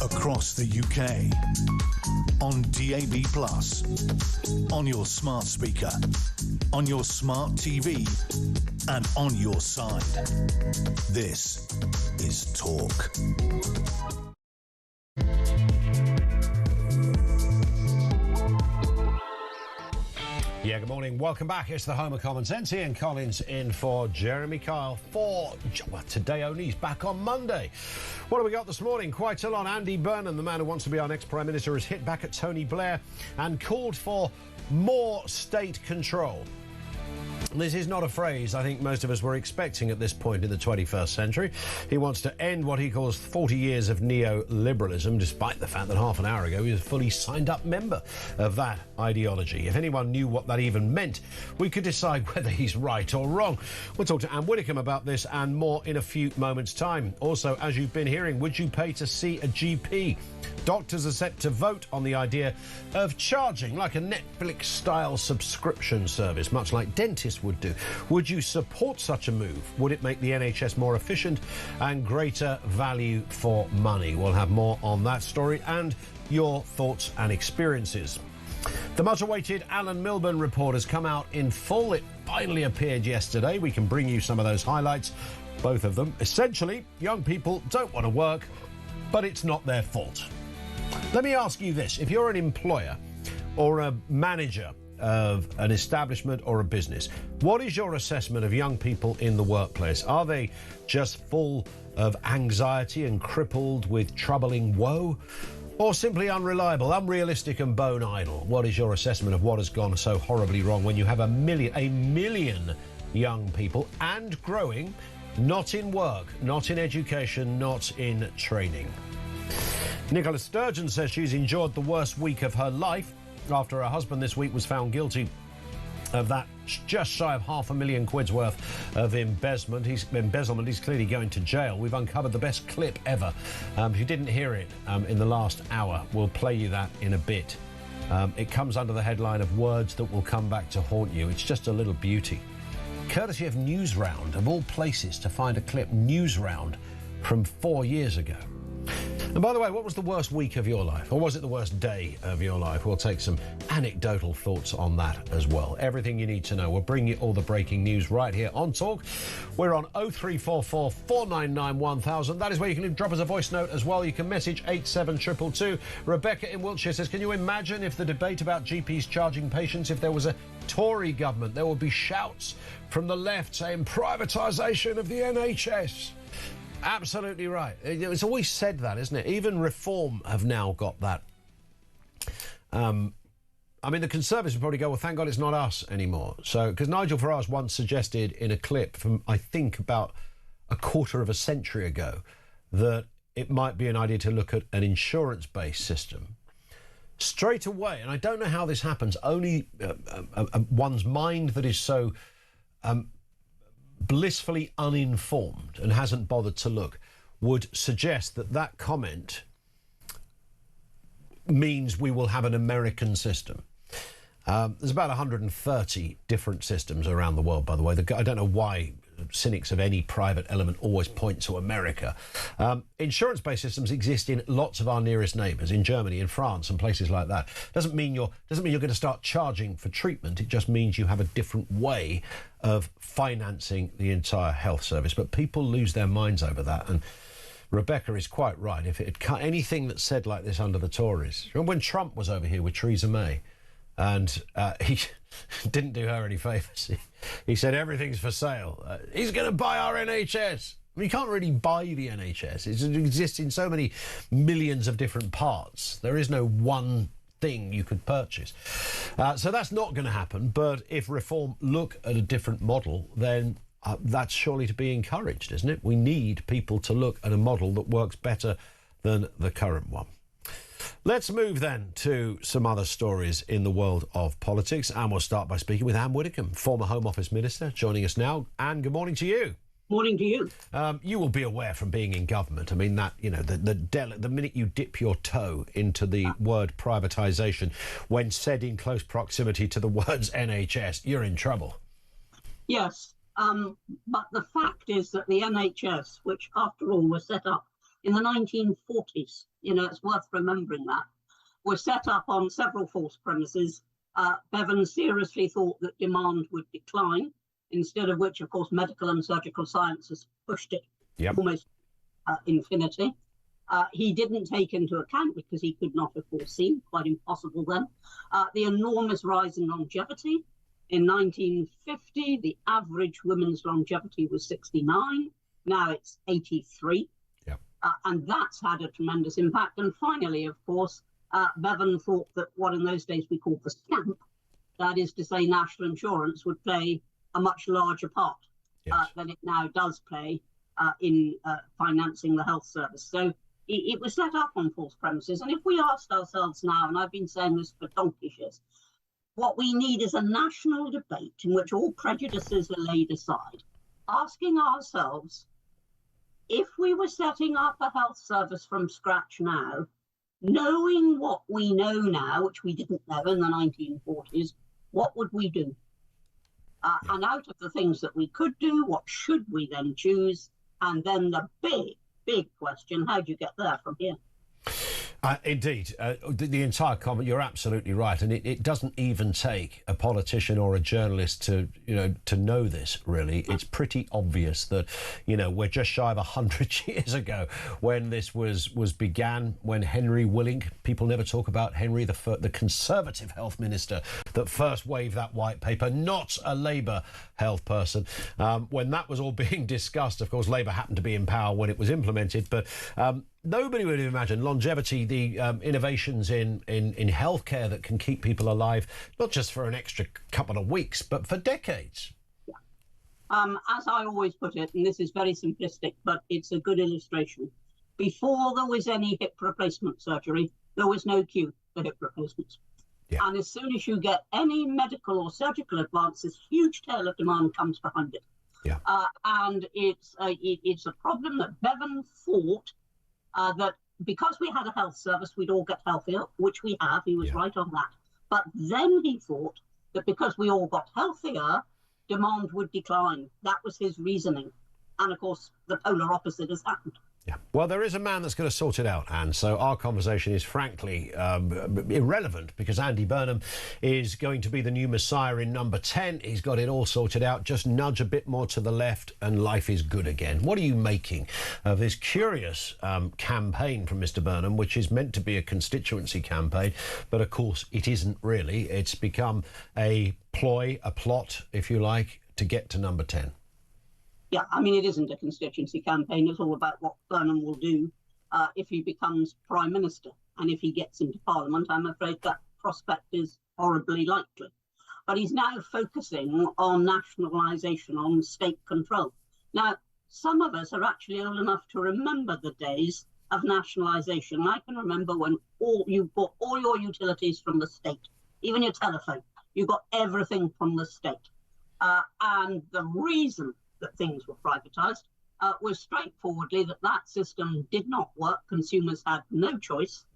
Across the UK, on DAB+, on your smart speaker, on your smart TV, and on your side. This is Talk. Yeah, good morning. Welcome back. It's the home of common sense. Ian Collins in for Jeremy Kyle for today only. He's back on Monday. What have we got this morning? Quite a lot. Andy Burnham, the man who wants to be our next Prime Minister, has hit back at Tony Blair and called for more state control. This is not a phrase I think most of us were expecting at this point in the 21st century. He wants to end what he calls 40 years of neoliberalism, despite the fact that half an hour ago he was a fully signed-up member of that ideology. If anyone knew what that even meant, we could decide whether he's right or wrong. We'll talk to Anne Widdecombe about this and more in a few moments' time. Also, as you've been hearing, would you pay to see a GP? Doctors are set to vote on the idea of charging like a Netflix-style subscription service, much like dentists would do. Would you support such a move? Would it make the NHS more efficient and greater value for money? We'll have more on that story and your thoughts and experiences. The much-awaited Alan Milburn report has come out in full. It finally appeared yesterday. We can bring you some of those highlights. both of them. Essentially, young people don't want to work, but it's not their fault. Let me ask you this. If you're an employer or a manager of an establishment or a business, what is your assessment of young people in the workplace? Are they just full of anxiety and crippled with troubling woe? Or simply unreliable, unrealistic and bone idle? What is your assessment of what has gone so horribly wrong when you have a million young people, and growing, not in work, not in education, not in training? Nicola Sturgeon says she's endured the worst week of her life after her husband this week was found guilty of that just shy of £500,000 worth of embezzlement. He's clearly going to jail. We've uncovered the best clip ever. If you didn't hear it in the last hour, we'll play you that in a bit. It comes under the headline of words that will come back to haunt you. It's just a little beauty. Courtesy of Newsround, of all places to find a clip, Newsround from 4 years ago. And by the way, what was the worst week of your life? Or was it the worst day of your life? We'll take some anecdotal thoughts on that as well. Everything you need to know. We'll bring you all the breaking news right here on Talk. We're on 0344 499 1000. That is where you can drop us a voice note as well. You can message 87222. Rebecca in Wiltshire says, can you imagine if the debate about GPs charging patients, if there was a Tory government, there would be shouts from the left saying privatisation of the NHS. Absolutely right. It's always said that, isn't it? Even Reform have now got that. I mean, the Conservatives would probably go, well, thank God it's not us anymore. So, because Nigel Farage once suggested in a clip from, I think, about a quarter of a century ago, that it might be an idea to look at an insurance-based system. Straight away, and I don't know how this happens, only one's mind that is so blissfully uninformed and hasn't bothered to look would suggest that that comment means we will have an American system. There's about 130 different systems around the world, by the way. I don't know why cynics of any private element always point to America. Insurance-based systems exist in lots of our nearest neighbours, in Germany, in France, and places like that. Doesn't mean you're going to start charging for treatment. It just means you have a different way of financing the entire health service. But people lose their minds over that, and Rebecca is quite right. If it had cut anything that's said like this under the Tories, remember when Trump was over here with Theresa May, and he didn't do her any favours. He said everything's for sale. He's going to buy our NHS. I mean, you can't really buy the NHS. It exists in so many millions of different parts. There is no one thing you could purchase. So that's not going to happen. But if Reform look at a different model, then that's surely to be encouraged, isn't it? We need people to look at a model that works better than the current one. Let's move then to some other stories in the world of politics, and we'll start by speaking with Anne Widdecombe, former Home Office Minister, joining us now. Anne, good morning to you. Morning to you. You will be aware from being in government, I mean, that, you know, the minute you dip your toe into the word privatisation, when said in close proximity to the words NHS, you're in trouble. Yes, but the fact is that the NHS, which after all was set up in the 1940s, you know, it's worth remembering that, was set up on several false premises. Bevan seriously thought that demand would decline, instead of which, of course, medical and surgical sciences pushed it almost infinity. He didn't take into account, because he could not have foreseen, quite impossible then, the enormous rise in longevity. In 1950, the average women's longevity was 69. Now it's 83. And that's had a tremendous impact. And finally, of course, Bevan thought that what in those days we called the stamp, that is to say national insurance, would play a much larger part than it now does play in financing the health service. So it was set up on false premises. And if we asked ourselves now, and I've been saying this for donkey's years, what we need is a national debate in which all prejudices are laid aside, asking ourselves, if we were setting up a health service from scratch now, knowing what we know now, which we didn't know in the 1940s, what would we do? And out of the things that we could do, what should we then choose? And then the big question, how do you get there from here? Indeed, the entire comment. You're absolutely right, and it doesn't even take a politician or a journalist to know this. Really, it's pretty obvious that we're just shy of 100 years ago when this was began. When Henry Willink, people never talk about Henry, the Conservative health minister that first waved that white paper, not a Labour health person. When that was all being discussed, of course, Labour happened to be in power when it was implemented, but. Nobody would have imagined longevity, the innovations in healthcare that can keep people alive, not just for an extra couple of weeks, but for decades. As I always put it, and this is very simplistic, but it's a good illustration. Before there was any hip replacement surgery, there was no queue for hip replacements. Yeah. And as soon as you get any medical or surgical advances, huge tail of demand comes behind it. Yeah. And it's a problem that Bevan thought that because we had a health service, we'd all get healthier, which we have. He was right on that. But then he thought that because we all got healthier, demand would decline. That was his reasoning. And of course, the polar opposite has happened. Yeah. Well, there is a man that's going to sort it out, Anne. So our conversation is frankly irrelevant because Andy Burnham is going to be the new Messiah in number 10. He's got it all sorted out. Just nudge a bit more to the left and life is good again. What are you making of this curious campaign from Mr. Burnham, which is meant to be a constituency campaign, but of course it isn't really. It's become a ploy, a plot, if you like, to get to number 10. Yeah, I mean, it isn't a constituency campaign. It's all about what Burnham will do if he becomes Prime Minister. And if he gets into Parliament, I'm afraid that prospect is horribly likely. But he's now focusing on nationalisation, on state control. Now, some of us are actually old enough to remember the days of nationalisation. I can remember when you bought all your utilities from the state, even your telephone. You got everything from the state. And the reason that things were privatised was straightforwardly that system did not work. Consumers had no choice.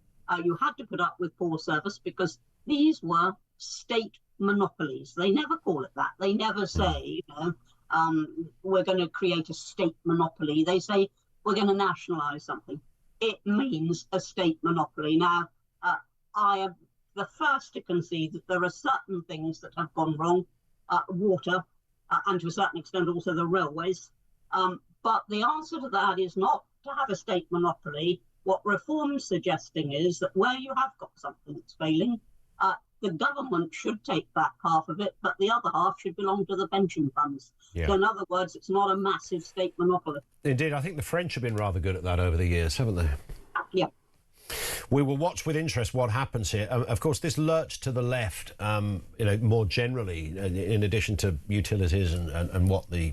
You had to put up with poor service because these were state monopolies. They never call it that. They never say, we're going to create a state monopoly. They say we're going to nationalise something. It means a state monopoly. Now, I am the first to concede that there are certain things that have gone wrong. Water, and to a certain extent also the railways. But the answer to that is not to have a state monopoly. What reform's suggesting is that where you have got something that's failing, the government should take back half of it, but the other half should belong to the pension funds. Yeah. So in other words, it's not a massive state monopoly. Indeed, I think the French have been rather good at that over the years, haven't they? Yeah. We will watch with interest what happens here. Of course, this lurch to the left, more generally, in addition to utilities and what the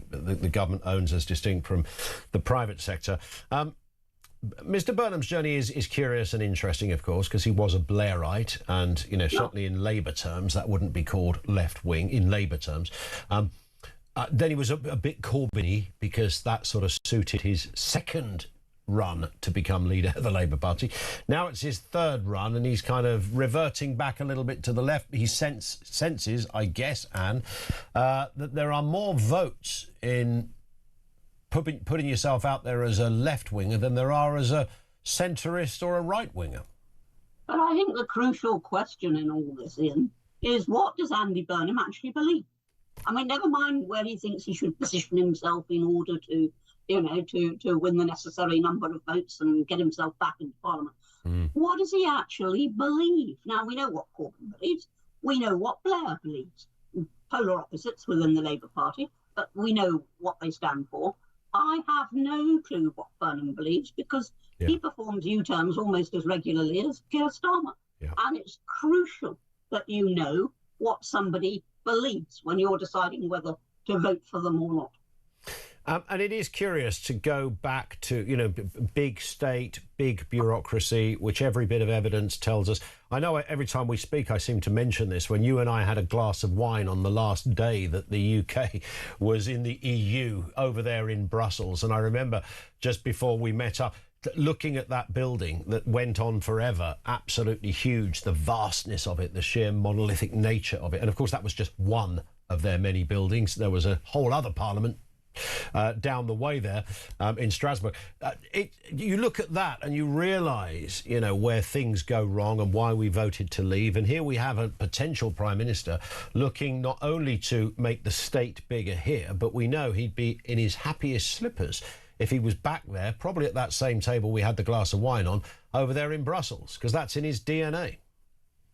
government owns as distinct from the private sector. Mr. Burnham's journey is curious and interesting, of course, because he was a Blairite, and certainly in Labour terms that wouldn't be called left wing in Labour terms. Then he was a bit Corbyn-y because that sort of suited his second run to become leader of the Labour Party. Now it's his third run and he's kind of reverting back a little bit to the left. He senses, I guess, Anne, that there are more votes in putting yourself out there as a left-winger than there are as a centrist or a right-winger. But I think the crucial question in all this, Ian, is what does Andy Burnham actually believe? I mean, never mind where he thinks he should position himself in order to to win the necessary number of votes and get himself back into Parliament. What does he actually believe? Now, we know what Corbyn believes. We know what Blair believes. Polar opposites within the Labour Party, but we know what they stand for. I have no clue what Burnham believes because he performs U-turns almost as regularly as Keir Starmer. Yeah. And it's crucial that you know what somebody believes when you're deciding whether to vote for them or not. And it is curious to go back to, big state, big bureaucracy, which every bit of evidence tells us. I know every time we speak, I seem to mention this. When you and I had a glass of wine on the last day that the UK was in the EU over there in Brussels. And I remember just before we met up, looking at that building that went on forever, absolutely huge, the vastness of it, the sheer monolithic nature of it. And of course, that was just one of their many buildings. There was a whole other parliament down the way there in Strasbourg. You look at that and you realise, you know, where things go wrong and why we voted to leave. And here we have a potential Prime Minister looking not only to make the state bigger here, but we know he'd be in his happiest slippers if he was back there, probably at that same table we had the glass of wine on, over there in Brussels, because that's in his DNA.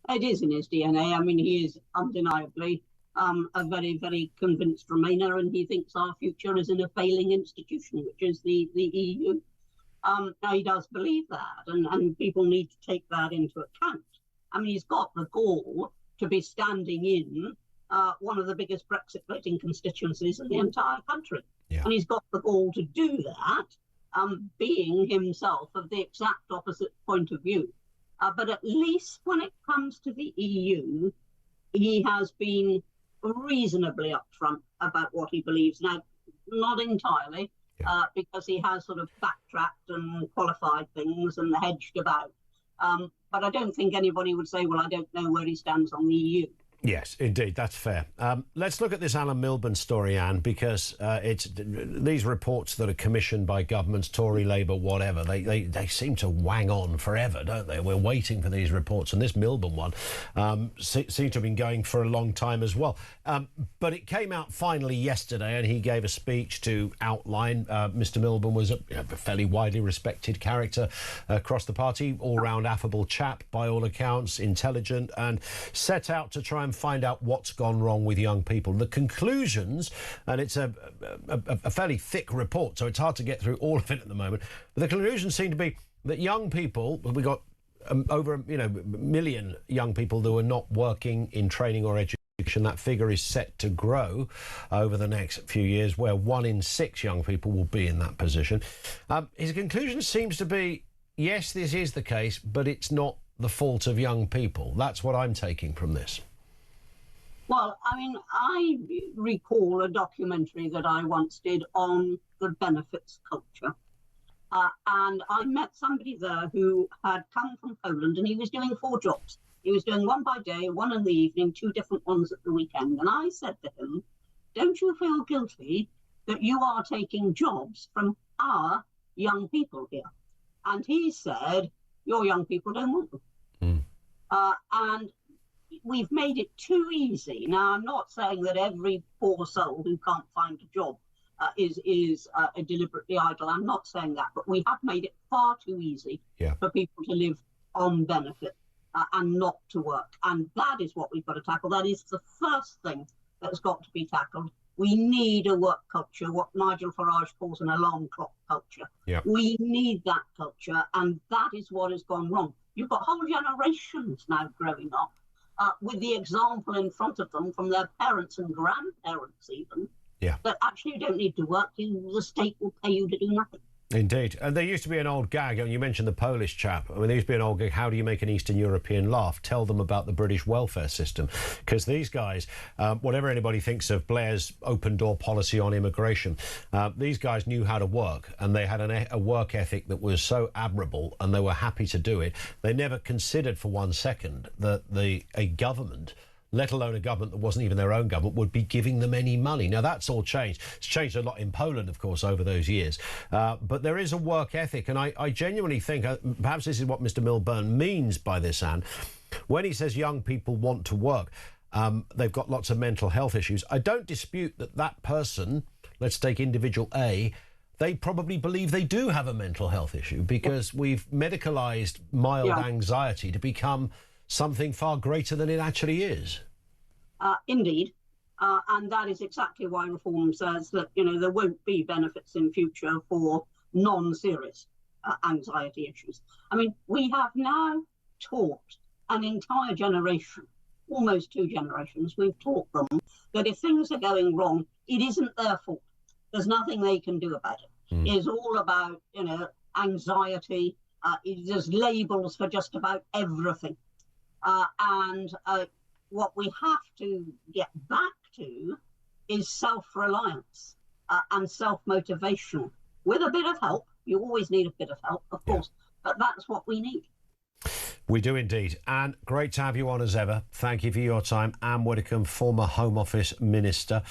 It is in his DNA. I mean, he is undeniably a very, very convinced Remainer, and he thinks our future is in a failing institution, which is the EU. Now, he does believe that, and people need to take that into account. I mean, he's got the gall to be standing in one of the biggest Brexit voting constituencies in the entire country. Yeah. And he's got the gall to do that, being himself of the exact opposite point of view. But at least when it comes to the EU, he has been reasonably upfront about what he believes. Now, not entirely, because he has sort of backtracked and qualified things and hedged about. But I don't think anybody would say, well, I don't know where he stands on the EU. Yes, indeed, that's fair. Let's look at this Alan Milburn story, Anne, because it's these reports that are commissioned by governments, Tory, Labour, whatever, they seem to wang on forever, don't they? We're waiting for these reports, and this Milburn one seems to have been going for a long time as well. But it came out finally yesterday, and he gave a speech to outline. Mr Milburn was a fairly widely respected character across the party, all-round affable chap, by all accounts, intelligent, and set out to try and find out what's gone wrong with young people. The conclusions, and it's a fairly thick report, so it's hard to get through all of it at the moment, but the conclusions seem to be that young people, we got over a million young people who are not working in training or education. That figure is set to grow over the next few years, where 1 in 6 young people will be in that position. His conclusion seems to be, yes, this is the case, but it's not the fault of young people. That's what I'm taking from this. Well, I mean, I recall a documentary that I once did on the benefits culture. And I met somebody there who had come from Poland, and he was doing 4 jobs. He was doing 1 by day, 1 in the evening, 2 different ones at the weekend. And I said to him, don't you feel guilty that you are taking jobs from our young people here? And he said, your young people don't want them. And we've made it too easy. Now, I'm not saying that every poor soul who can't find a job is deliberately idle. I'm not saying that, but we have made it far too easy for people to live on benefit and not to work. And that is what we've got to tackle. That is the first thing that's got to be tackled. We need a work culture, what Nigel Farage calls an alarm clock culture. We need that culture, and that is what has gone wrong. You've got whole generations now growing up with the example in front of them from their parents and grandparents even, that actually you don't need to work, the state will pay you to do nothing. Indeed. And there used to be an old gag, and you mentioned the Polish chap. I mean, there used to be an old gag, how do you make an Eastern European laugh? Tell them about the British welfare system. Because these guys, whatever anybody thinks of Blair's open-door policy on immigration, these guys knew how to work, and they had a work ethic that was so admirable, and they were happy to do it. They never considered for 1 second that a government, let alone a government that wasn't even their own government, would be giving them any money. Now, that's all changed. It's changed a lot in Poland, of course, over those years. But there is a work ethic, and I genuinely think, perhaps this is what Mr Milburn means by this, Anne, when he says young people want to work, they've got lots of mental health issues. I don't dispute that person, let's take individual A, they probably believe they do have a mental health issue, because we've medicalised mild anxiety to become something far greater than it actually is. Indeed. And that is exactly why reform says that, there won't be benefits in future for non-serious anxiety issues. I mean, we have now taught an entire generation, almost 2 generations, we've taught them that if things are going wrong, it isn't their fault. There's nothing they can do about it. It's all about, anxiety. There's labels for just about everything. And what we have to get back to is self-reliance and self-motivation, with a bit of help. You always need a bit of help, of course, but that's what we need. We do indeed. And great to have you on as ever. Thank you for your time. Anne Widdecombe, former Home Office Minister.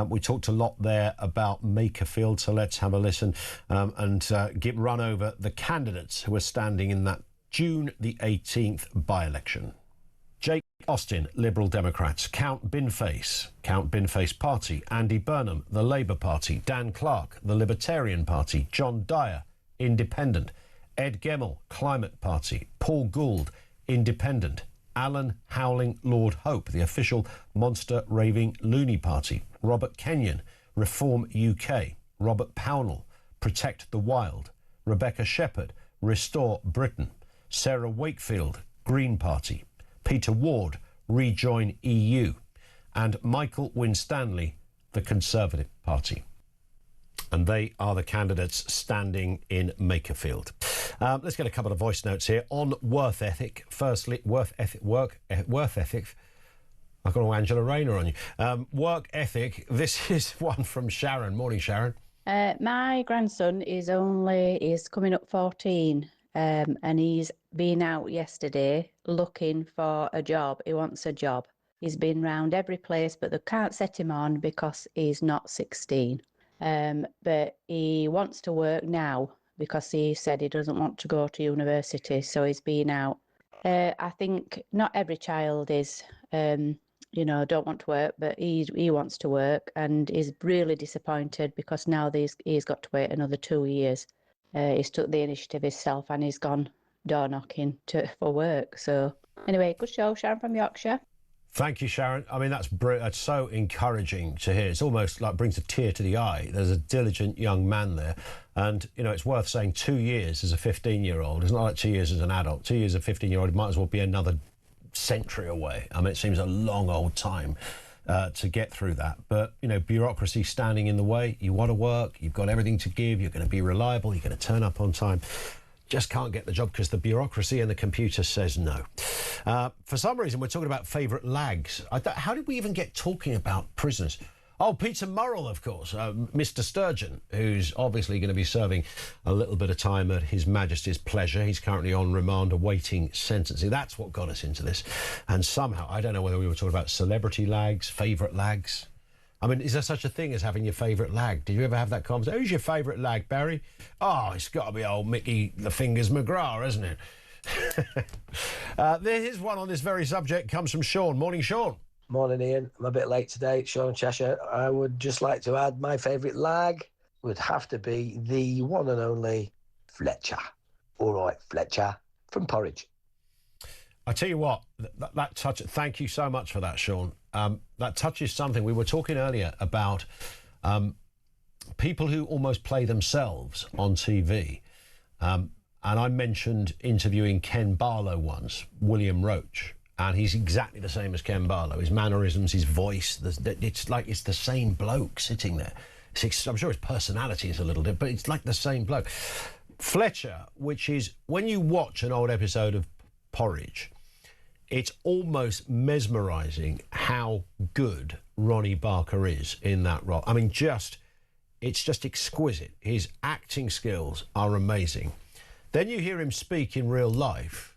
We talked a lot there about Makerfield, so let's have a listen and run over the candidates who are standing in that June the 18th by-election. Jake Austin, Liberal Democrats. Count Binface Party. Andy Burnham, the Labour Party. Dan Clark, the Libertarian Party. John Dyer, Independent. Ed Gemmell, Climate Party. Paul Gould, Independent. Alan Howling, Lord Hope, the official monster raving loony party. Robert Kenyon, Reform UK. Robert Pownall, Protect the Wild. Rebecca Shepherd, Restore Britain. Sarah Wakefield, Green Party. Peter Ward, Rejoin EU. And Michael Winstanley, the Conservative Party. And they are the candidates standing in Makerfield. Let's get a couple of voice notes here on worth ethic. Firstly, worth ethic. I've got all Angela Rayner on you. Work ethic. This is one from Sharon. Morning, Sharon. My grandson is coming up 14, and he's been out yesterday looking for a job. He wants a job. He's been round every place, but they can't set him on because he's not 16. But he wants to work now because he said he doesn't want to go to university, so he's been out. I think not every child is, don't want to work, but he wants to work, and he's really disappointed because now he's got to wait another 2 years. He's took the initiative himself and he's gone door knocking for work. So anyway, good show, Sharon from Yorkshire. Thank you, Sharon. I mean, that's so encouraging to hear. It's almost like brings a tear to the eye. There's a diligent young man there. And, it's worth saying 2 years as a 15-year-old. It's not like 2 years as an adult. 2 years as a 15-year-old might as well be another century away. I mean, it seems a long old time to get through that. But, bureaucracy standing in the way. You want to work. You've got everything to give. You're going to be reliable. You're going to turn up on time. Just can't get the job because the bureaucracy and the computer says no. For some reason, we're talking about favourite lags. How did we even get talking about prisoners? Oh, Peter Murrell, of course, Mr. Sturgeon, who's obviously going to be serving a little bit of time at His Majesty's pleasure. He's currently on remand awaiting sentencing. That's what got us into this. And somehow, I don't know whether we were talking about celebrity lags, favourite lags. I mean, is there such a thing as having your favourite lag? Did you ever have that conversation? Who's your favourite lag, Barry? Oh, it's got to be old Mickey the Fingers McGrath, isn't it? Here's one on this very subject. Comes from Sean. Morning, Sean. Morning, Ian. I'm a bit late today. Sean Cheshire. I would just like to add my favourite lag would have to be the one and only Fletcher. All right, Fletcher from Porridge. I tell you what, that touch. Thank you so much for that, Sean. That touches something. We were talking earlier about people who almost play themselves on TV. And I mentioned interviewing Ken Barlow once, William Roach, and he's exactly the same as Ken Barlow. His mannerisms, his voice, it's like it's the same bloke sitting there. I'm sure his personality is a little bit, but it's like the same bloke. Fletcher, which is, when you watch an old episode of Porridge, it's almost mesmerising how good Ronnie Barker is in that role. I mean, it's just exquisite. His acting skills are amazing. Then you hear him speak in real life,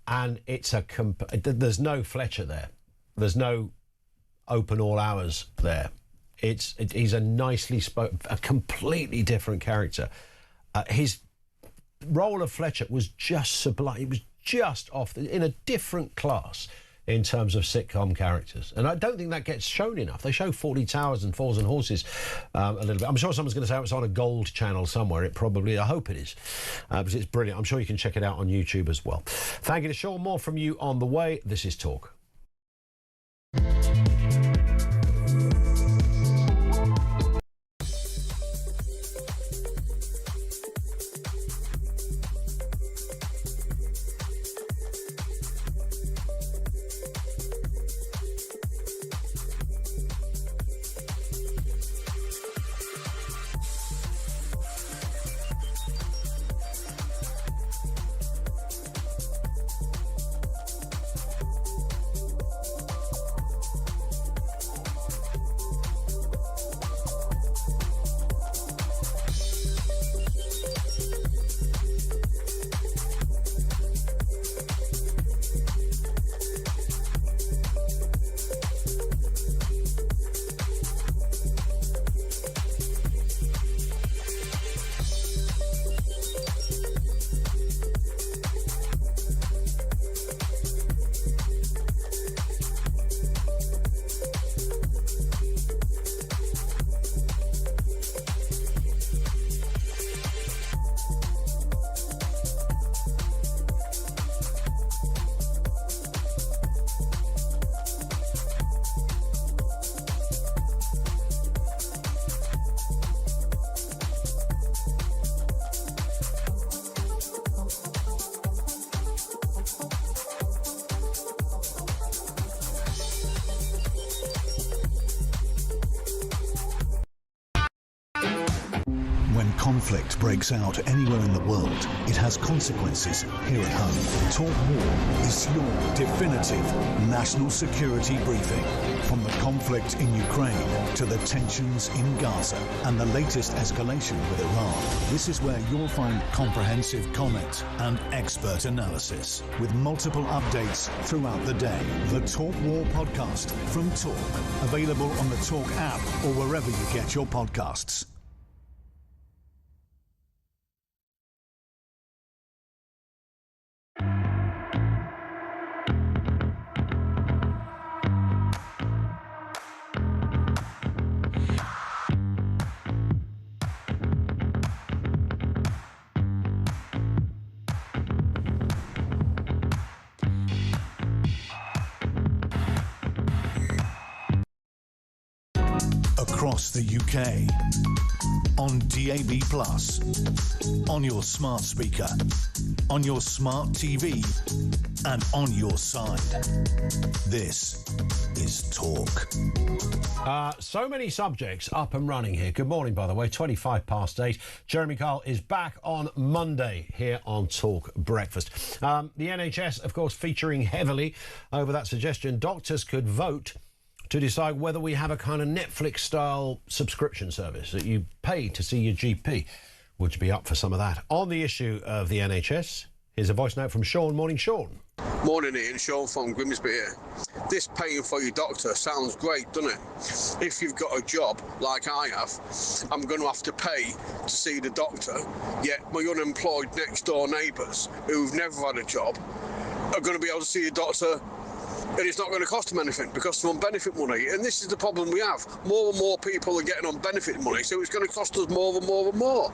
and there's no Fletcher there. There's no open all hours there. He's a nicely spoken, a completely different character. His role of Fletcher was just sublime. It was just in a different class in terms of sitcom characters. And I don't think that gets shown enough. They show 40 Towers and Fours and Horses a little bit. I'm sure someone's going to say it's on a gold channel somewhere. It probably, I hope it is, because it's brilliant. I'm sure you can check it out on YouTube as well. Thank you to Sean. More from you on the way. This is Talk. conflict breaks out anywhere in the world, it has consequences here at home. Talk War is your definitive national security briefing. From the conflict in Ukraine to the tensions in Gaza and the latest escalation with Iran, this is where you'll find comprehensive comment and expert analysis with multiple updates throughout the day. The Talk War podcast from Talk, available on the Talk app or wherever you get your podcasts. Across the UK, on DAB+, on your smart speaker, on your smart TV, and on your side. This is Talk. So many subjects up and running here. Good morning, by the way, 8:25. Jeremy Kyle is back on Monday here on Talk Breakfast. The NHS, of course, featuring heavily over that suggestion. Doctors could vote to decide whether we have a kind of Netflix-style subscription service that you pay to see your GP. Would you be up for some of that? On the issue of the NHS, here's a voice note from Sean. Morning, Sean. Morning, Ian. Sean from Grimsby here. This paying for your doctor sounds great, doesn't it? If you've got a job like I have, I'm going to have to pay to see the doctor, yet my unemployed next-door neighbours who've never had a job are going to be able to see a doctor, and it's not going to cost them anything because they're on benefit money. And this is the problem we have. More and more people are getting on benefit money, so it's going to cost us more and more and more.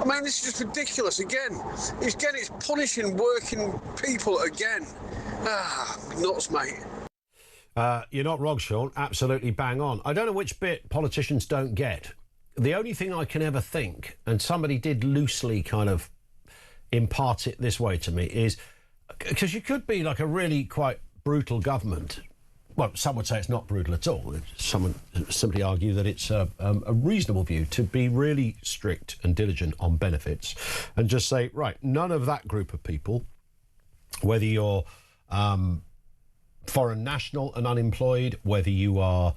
I mean, this is just ridiculous again. It's punishing working people again. Nuts, mate. You're not wrong, Sean. Absolutely bang on. I don't know which bit politicians don't get. The only thing I can ever think, and somebody did loosely kind of impart it this way to me, is because you could be like a really quite brutal government. Well, some would say it's not brutal at all. Someone simply argue that it's a reasonable view to be really strict and diligent on benefits and just say, right, none of that group of people, whether you're foreign national and unemployed, whether you are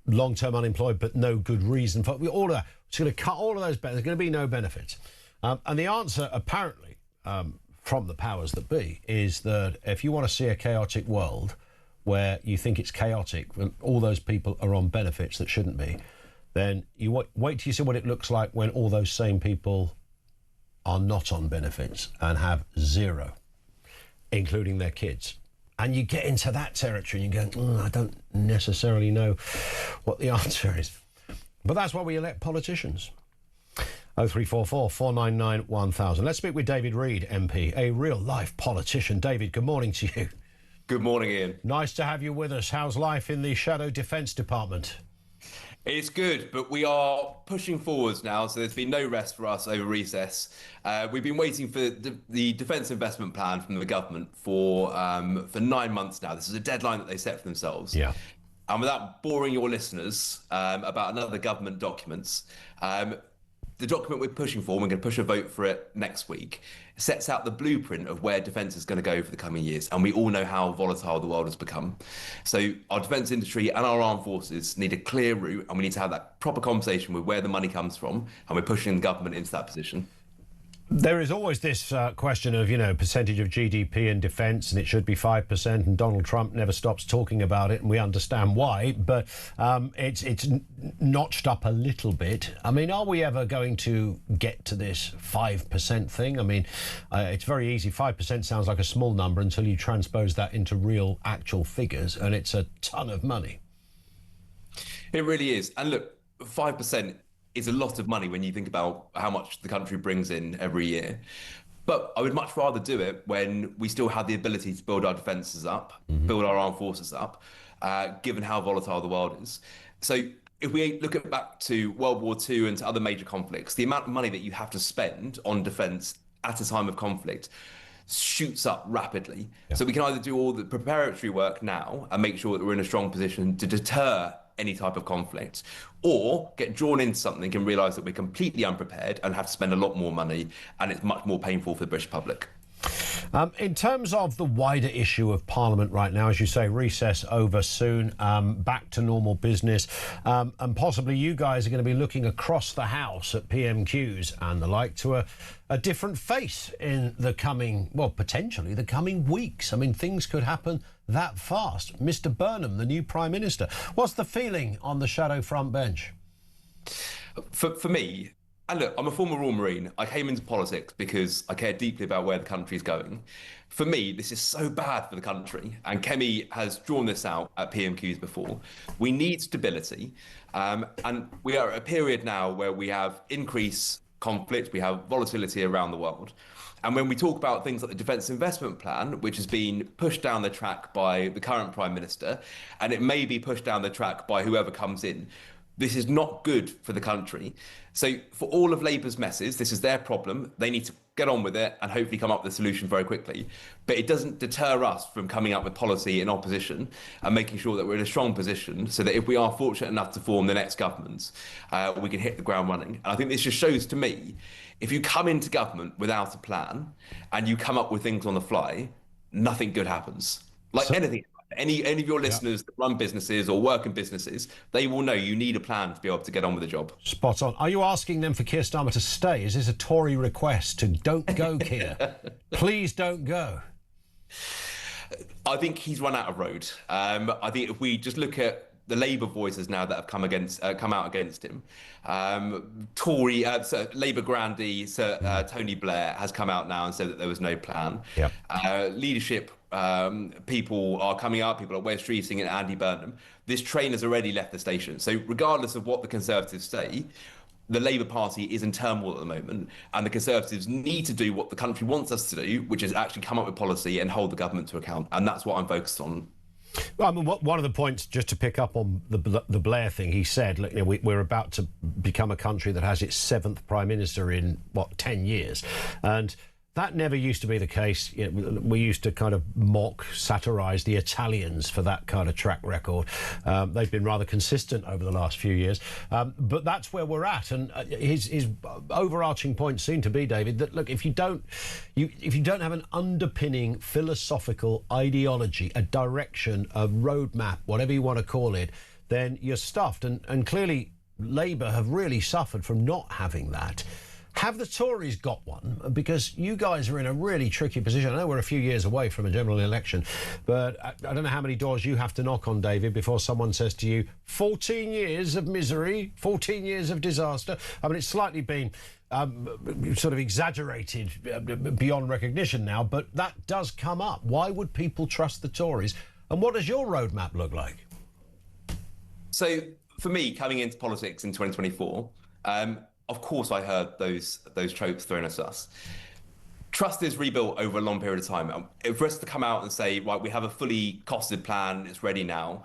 long-term unemployed but no good reason for all of that, it's going to cut all of those benefits. There's going to be no benefits. And the answer, apparently, from the powers that be, is that if you want to see a chaotic world where you think it's chaotic when all those people are on benefits that shouldn't be, then you wait till you see what it looks like when all those same people are not on benefits and have zero, including their kids. And you get into that territory and you go, I don't necessarily know what the answer is. But that's why we elect politicians. 0344 499 1000. Let's speak with David Reid, MP, a real-life politician. David, good morning to you. Good morning, Ian. Nice to have you with us. How's life in the Shadow Defence Department? It's good, but we are pushing forwards now, so there's been no rest for us over recess. We've been waiting for the Defence Investment Plan from the government for 9 months now. This is a deadline that they set for themselves. Yeah. And without boring your listeners about another government documents, the document we're pushing for, we're going to push a vote for it next week, sets out the blueprint of where defence is going to go for the coming years. And we all know how volatile the world has become. So our defence industry and our armed forces need a clear route, and we need to have that proper conversation with where the money comes from. And we're pushing the government into that position. There is always this question of, percentage of GDP in defence, and it should be 5%, and Donald Trump never stops talking about it, and we understand why, but it's notched up a little bit. I mean, are we ever going to get to this 5% thing? I mean, it's very easy. 5% sounds like a small number until you transpose that into real, actual figures, and it's a ton of money. It really is. And look, 5% is a lot of money when you think about how much the country brings in every year. But I would much rather do it when we still have the ability to build our defences up, build our armed forces up, given how volatile the world is. So if we look back to World War II and to other major conflicts, the amount of money that you have to spend on defence at a time of conflict shoots up rapidly. Yeah. So we can either do all the preparatory work now and make sure that we're in a strong position to deter any type of conflict, or get drawn into something and realise that we're completely unprepared and have to spend a lot more money, and it's much more painful for the British public. In terms of the wider issue of Parliament right now, as you say, recess over soon, back to normal business, and possibly you guys are going to be looking across the House at PMQs and the like to a different face in the coming, well, potentially the coming weeks. I mean, things could happen that fast. Mr. Burnham, the new Prime Minister, what's the feeling on the shadow front bench? For me, and look, I'm a former Royal Marine. I came into politics because I care deeply about where the country's going. For me, this is so bad for the country, and Kemi has drawn this out at PMQs before. We need stability, and we are at a period now where we have increased conflict, we have volatility around the world. And when we talk about things like the Defence Investment Plan, which has been pushed down the track by the current Prime Minister, and it may be pushed down the track by whoever comes in, this is not good for the country. So for all of Labour's messes, this is their problem. They need to get on with it and hopefully come up with a solution very quickly. But it doesn't deter us from coming up with policy in opposition and making sure that we're in a strong position so that if we are fortunate enough to form the next government, we can hit the ground running. And I think this just shows to me, if you come into government without a plan and you come up with things on the fly, nothing good happens. Like anything. Any of your listeners that run businesses or work in businesses, they will know you need a plan to be able to get on with the job. Spot on. Are you asking them for Keir Starmer to stay? Is this a Tory request to don't go, Keir? Please don't go. I think he's run out of road. I think if we just look at the Labour voices now that have come out against him, Labour grandee Sir Tony Blair has come out now and said that there was no plan. Leadership people are coming up, people like Wes Streeting and Andy Burnham. This train has already left the station. So regardless of what the Conservatives say, the Labour Party is in turmoil at the moment, and the Conservatives need to do what the country wants us to do, which is actually come up with policy and hold the government to account. And that's what I'm focused on. Well, I mean, one of the points, just to pick up on the Blair thing, he said, look, you know, we're about to become a country that has its 7th Prime Minister in, 10 years. And that never used to be the case. You know, we used to kind of mock, satirise the Italians for that kind of track record. They've been rather consistent over the last few years. But that's where we're at. And his overarching point seemed to be, David, that, look, if you don't have an underpinning philosophical ideology, a direction, a roadmap, whatever you want to call it, then you're stuffed. And clearly Labour have really suffered from not having that. Have the Tories got one? Because you guys are in a really tricky position. I know we're a few years away from a general election, but I don't know how many doors you have to knock on, David, before someone says to you, 14 years of misery, 14 years of disaster. I mean, it's slightly been sort of exaggerated beyond recognition now, but that does come up. Why would people trust the Tories? And what does your roadmap look like? So, for me, coming into politics in 2024, of course, I heard those tropes thrown at us. Trust is rebuilt over a long period of time. For us to come out and say, right, we have a fully costed plan, it's ready now,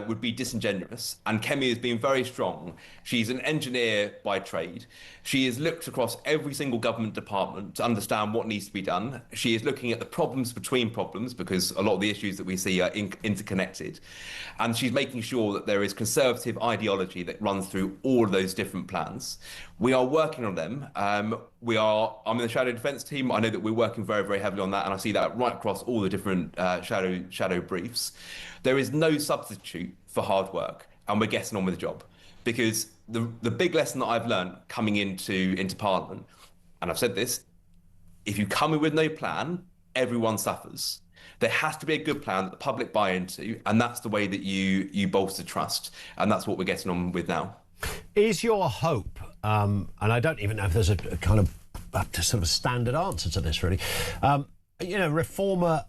would be disingenuous. And Kemi has been very strong. She's an engineer by trade. She has looked across every single government department to understand what needs to be done. She is looking at the problems between problems, because a lot of the issues that we see are interconnected. And she's making sure that there is Conservative ideology that runs through all of those different plans. We are working on them. I'm in the Shadow Defence team. I know that we're working very, very heavily on that, and I see that right across all the different shadow briefs. There is no substitute for hard work, and we're getting on with the job. Because the big lesson that I've learned coming into Parliament, and I've said this, if you come in with no plan, everyone suffers. There has to be a good plan that the public buy into, and that's the way that you bolster trust, and that's what we're getting on with now. Is your hope, and I don't even know if there's a kind of sort of a standard answer to this, really, Reformer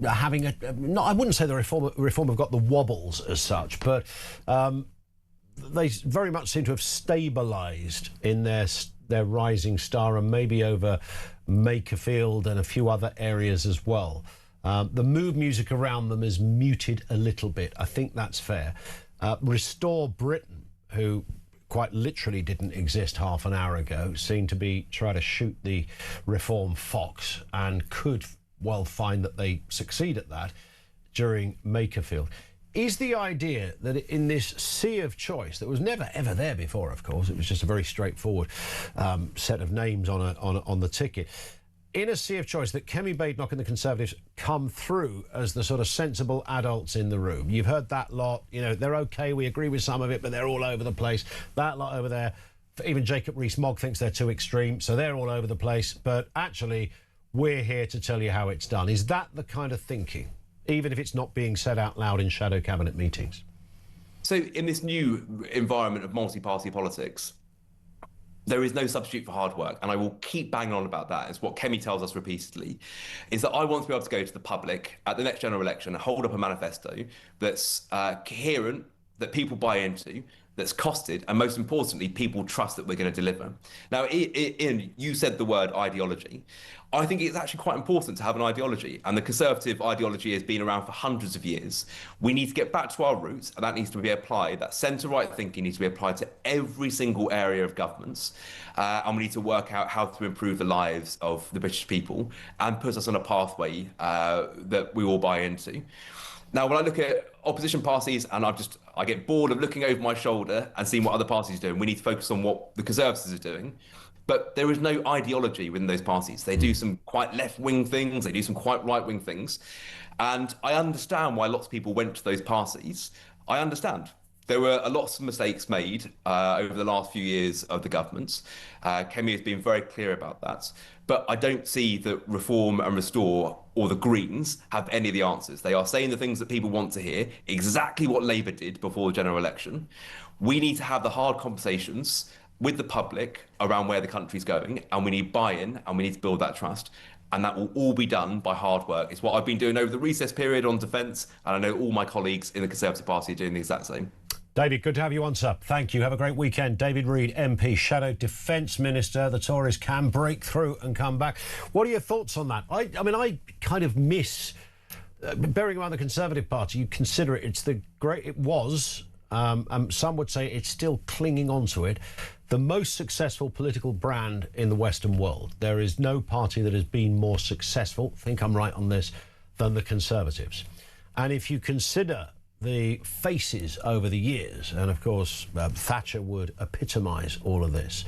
having I wouldn't say the Reform have got the wobbles as such, but they very much seem to have stabilised in their rising star, and maybe over Makerfield and a few other areas as well. The mood music around them is muted a little bit. I think that's fair. Restore Britain, who quite literally didn't exist half an hour ago, seem to be trying to shoot the Reform fox, and could well find that they succeed at that during Makerfield. Is the idea that in this sea of choice that was never ever there before, of course, it was just a very straightforward set of names on the ticket. In a sea of choice, that Kemi Badenoch and the Conservatives come through as the sort of sensible adults in the room. You've heard that lot. You know, they're okay. We agree with some of it, but they're all over the place. That lot over there, even Jacob Rees-Mogg thinks they're too extreme, so they're all over the place. But actually, we're here to tell you how it's done. Is that the kind of thinking, even if it's not being said out loud in shadow cabinet meetings? So in this new environment of multi-party politics, there is no substitute for hard work, and I will keep banging on about that. It's what Kemi tells us repeatedly, is that I want to be able to go to the public at the next general election and hold up a manifesto that's coherent, that people buy into, that's costed, and most importantly, people trust that we're going to deliver. Now, Ian, you said the word ideology. I think it's actually quite important to have an ideology, and the Conservative ideology has been around for hundreds of years. We need to get back to our roots, and that needs to be applied. That centre-right thinking needs to be applied to every single area of governments, and we need to work out how to improve the lives of the British people and put us on a pathway that we all buy into. Now, when I look at opposition parties, and I get bored of looking over my shoulder and seeing what other parties are doing, we need to focus on what the Conservatives are doing. But there is no ideology within those parties. They do some quite left-wing things, they do some quite right-wing things. And I understand why lots of people went to those parties. I understand. There were a lot of mistakes made over the last few years of the governments. Kemi has been very clear about that. But I don't see that Reform and Restore or the Greens have any of the answers. They are saying the things that people want to hear, exactly what Labour did before the general election. We need to have the hard conversations with the public around where the country's going, and we need buy-in, and we need to build that trust. And that will all be done by hard work. It's what I've been doing over the recess period on defence, and I know all my colleagues in the Conservative Party are doing the exact same. David, good to have you on, sir. Thank you. Have a great weekend. David Reid, MP, Shadow Defence Minister. The Tories can break through and come back. What are your thoughts on that? I mean, I kind of miss, bearing in mind the Conservative Party, you consider it was, some would say it's still clinging on to it, the most successful political brand in the Western world. There is no party that has been more successful, I think I'm right on this, than the Conservatives. And if you consider the faces over the years, and of course Thatcher would epitomise all of this,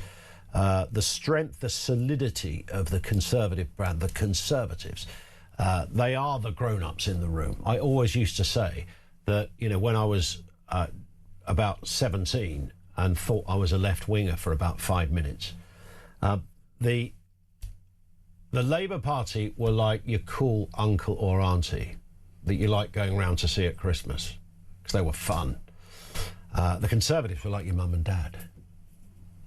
the strength, the solidity of the Conservative brand, the Conservatives, they are the grown-ups in the room. I always used to say that, you know, when I was about 17 and thought I was a left-winger for about 5 minutes, the Labour Party were like your cool uncle or auntie that you like going round to see at Christmas, because they were fun. The Conservatives were like your mum and dad.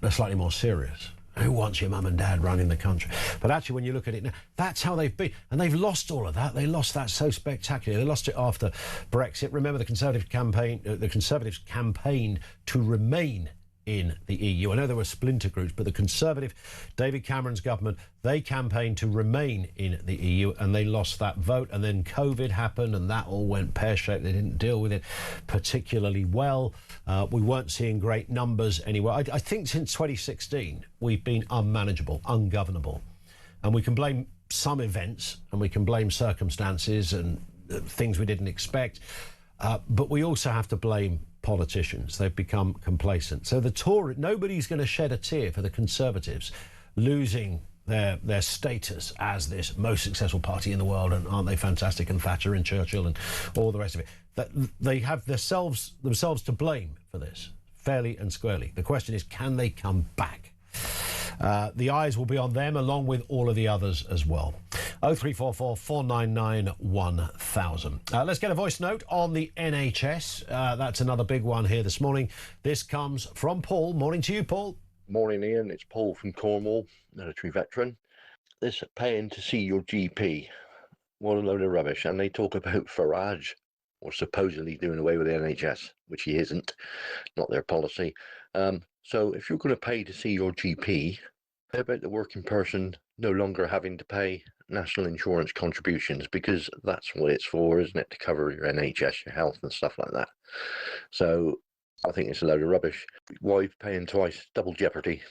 They're slightly more serious. Who wants your mum and dad running the country? But actually, when you look at it now, that's how they've been. And they've lost all of that. They lost that so spectacularly. They lost it after Brexit. Remember, the Conservative campaign, the Conservatives campaigned to remain in the EU. I know there were splinter groups, but the Conservative, David Cameron's government, they campaigned to remain in the EU, and they lost that vote. And then COVID happened, and that all went pear-shaped. They didn't deal with it particularly well. We weren't seeing great numbers anyway. I think since 2016, we've been unmanageable, ungovernable. And we can blame some events, and we can blame circumstances and things we didn't expect. But we also have to blame politicians. They've become complacent. So the Tory, nobody's going to shed a tear for the Conservatives losing their status as this most successful party in the world, and aren't they fantastic, and Thatcher and Churchill and all the rest of it. That they have themselves to blame for this, fairly and squarely. The question is, can they come back? The eyes will be on them, along with all of the others as well. 0344 499 1000. Let's get a voice note on the NHS. That's another big one here this morning. This comes from Paul. Morning to you, Paul. Morning, Ian. It's Paul from Cornwall, military veteran. This paying to see your GP, what a load of rubbish. And they talk about Farage, or supposedly doing away with the NHS, which he isn't, not their policy. So if you're going to pay to see your GP, how about the working person no longer having to pay national insurance contributions? Because that's what it's for, isn't it? To cover your NHS, your health and stuff like that. So I think it's a load of rubbish. Why paying twice? Double jeopardy.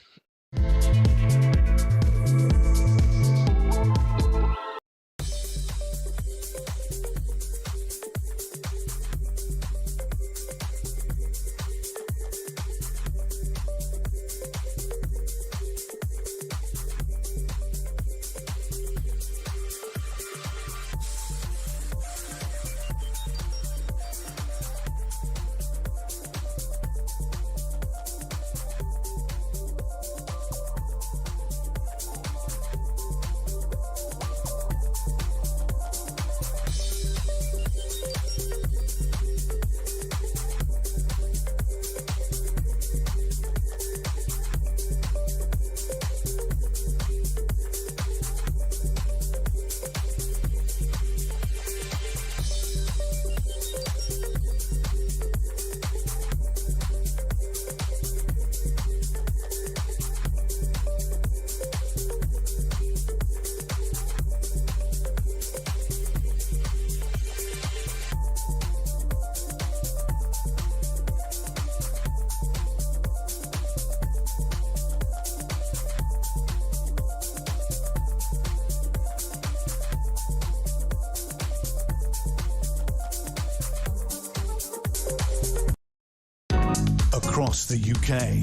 across the UK.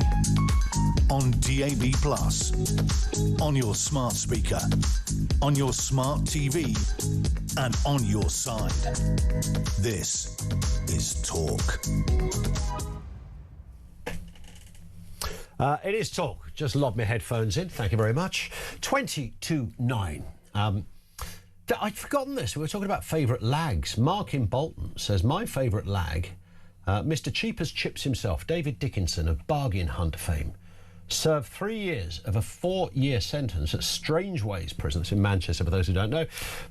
On DAB+, on your smart speaker, on your smart TV, and on your side. This is Talk. It is Talk. Just lob my headphones in. Thank you very much. 20-9. I'd forgotten this. We were talking about favourite lags. Mark in Bolton says, my favourite lag, Mr. Cheap as Chips himself, David Dickinson of Bargain Hunt fame, served 3 years of a 4-year sentence at Strangeways Prison. It's in Manchester, for those who don't know.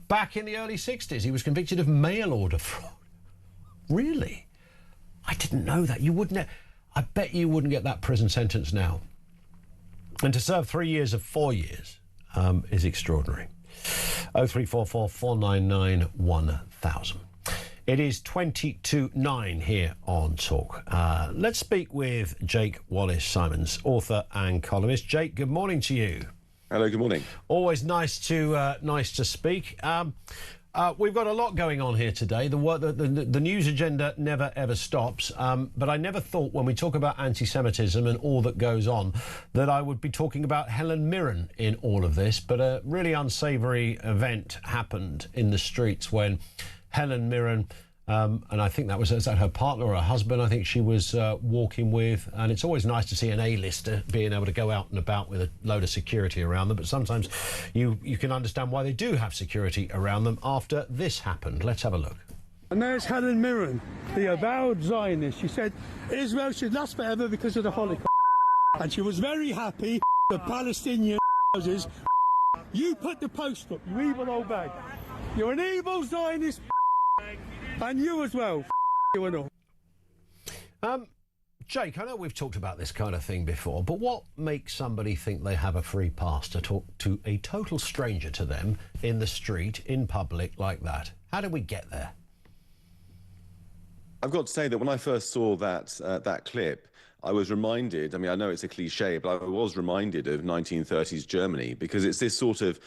Back in the early 60s, he was convicted of mail order fraud. Really? I didn't know that. You wouldn't... I bet you wouldn't get that prison sentence now. And to serve 3 years of 4 years is extraordinary. 0344 499 1000. It is 20-9 here on Talk. Let's speak with Jake Wallace-Simons, author and columnist. Jake, good morning to you. Hello, good morning. Always nice to speak. We've got a lot going on here today. The news agenda never, ever stops. But I never thought when we talk about anti-Semitism and all that goes on that I would be talking about Helen Mirren in all of this. But a really unsavoury event happened in the streets when Helen Mirren, and I think is that her partner or her husband, I think she was walking with. And it's always nice to see an A-lister being able to go out and about with a load of security around them. But sometimes you can understand why they do have security around them after this happened. Let's have a look. And there's Helen Mirren, the avowed Zionist. She said Israel should last forever because of the Holocaust. And she was very happy the Palestinian houses. You put the post up, you evil old bag. You're an evil Zionist. And you as well, you and all. Jake, I know we've talked about this kind of thing before, but what makes somebody think they have a free pass to talk to a total stranger to them in the street, in public, like that? How did we get there? I've got to say that when I first saw that clip, I was reminded, I mean, I know it's a cliche, but I was reminded of 1930s Germany, because it's this sort of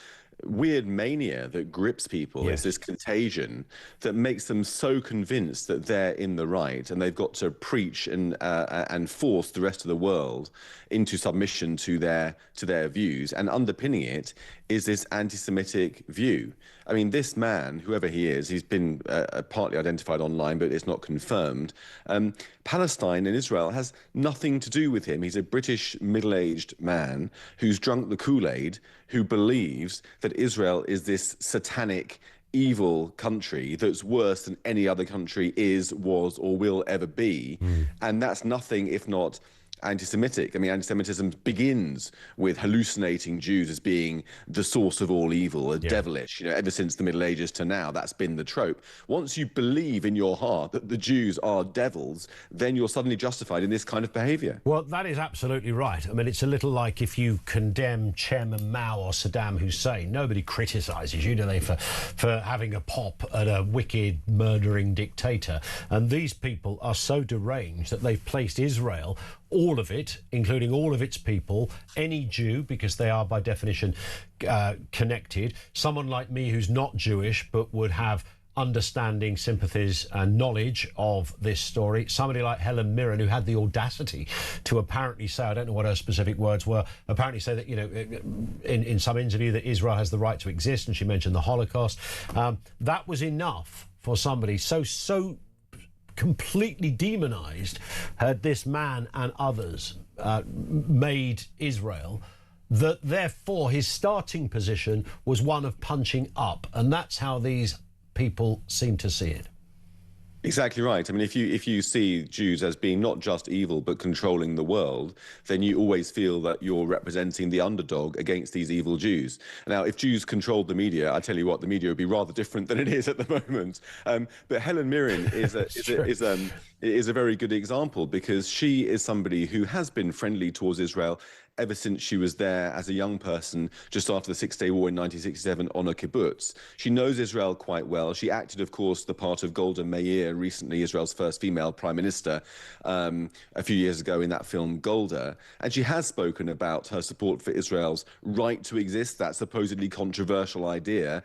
weird mania that grips people. Yes. It's this contagion that makes them so convinced that they're in the right, and they've got to preach and force the rest of the world into submission to their views. And underpinning it is this anti-Semitic view. I mean, this man, whoever he is, he's been partly identified online, but it's not confirmed. Palestine and Israel has nothing to do with him. He's a British middle-aged man who's drunk the Kool-Aid, who believes that Israel is this satanic, evil country that's worse than any other country is, was, or will ever be. And that's nothing if not anti-Semitic. I mean, anti-Semitism begins with hallucinating Jews as being the source of all evil, devilish. You know, ever since the Middle Ages to now, that's been the trope. Once you believe in your heart that the Jews are devils, then you're suddenly justified in this kind of behaviour. Well, that is absolutely right. I mean, it's a little like if you condemn Chairman Mao or Saddam Hussein, nobody criticises you, do they, for having a pop at a wicked, murdering dictator. And these people are so deranged that they've placed Israel, all of it, including all of its people, any Jew, because they are by definition connected, someone like me who's not Jewish but would have understanding, sympathies and knowledge of this story, somebody like Helen Mirren, who had the audacity to apparently say, I don't know what her specific words were, apparently say that, you know, in some interview that Israel has the right to exist, and she mentioned the Holocaust. That was enough for somebody so completely demonized had this man and others made Israel, that therefore his starting position was one of punching up, and that's how these people seem to see it. Exactly right. I mean, if you see Jews as being not just evil but controlling the world, then you always feel that you're representing the underdog against these evil Jews. Now, if Jews controlled the media, I tell you what, the media would be rather different than it is at the moment. But Helen Mirren is a very good example, because she is somebody who has been friendly towards Israel ever since she was there as a young person just after the Six-Day War in 1967 on a kibbutz. She knows Israel quite well. She acted, of course, the part of Golda Meir, recently Israel's first female prime minister, a few years ago in that film Golda. And she has spoken about her support for Israel's right to exist, that supposedly controversial idea,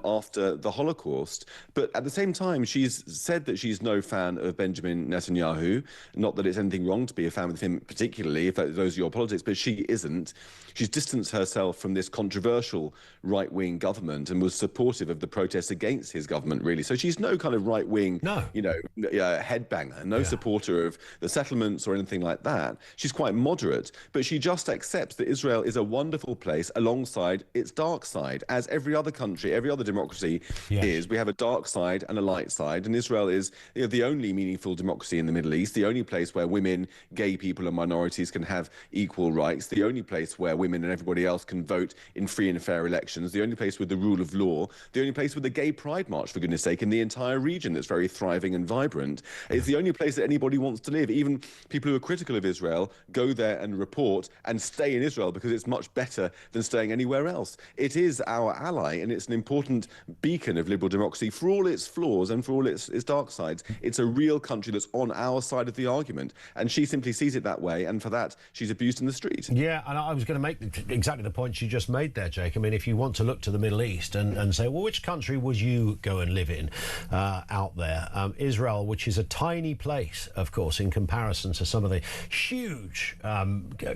after the Holocaust. But at the same time, she's said that she's no fan of Benjamin Netanyahu. Not that it's anything wrong to be a fan of him particularly, if those are your politics, but she isn't. She's distanced herself from this controversial right-wing government and was supportive of the protests against his government, really. So she's no kind of right-wing, headbanger, no supporter of the settlements or anything like that. She's quite moderate, but she just accepts that Israel is a wonderful place alongside its dark side, as every other country, every other democracy is. We have a dark side and a light side, and Israel is the only meaningful democracy in the Middle East, the only place where women, gay people and minorities can have equal rights, the only place where women and everybody else can vote in free and fair elections, the only place with the rule of law, the only place with a gay pride march, for goodness sake, in the entire region that's very thriving and vibrant. It's the only place that anybody wants to live. Even people who are critical of Israel go there and report and stay in Israel because it's much better than staying anywhere else. It is our ally, and it's an important beacon of liberal democracy for all its flaws and for all its dark sides. It's a real country that's on our side of the argument, and she simply sees it that way, and for that she's abused in the street. Yeah, and I was going to make exactly the point you just made there, Jake. I mean, if you want to look to the Middle East and say, well, which country would you go and live in out there? Israel, which is a tiny place, of course, in comparison to some of the huge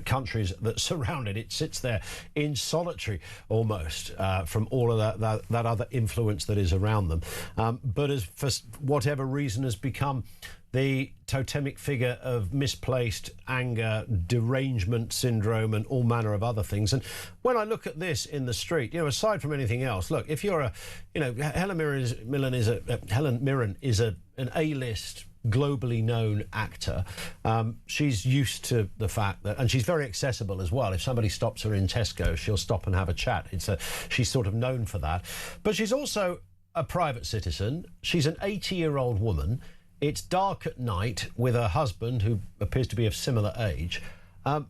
countries that surround it. It sits there in solitary almost from all of that other influence that is around them. But as for whatever reason has become the totemic figure of misplaced anger, derangement syndrome and all manner of other things. And when I look at this in the street, aside from anything else, look, if you're Helen Mirren is an A-list globally known actor. She's used to the fact that, and she's very accessible as well. If somebody stops her in Tesco, she'll stop and have a chat. She's sort of known for that. But she's also a private citizen. She's an 80-year-old woman. It's dark at night with her husband, who appears to be of similar age. I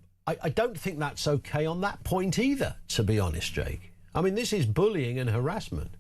don't think that's okay on that point either, to be honest, Jake. I mean, this is bullying and harassment.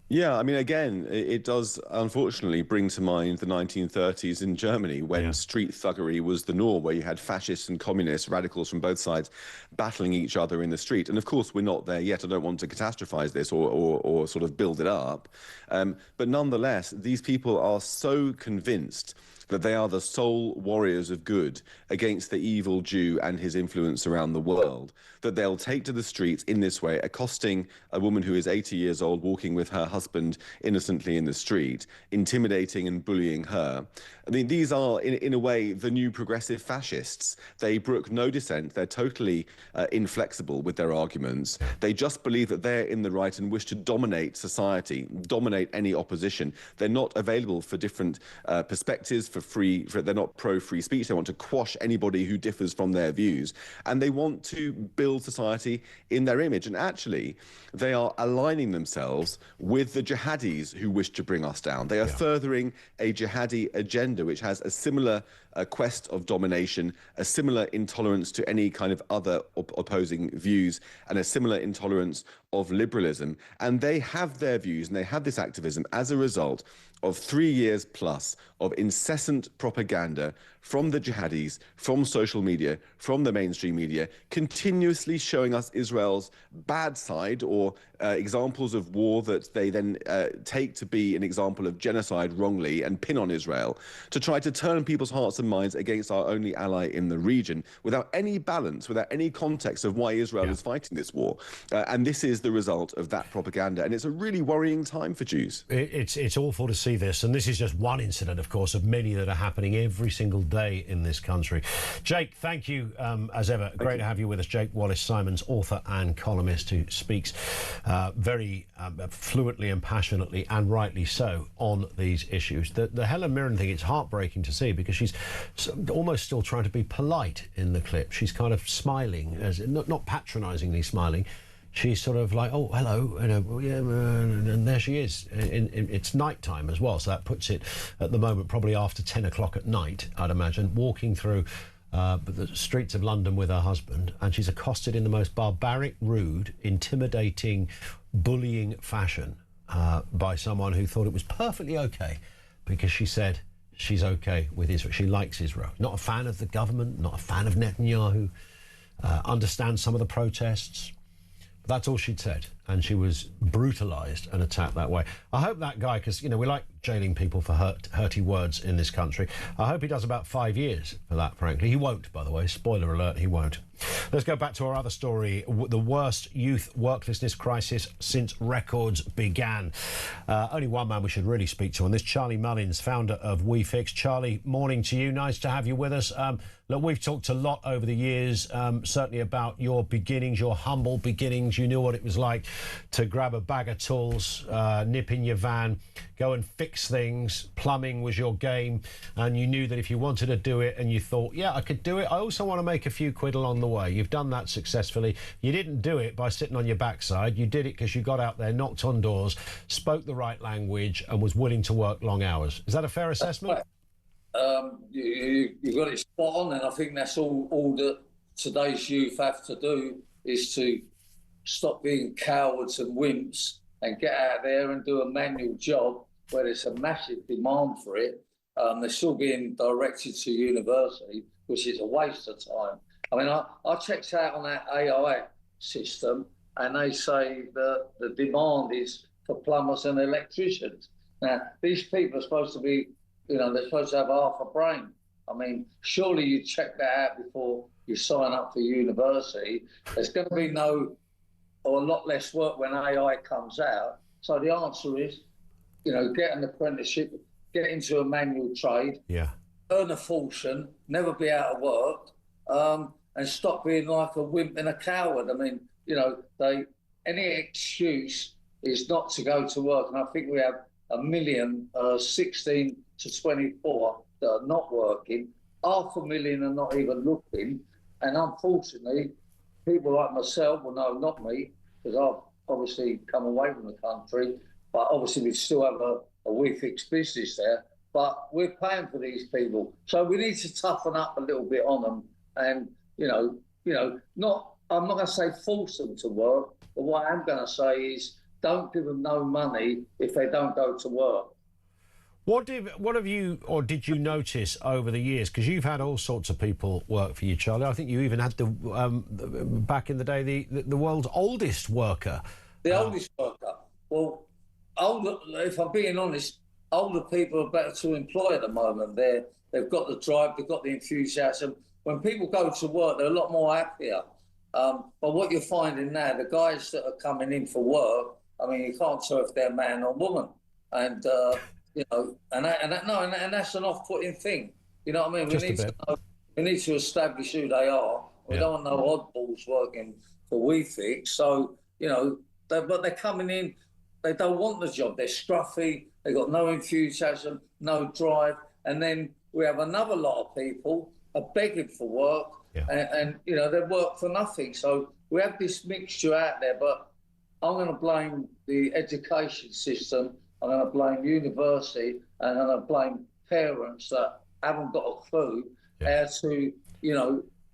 Yeah, I mean, again, it does unfortunately bring to mind the 1930s in Germany, when street thuggery was the norm, where you had fascists and communists, radicals from both sides, battling each other in the street. And of course, we're not there yet. I don't want to catastrophize this or sort of build it up. But nonetheless, these people are so convinced that they are the sole warriors of good against the evil Jew and his influence around the world, that they'll take to the streets in this way, accosting a woman who is 80 years old, walking with her husband innocently in the street, intimidating and bullying her. I mean, these are, in a way, the new progressive fascists. They brook no dissent. They're totally inflexible with their arguments. They just believe that they're in the right and wish to dominate society, dominate any opposition. They're not available for different perspectives, they're not pro-free speech. They want to quash anybody who differs from their views. And they want to build society in their image. And actually, they are aligning themselves with the jihadis who wish to bring us down. They are furthering a jihadi agenda, which has a similar quest of domination, a similar intolerance to any kind of other opposing views, and a similar intolerance of liberalism. And they have their views and they have this activism as a result of 3 years plus of incessant propaganda from the jihadis, from social media, from the mainstream media, continuously showing us Israel's bad side, or examples of war that they then take to be an example of genocide wrongly and pin on Israel, to try to turn people's hearts and minds against our only ally in the region, without any balance, without any context of why Israel is fighting this war. And this is the result of that propaganda. And it's a really worrying time for Jews. It's awful to see this. And this is just one incident, of course, of many that are happening every single day in this country. Jake, thank you as ever. Great to have you with us. Jake Wallace-Simons, author and columnist, who speaks very fluently and passionately, and rightly so, on these issues. The Helen Mirren thing, it's heartbreaking to see, because she's almost still trying to be polite in the clip. She's kind of smiling, not patronisingly smiling. She's sort of like, oh, hello, and there she is. It's night time as well, so that puts it at the moment probably after 10 o'clock at night, I'd imagine, walking through the streets of London with her husband, and she's accosted in the most barbaric, rude, intimidating, bullying fashion by someone who thought it was perfectly okay because she said she's okay with Israel. She likes Israel. Not a fan of the government, not a fan of Netanyahu, understands some of the protests. But that's all she'd said, and she was brutalised and attacked that way. I hope that guy, because, you know, we like jailing people for hurty words in this country. I hope he does about 5 years for that, frankly. He won't, by the way. Spoiler alert, he won't. Let's go back to our other story, the worst youth worklessness crisis since records began. Only one man we should really speak to on this, Charlie Mullins, founder of WeFix. Charlie, morning to you. Nice to have you with us. Look, we've talked a lot over the years, certainly about your beginnings, your humble beginnings. You knew what it was like to grab a bag of tools, nip in your van, go and fix things. Plumbing was your game, and you knew that if you wanted to do it and you thought, yeah, I could do it, I also want to make a few quid along the way. You've done that successfully. You didn't do it by sitting on your backside. You did it because you got out there, knocked on doors, spoke the right language, and was willing to work long hours. Is that a fair assessment? You got it spot on, and I think that's all that today's youth have to do is to stop being cowards and wimps and get out there and do a manual job where there's a massive demand for it. They're still being directed to university, which is a waste of time. I mean, I checked out on that AI system, and they say that the demand is for plumbers and electricians. Now, these people are supposed to be, you know, they're supposed to have half a brain. I mean, surely you check that out before you sign up for university. There's going to be a lot less work when AI comes out. So the answer is, you know, get an apprenticeship, get into a manual trade, earn a fortune, never be out of work, and stop being like a wimp and a coward. I mean, you know, any excuse is not to go to work. And I think we have 1 million, 16 to 24 that are not working. 500,000 are not even looking. And unfortunately, people like myself, well, no, not me, because I've obviously come away from the country, but obviously we still have a WeFix business there, but we're paying for these people. So we need to toughen up a little bit on them and, I'm not going to say force them to work, but what I am going to say is don't give them no money if they don't go to work. What have you, or did you notice over the years? Because you've had all sorts of people work for you, Charlie. I think you even had back in the day the world's oldest worker. The oldest worker. Well, if I'm being honest, older people are better to employ at the moment. They've got the drive, they've got the enthusiasm. When people go to work, they're a lot more happier. But what you're finding now, the guys that are coming in for work, I mean, you can't tell if they're man or woman, and and that's an off-putting thing. You know what I mean? We need to establish who they are. We don't want no oddballs working for WeFix. So but they're coming in. They don't want the job. They're scruffy. They got no enthusiasm, no drive, and then we have another lot of people are begging for work, and they work for nothing. So we have this mixture out there. But I'm going to blame the education system. I'm going to blame university, and I'm going to blame parents that haven't got a clue how to,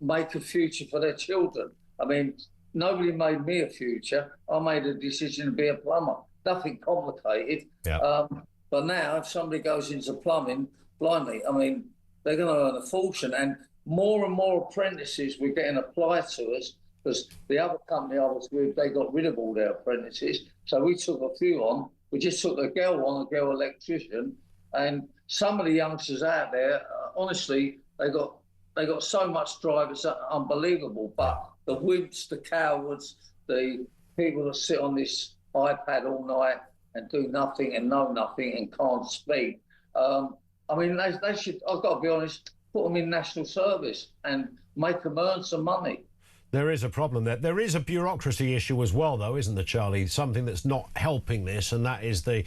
make a future for their children. I mean, nobody made me a future. I made a decision to be a plumber. Nothing complicated. But now, if somebody goes into plumbing, blimey, I mean, they're going to earn a fortune. And more apprentices were getting applied to us because the other company I was with, they got rid of all their apprentices. So we took a few on. We just took a girl electrician, and some of the youngsters out there, honestly, they got so much drive, it's unbelievable. But the wimps, the cowards, the people that sit on this iPad all night and do nothing and know nothing and can't speak. I mean, they should, I've got to be honest, put them in national service and make them earn some money. There is a problem there. There is a bureaucracy issue as well, though, isn't there, Charlie? Something that's not helping this, and that is the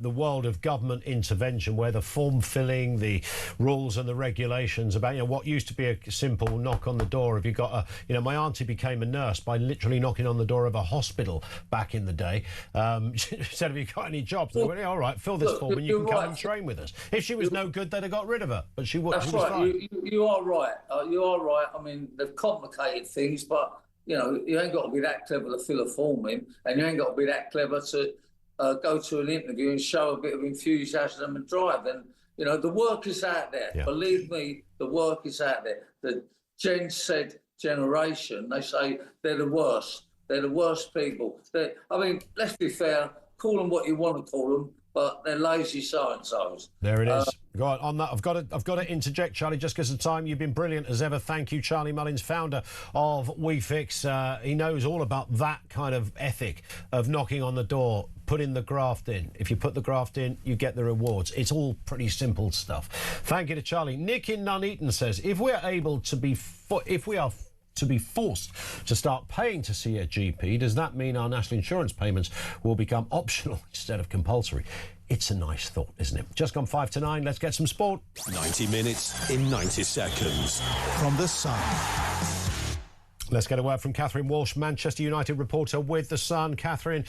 world of government intervention, where the form filling, the rules and the regulations about, what used to be a simple knock on the door. If you got my auntie became a nurse by literally knocking on the door of a hospital back in the day. She said, "Have you got any jobs?" They went, "All right, fill this form and you can come and train with us." If she was no good, they'd have got rid of her. But she was fine. You are right. You are right. I mean, they've complicated things, but you ain't got to be that clever to fill a form in, and you ain't got to be that clever to go to an interview and show a bit of enthusiasm and drive. And the work is out there. Yeah. Believe me, the work is out there. The Gen Z generation, they say they're the worst. They're the worst people. Let's be fair. Call them what you want to call them, but they're lazy so-and-sos. There it is. Go on that. I've got to interject, Charlie, just because of time. You've been brilliant as ever. Thank you, Charlie Mullins, founder of WeFix. He knows all about that kind of ethic of knocking on the door, putting the graft in. If you put the graft in, you get the rewards. It's all pretty simple stuff. Thank you to Charlie. Nick in Nuneaton says, if we are to be forced to start paying to see a GP, does that mean our national insurance payments will become optional instead of compulsory? It's a nice thought, isn't it? Just gone 5 to 9. Let's get some sport. 90 minutes in 90 seconds. From The Sun. Let's get a word from Catherine Walsh, Manchester United reporter with The Sun. Catherine,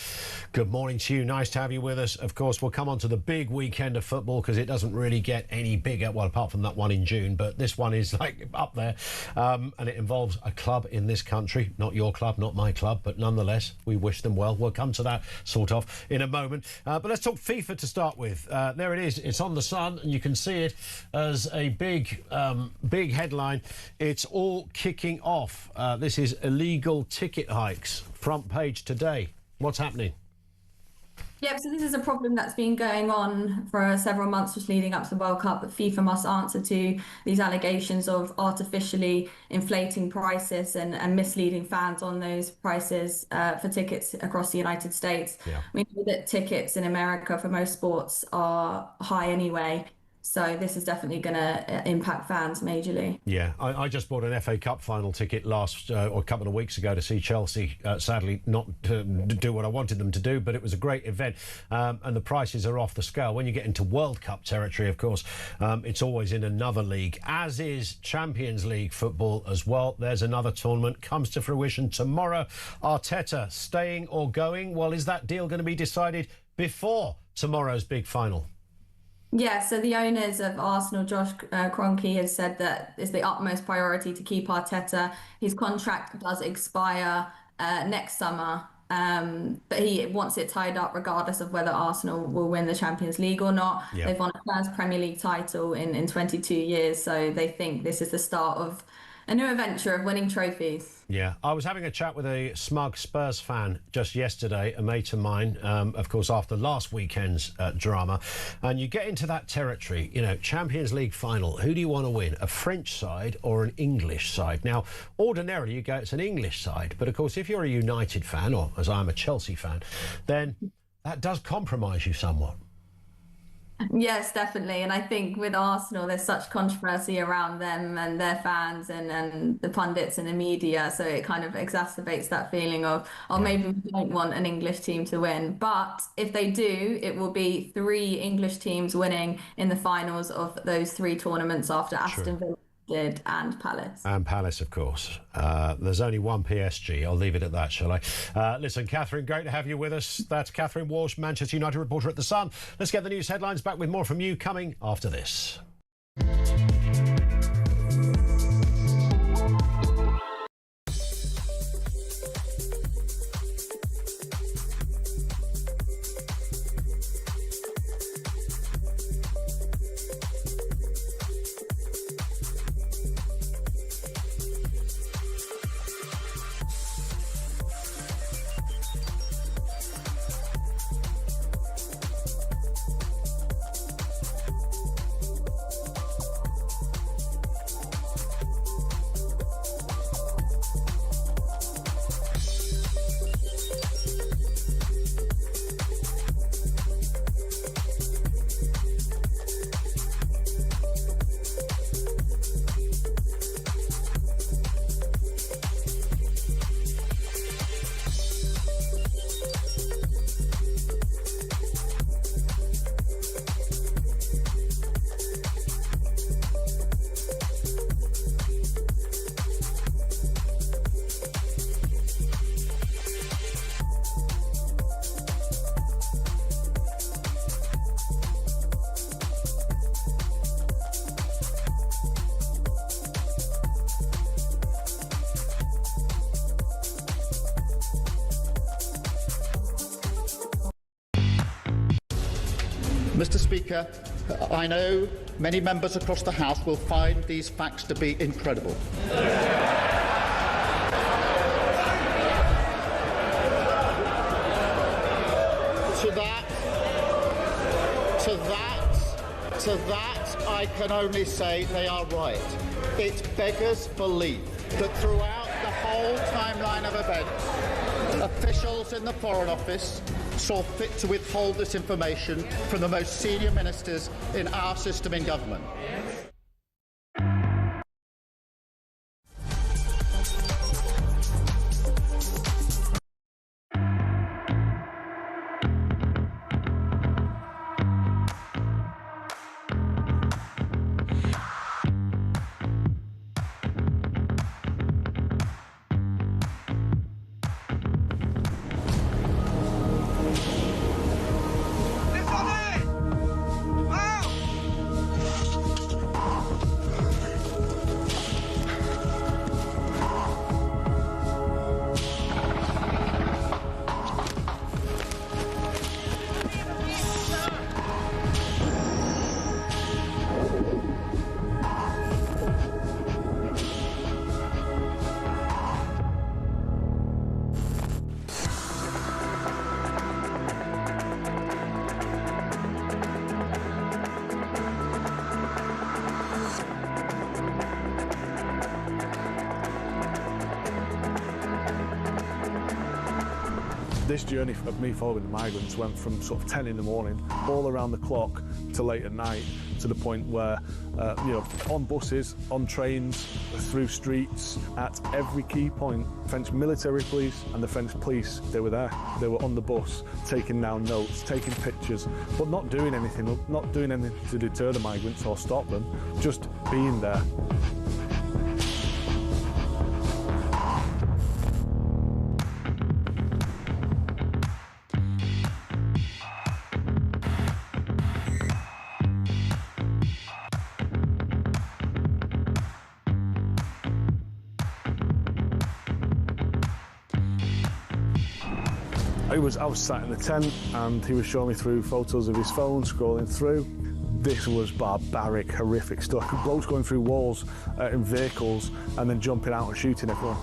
good morning to you. Nice to have you with us. Of course, we'll come on to the big weekend of football because it doesn't really get any bigger, well, apart from that one in June, but this one is up there. And it involves a club in this country, not your club, not my club, but nonetheless, we wish them well. We'll come to that sort of in a moment. But let's talk FIFA to start with. There it is. It's on The Sun, and you can see it as a big headline. It's all kicking off. This is illegal ticket hikes. Front page today. What's happening? Yep, so this is a problem that's been going on for several months just leading up to the World Cup, but FIFA must answer to these allegations of artificially inflating prices and misleading fans on those prices for tickets across the United States. Yeah. We know that tickets in America for most sports are high anyway. So this is definitely going to impact fans majorly. Yeah, I just bought an FA Cup final ticket or a couple of weeks ago to see Chelsea. Sadly, not to do what I wanted them to do, but it was a great event. And the prices are off the scale. When you get into World Cup territory, of course, it's always in another league, as is Champions League football as well. There's another tournament, comes to fruition tomorrow. Arteta staying or going? Well, is that deal going to be decided before tomorrow's big final? Yeah, so the owners of Arsenal, Josh Kroenke, has said that it's the utmost priority to keep Arteta. His contract does expire next summer, but he wants it tied up regardless of whether Arsenal will win the Champions League or not. Yep. They've won a first Premier League title in 22 years, so they think this is the start of a new adventure of winning trophies. Yeah, I was having a chat with a smug Spurs fan just yesterday, a mate of mine, of course, after last weekend's drama. And you get into that territory, Champions League final. Who do you want to win, a French side or an English side? Now, ordinarily, you go, it's an English side. But, of course, if you're a United fan, or as I'm a Chelsea fan, then that does compromise you somewhat. Yes, definitely. And I think with Arsenal, there's such controversy around them and their fans and the pundits and the media. So it kind of exacerbates that feeling of, maybe we don't want an English team to win. But if they do, it will be 3 English teams winning in the finals of those 3 tournaments after Aston Villa did, and Palace. And Palace, of course. There's only one PSG. I'll leave it at that, shall I? Listen, Catherine, great to have you with us. That's Catherine Walsh, Manchester United reporter at The Sun. Let's get the news headlines. Back with more from you coming after this. Mr. Speaker, I know many members across the House will find these facts to be incredible. To that, I can only say they are right. It beggars belief that throughout the whole timeline of events, officials in the Foreign Office saw fit to withhold this information from the most senior ministers in our system in government. This journey of me following the migrants went from sort of 10 in the morning, all around the clock, to late at night, to the point where, on buses, on trains, through streets, at every key point, French military police and the French police, they were there. They were on the bus, taking down notes, taking pictures, but not doing anything to deter the migrants or stop them, just being there. I was sat in the tent and he was showing me through photos of his phone, scrolling through. This was barbaric, horrific stuff. Blokes going through walls in vehicles and then jumping out and shooting everyone.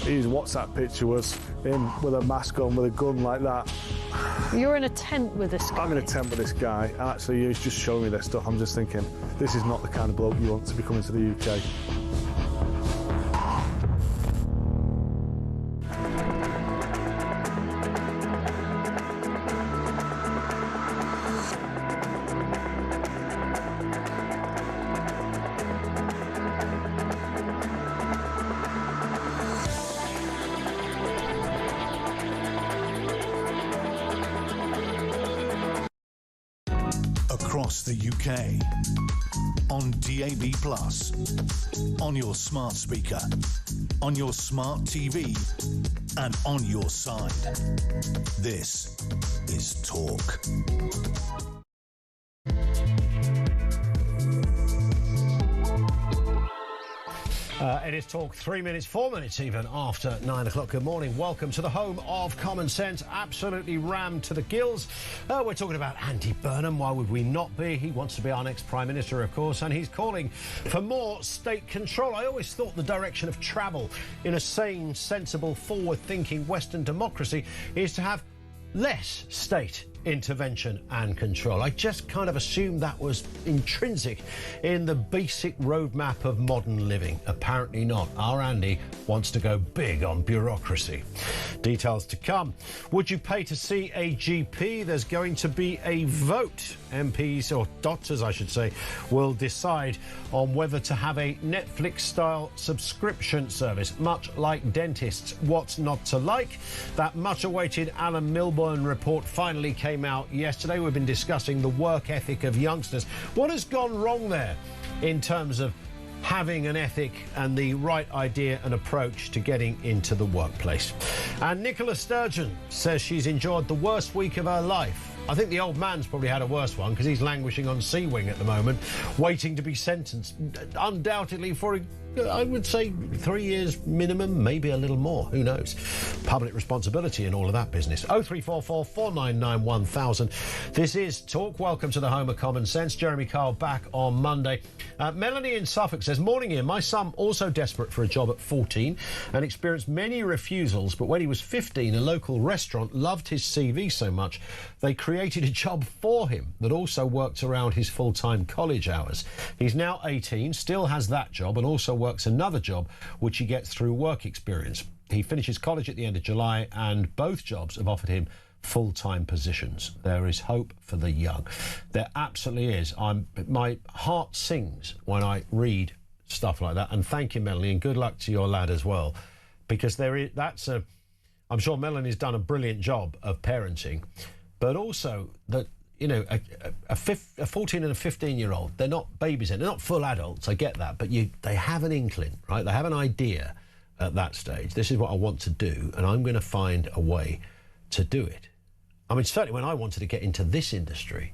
His WhatsApp picture was him with a mask on, with a gun like that. You're in a tent with this guy? I'm in a tent with this guy, and actually he's just showing me this stuff. I'm just thinking, this is not the kind of bloke you want to be coming to the UK. Across the UK, on DAB+, on your smart speaker, on your smart TV, and on your side. This is Talk. It is Talk 3 minutes, 4 minutes even after 9 o'clock. Good morning. Welcome to the home of common sense, absolutely rammed to the gills. We're talking about Andy Burnham. Why would we not be? He wants to be our next Prime Minister, of course, and he's calling for more state control. I always thought the direction of travel in a sane, sensible, forward-thinking Western democracy is to have less state intervention and control. I just kind of assumed that was intrinsic in the basic roadmap of modern living. Apparently not. Our Andy wants to go big on bureaucracy. Details to come. Would you pay to see a GP? There's going to be a vote. MPs, or doctors I should say, will decide on whether to have a Netflix-style subscription service, much like dentists. What's not to like? That much-awaited Alan Milburn report finally came out yesterday. We've been discussing the work ethic of youngsters. What has gone wrong there in terms of having an ethic and the right idea and approach to getting into the workplace? And Nicola Sturgeon says she's enjoyed the worst week of her life. I think the old man's probably had a worse one because he's languishing on Sea Wing at the moment, waiting to be sentenced, undoubtedly for I would say 3 years minimum, maybe a little more. Who knows? Public responsibility and all of that business. 0344 499 1000. This is Talk. Welcome to the home of common sense. Jeremy Kyle back on Monday. Melanie in Suffolk says, morning Ian, my son also desperate for a job at 14 and experienced many refusals, but when he was 15, a local restaurant loved his CV so much they created a job for him that also worked around his full-time college hours. He's now 18, still has that job and also works another job which he gets through work experience. He finishes college at the end of July and both jobs have offered him full-time positions. There is hope for the young. There absolutely is. My heart sings when I read stuff like that. And thank you, Melanie, and good luck to your lad as well, because I'm sure Melanie's done a brilliant job of parenting, but also that, you know, a 14 and a 15-year-old, they're not babies, they're not full adults, I get that, but they have an inkling, right? They have an idea at that stage. This is what I want to do, and I'm going to find a way to do it. I mean, certainly when I wanted to get into this industry,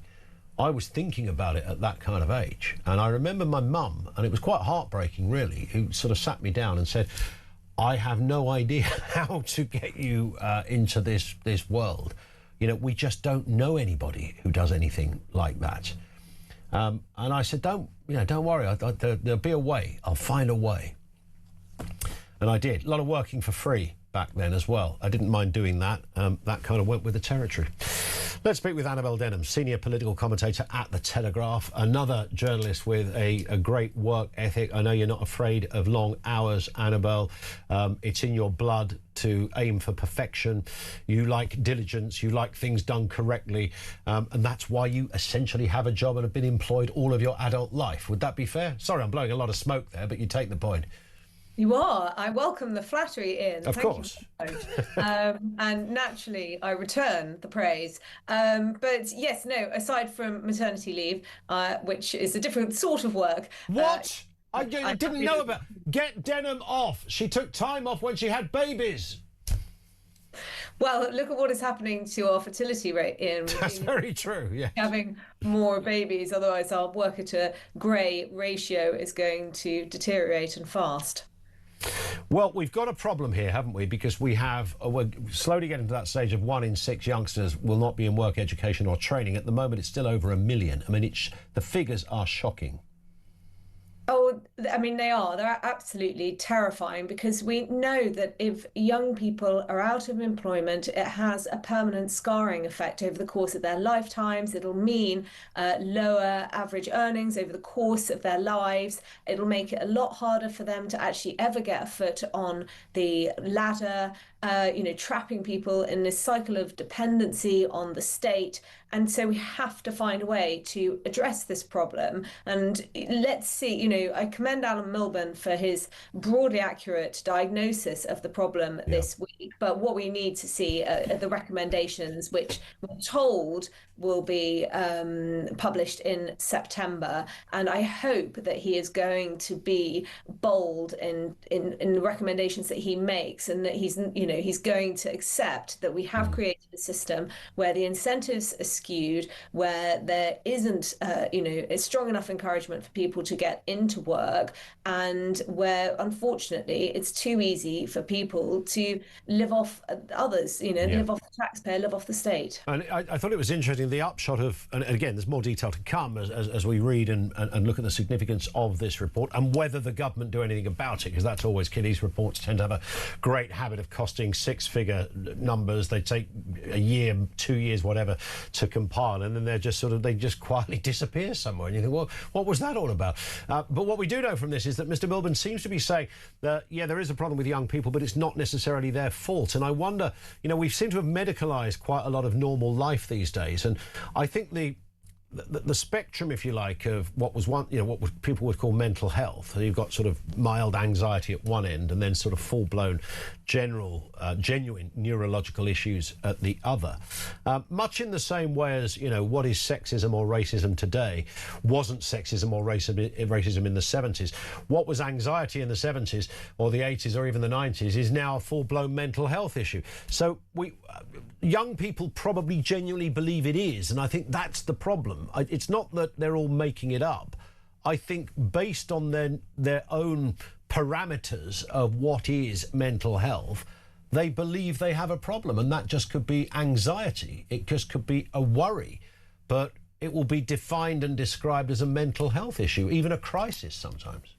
I was thinking about it at that kind of age. And I remember my mum, and it was quite heartbreaking, really, who sort of sat me down and said, I have no idea how to get you into this world. You know, we just don't know anybody who does anything like that. And I said, don't worry, there'll be a way. I'll find a way. And I did. A lot of working for free back then as well. I didn't mind doing that. That kind of went with the territory. Let's speak with Annabel Denham, senior political commentator at The Telegraph, another journalist with a great work ethic. I know you're not afraid of long hours, Annabel. It's in your blood to aim for perfection. You like diligence. You like things done correctly. And that's why you essentially have a job and have been employed all of your adult life. Would that be fair? Sorry, I'm blowing a lot of smoke there, but you take the point. You are. I welcome the flattery, Ian. Of course. And naturally, I return the praise. But yes, no, aside from maternity leave, which is a different sort of work. What? I didn't know about... Get Denham off. She took time off when she had babies. Well, look at what is happening to our fertility rate, Ian. That's very true, yeah. Having more babies, otherwise our worker to grey ratio is going to deteriorate and fast. Well, we've got a problem here, haven't we? Because we're slowly getting to that stage of 1 in 6 youngsters will not be in work, education or training. At the moment, it's still over 1 million. I mean, the figures are shocking. Oh, I mean, they are. They're absolutely terrifying because we know that if young people are out of employment, it has a permanent scarring effect over the course of their lifetimes. It'll mean lower average earnings over the course of their lives. It'll make it a lot harder for them to actually ever get a foot on the ladder, trapping people in this cycle of dependency on the state. And so we have to find a way to address this problem. And let's see, I commend Alan Milburn for his broadly accurate diagnosis of the problem this week. But what we need to see are the recommendations, which we're told will be published in September. And I hope that he is going to be bold in the recommendations that he makes, and that he's going to accept that we have created a system where the incentives are skewed, where there isn't a strong enough encouragement for people to get into work, and where unfortunately it's too easy for people to live off others, live off the taxpayer, live off the state. And I thought it was interesting, the upshot of, and again, there's more detail to come as we read and look at the significance of this report and whether the government do anything about it, because that's always key. These reports tend to have a great habit of costing six-figure numbers. They take a year, 2 years, whatever, to compile, and then they just quietly disappear somewhere. And you think, well, what was that all about? But what we do know from this is that Mr. Milburn seems to be saying that, there is a problem with young people, but it's not necessarily their fault. And I wonder, we seem to have medicalised quite a lot of normal life these days. And I think the spectrum, if you like, of what was what people would call mental health. You've got sort of mild anxiety at one end and then sort of full-blown genuine neurological issues at the other. Much in the same way as, what is sexism or racism today wasn't sexism or racism in the 70s. What was anxiety in the 70s or the 80s or even the 90s is now a full-blown mental health issue. So young people probably genuinely believe it is, and I think that's the problem. It's not that they're all making it up. I think based on their own parameters of what is mental health, they believe they have a problem, and that just could be anxiety. It just could be a worry, but it will be defined and described as a mental health issue, even a crisis sometimes.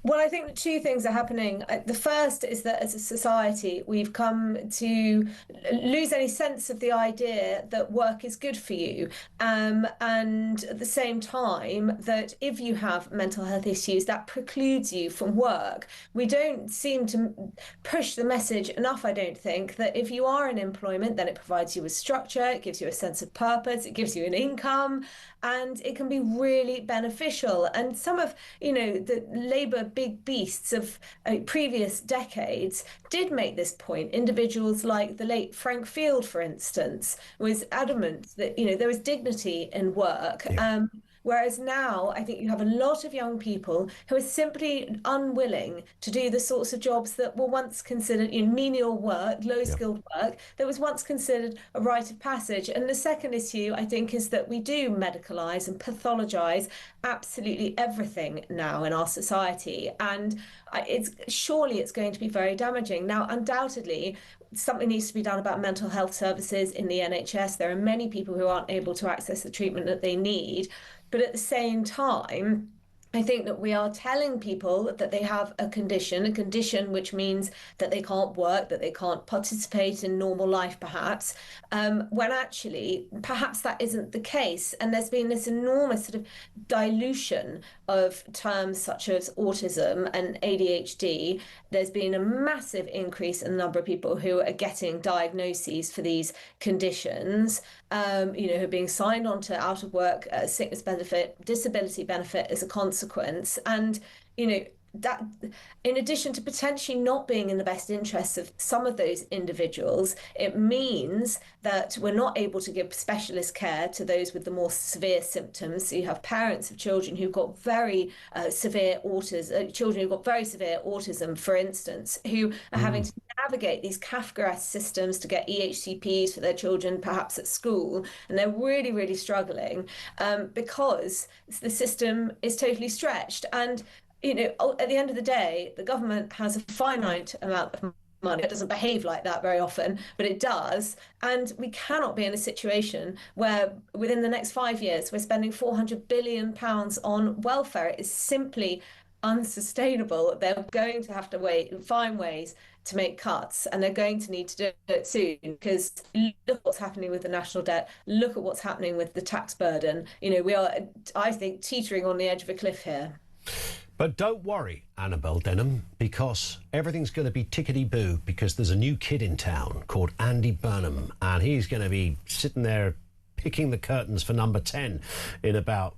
Well, I think that two things are happening. The first is that as a society, we've come to lose any sense of the idea that work is good for you. And at the same time, that if you have mental health issues, that precludes you from work. We don't seem to push the message enough, I don't think, that if you are in employment, then it provides you with structure, it gives you a sense of purpose, it gives you an income, and it can be really beneficial. And some of, the Labour big beasts of previous decades did make this point. Individuals like the late Frank Field, for instance, was adamant that, there was dignity in work. Yeah. Whereas now, I think you have a lot of young people who are simply unwilling to do the sorts of jobs that were once considered menial work, low-skilled work, that was once considered a rite of passage. And the second issue, I think, is that we do medicalise and pathologise absolutely everything now in our society. And surely it's going to be very damaging. Now, undoubtedly, something needs to be done about mental health services in the NHS. There are many people who aren't able to access the treatment that they need. But at the same time, I think that we are telling people that they have a condition which means that they can't work, that they can't participate in normal life, perhaps, when actually perhaps that isn't the case. And there's been this enormous sort of dilution of terms such as autism and ADHD. There's been a massive increase in the number of people who are getting diagnoses for these conditions, who are being signed on to out of work sickness benefit, disability benefit as a consequence. And, that in addition to potentially not being in the best interests of some of those individuals, it means that we're not able to give specialist care to those with the more severe symptoms. So you have parents of children who've got very severe autism, children who've got very severe autism, for instance, who are having to navigate these Kafkaesque systems to get EHCPs for their children, perhaps at school, and they're really, really struggling because the system is totally stretched. And at the end of the day, the government has a finite amount of money. It doesn't behave like that very often, but it does. And we cannot be in a situation where within the next 5 years, we're spending £400 billion on welfare. It is simply unsustainable. They're going to have to find ways to make cuts, and they're going to need to do it soon, because look what's happening with the national debt, look at what's happening with the tax burden. We are, I think, teetering on the edge of a cliff here. But don't worry, Annabel Denham, because everything's going to be tickety-boo, because there's a new kid in town called Andy Burnham, and he's going to be sitting there picking the curtains for number 10 in about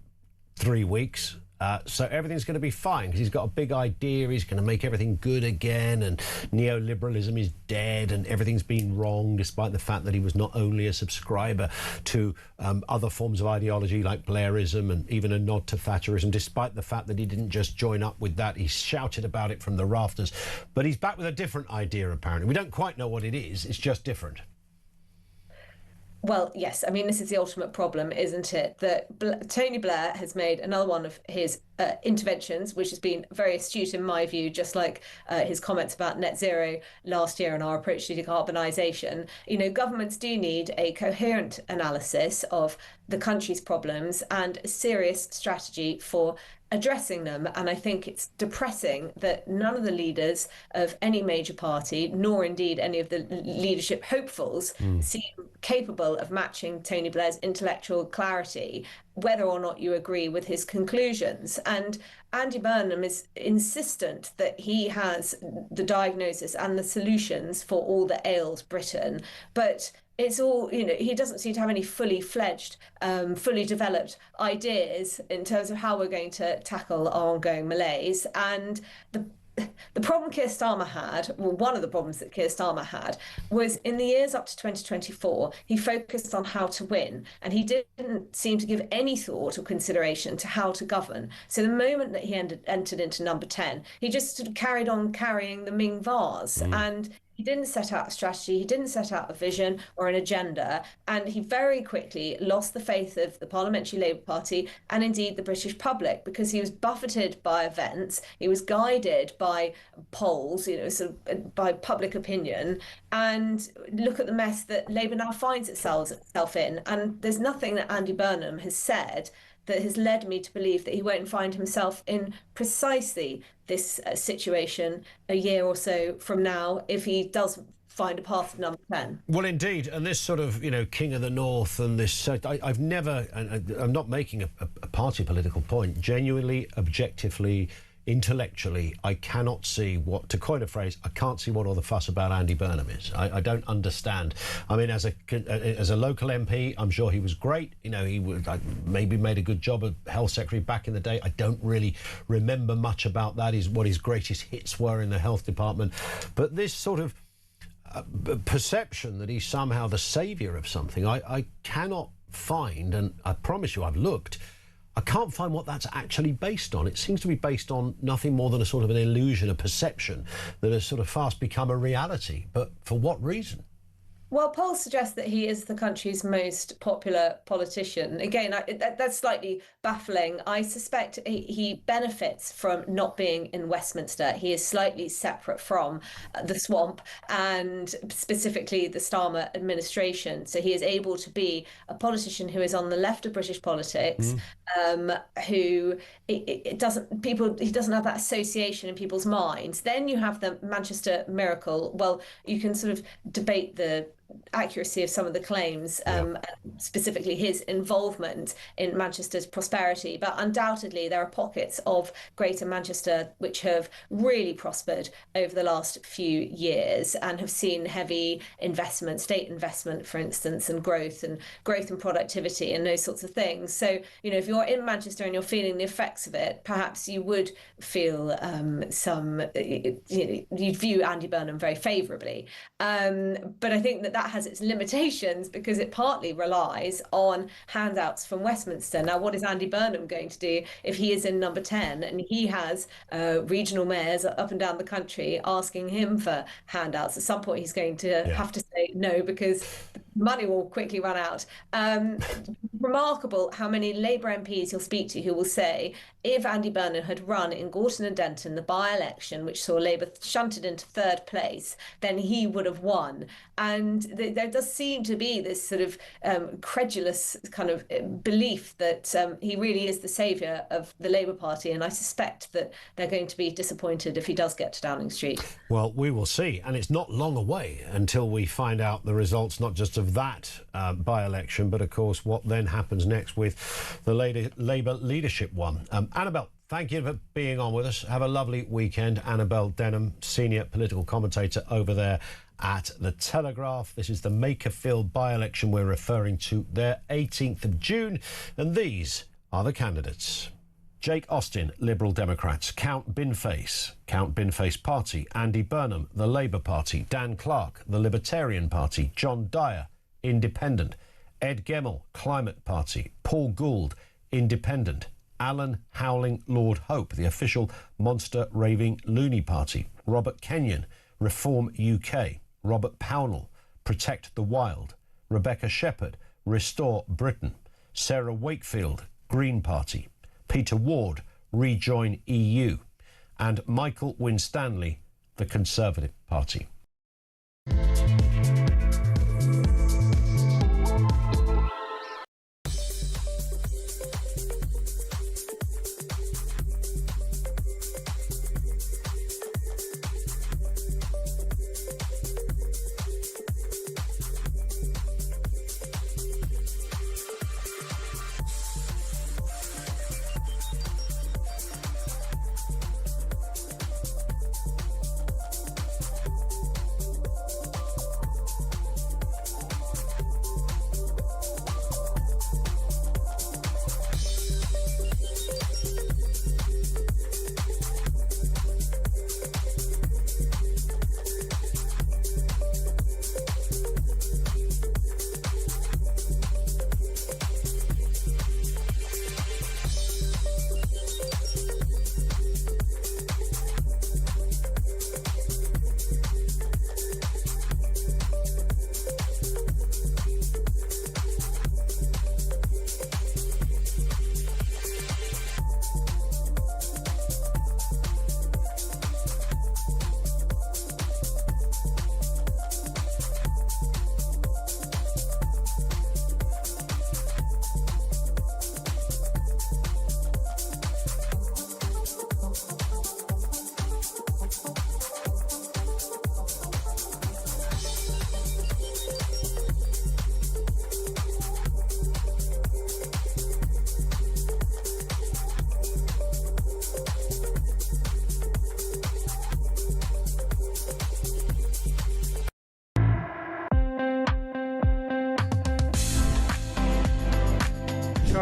3 weeks. So everything's going to be fine, because he's got a big idea. He's going to make everything good again, and neoliberalism is dead, and everything's been wrong, despite the fact that he was not only a subscriber to other forms of ideology like Blairism and even a nod to Thatcherism, despite the fact that he didn't just join up with that. He shouted about it from the rafters. But he's back with a different idea, apparently. We don't quite know what it is. It's just different. Well, yes. I mean, this is the ultimate problem, isn't it? That Tony Blair has made another one of his interventions, which has been very astute in my view, just like his comments about net zero last year and our approach to decarbonisation. Governments do need a coherent analysis of the country's problems and a serious strategy for addressing them. And I think it's depressing that none of the leaders of any major party, nor indeed any of the leadership hopefuls, seem capable of matching Tony Blair's intellectual clarity, whether or not you agree with his conclusions. And Andy Burnham is insistent that he has the diagnosis and the solutions for all that ails Britain. But it's all, he doesn't seem to have any fully fledged, fully developed ideas in terms of how we're going to tackle our ongoing malaise. And the problem Keir Starmer had, well, one of the problems that Keir Starmer had, was in the years up to 2024, he focused on how to win, and he didn't seem to give any thought or consideration to how to govern. So the moment that he entered into number 10, he just sort of carried on carrying the Ming vase. And He didn't set out a strategy, he didn't set out a vision or an agenda, and he very quickly lost the faith of the Parliamentary Labour Party and indeed the British public, because he was buffeted by events, he was guided by polls, sort of by public opinion, and look at the mess that Labour now finds itself in. And there's nothing that Andy Burnham has said that has led me to believe that he won't find himself in precisely this situation a year or so from now if he does find a path to number 10. Well, indeed, and this sort of, King of the North and this, I've never, and I'm not making a party political point, genuinely, objectively, intellectually, I cannot see what, to coin a phrase, I can't see what all the fuss about Andy Burnham is. I don't understand. I mean, as a local MP, I'm sure he was great. He would maybe made a good job of health secretary back in the day. I don't really remember much about that. What his greatest hits were in the health department. But this sort of perception that he's somehow the saviour of something, I cannot find, and I promise you I've looked, I can't find what that's actually based on. It seems to be based on nothing more than a sort of an illusion, a perception that has sort of fast become a reality. But for what reason? Well, polls suggest that he is the country's most popular politician. Again, that's slightly baffling. I suspect he benefits from not being in Westminster. He is slightly separate from the swamp and specifically the Starmer administration. So he is able to be a politician who is on the left of British politics, who he doesn't have that association in people's minds. Then you have the Manchester miracle. Well, you can sort of debate the accuracy of some of the claims, specifically his involvement in Manchester's prosperity, but undoubtedly there are pockets of Greater Manchester which have really prospered over the last few years and have seen heavy investment, state investment, for instance, and growth and productivity and those sorts of things. So, if you're in Manchester and you're feeling the effects of it, perhaps you would feel you'd view Andy Burnham very favourably. But I think that has its limitations because it partly relies on handouts from Westminster. Now, what is Andy Burnham going to do if he is in number 10 and he has regional mayors up and down the country asking him for handouts? At some point, he's going to have to say no because money will quickly run out. Remarkable how many Labour MPs you'll speak to who will say, if Andy Burnham had run in Gorton and Denton, the by-election, which saw Labour shunted into third place, then he would have won. And there does seem to be this sort of credulous kind of belief that he really is the saviour of the Labour Party. And I suspect that they're going to be disappointed if he does get to Downing Street. Well, we will see. And it's not long away until we find out the results, not just of that by-election, but of course what then happens next with the Labour leadership one. Annabelle, thank you for being on with us. Have a lovely weekend. Annabelle Denham, senior political commentator over there at The Telegraph. This is the Makerfield by-election we're referring to there, 18th of June. And these are the candidates. Jake Austin, Liberal Democrats. Count Binface Party. Andy Burnham, the Labour Party. Dan Clark, the Libertarian Party. John Dyer, Independent. Ed Gemmell, Climate Party. Paul Gould, Independent. Alan Howling Lord Hope, the official monster raving loony party. Robert Kenyon, Reform UK. Robert Pownall, Protect the Wild. Rebecca Shepherd, Restore Britain. Sarah Wakefield, Green Party. Peter Ward, Rejoin EU. And Michael Winstanley, the Conservative Party.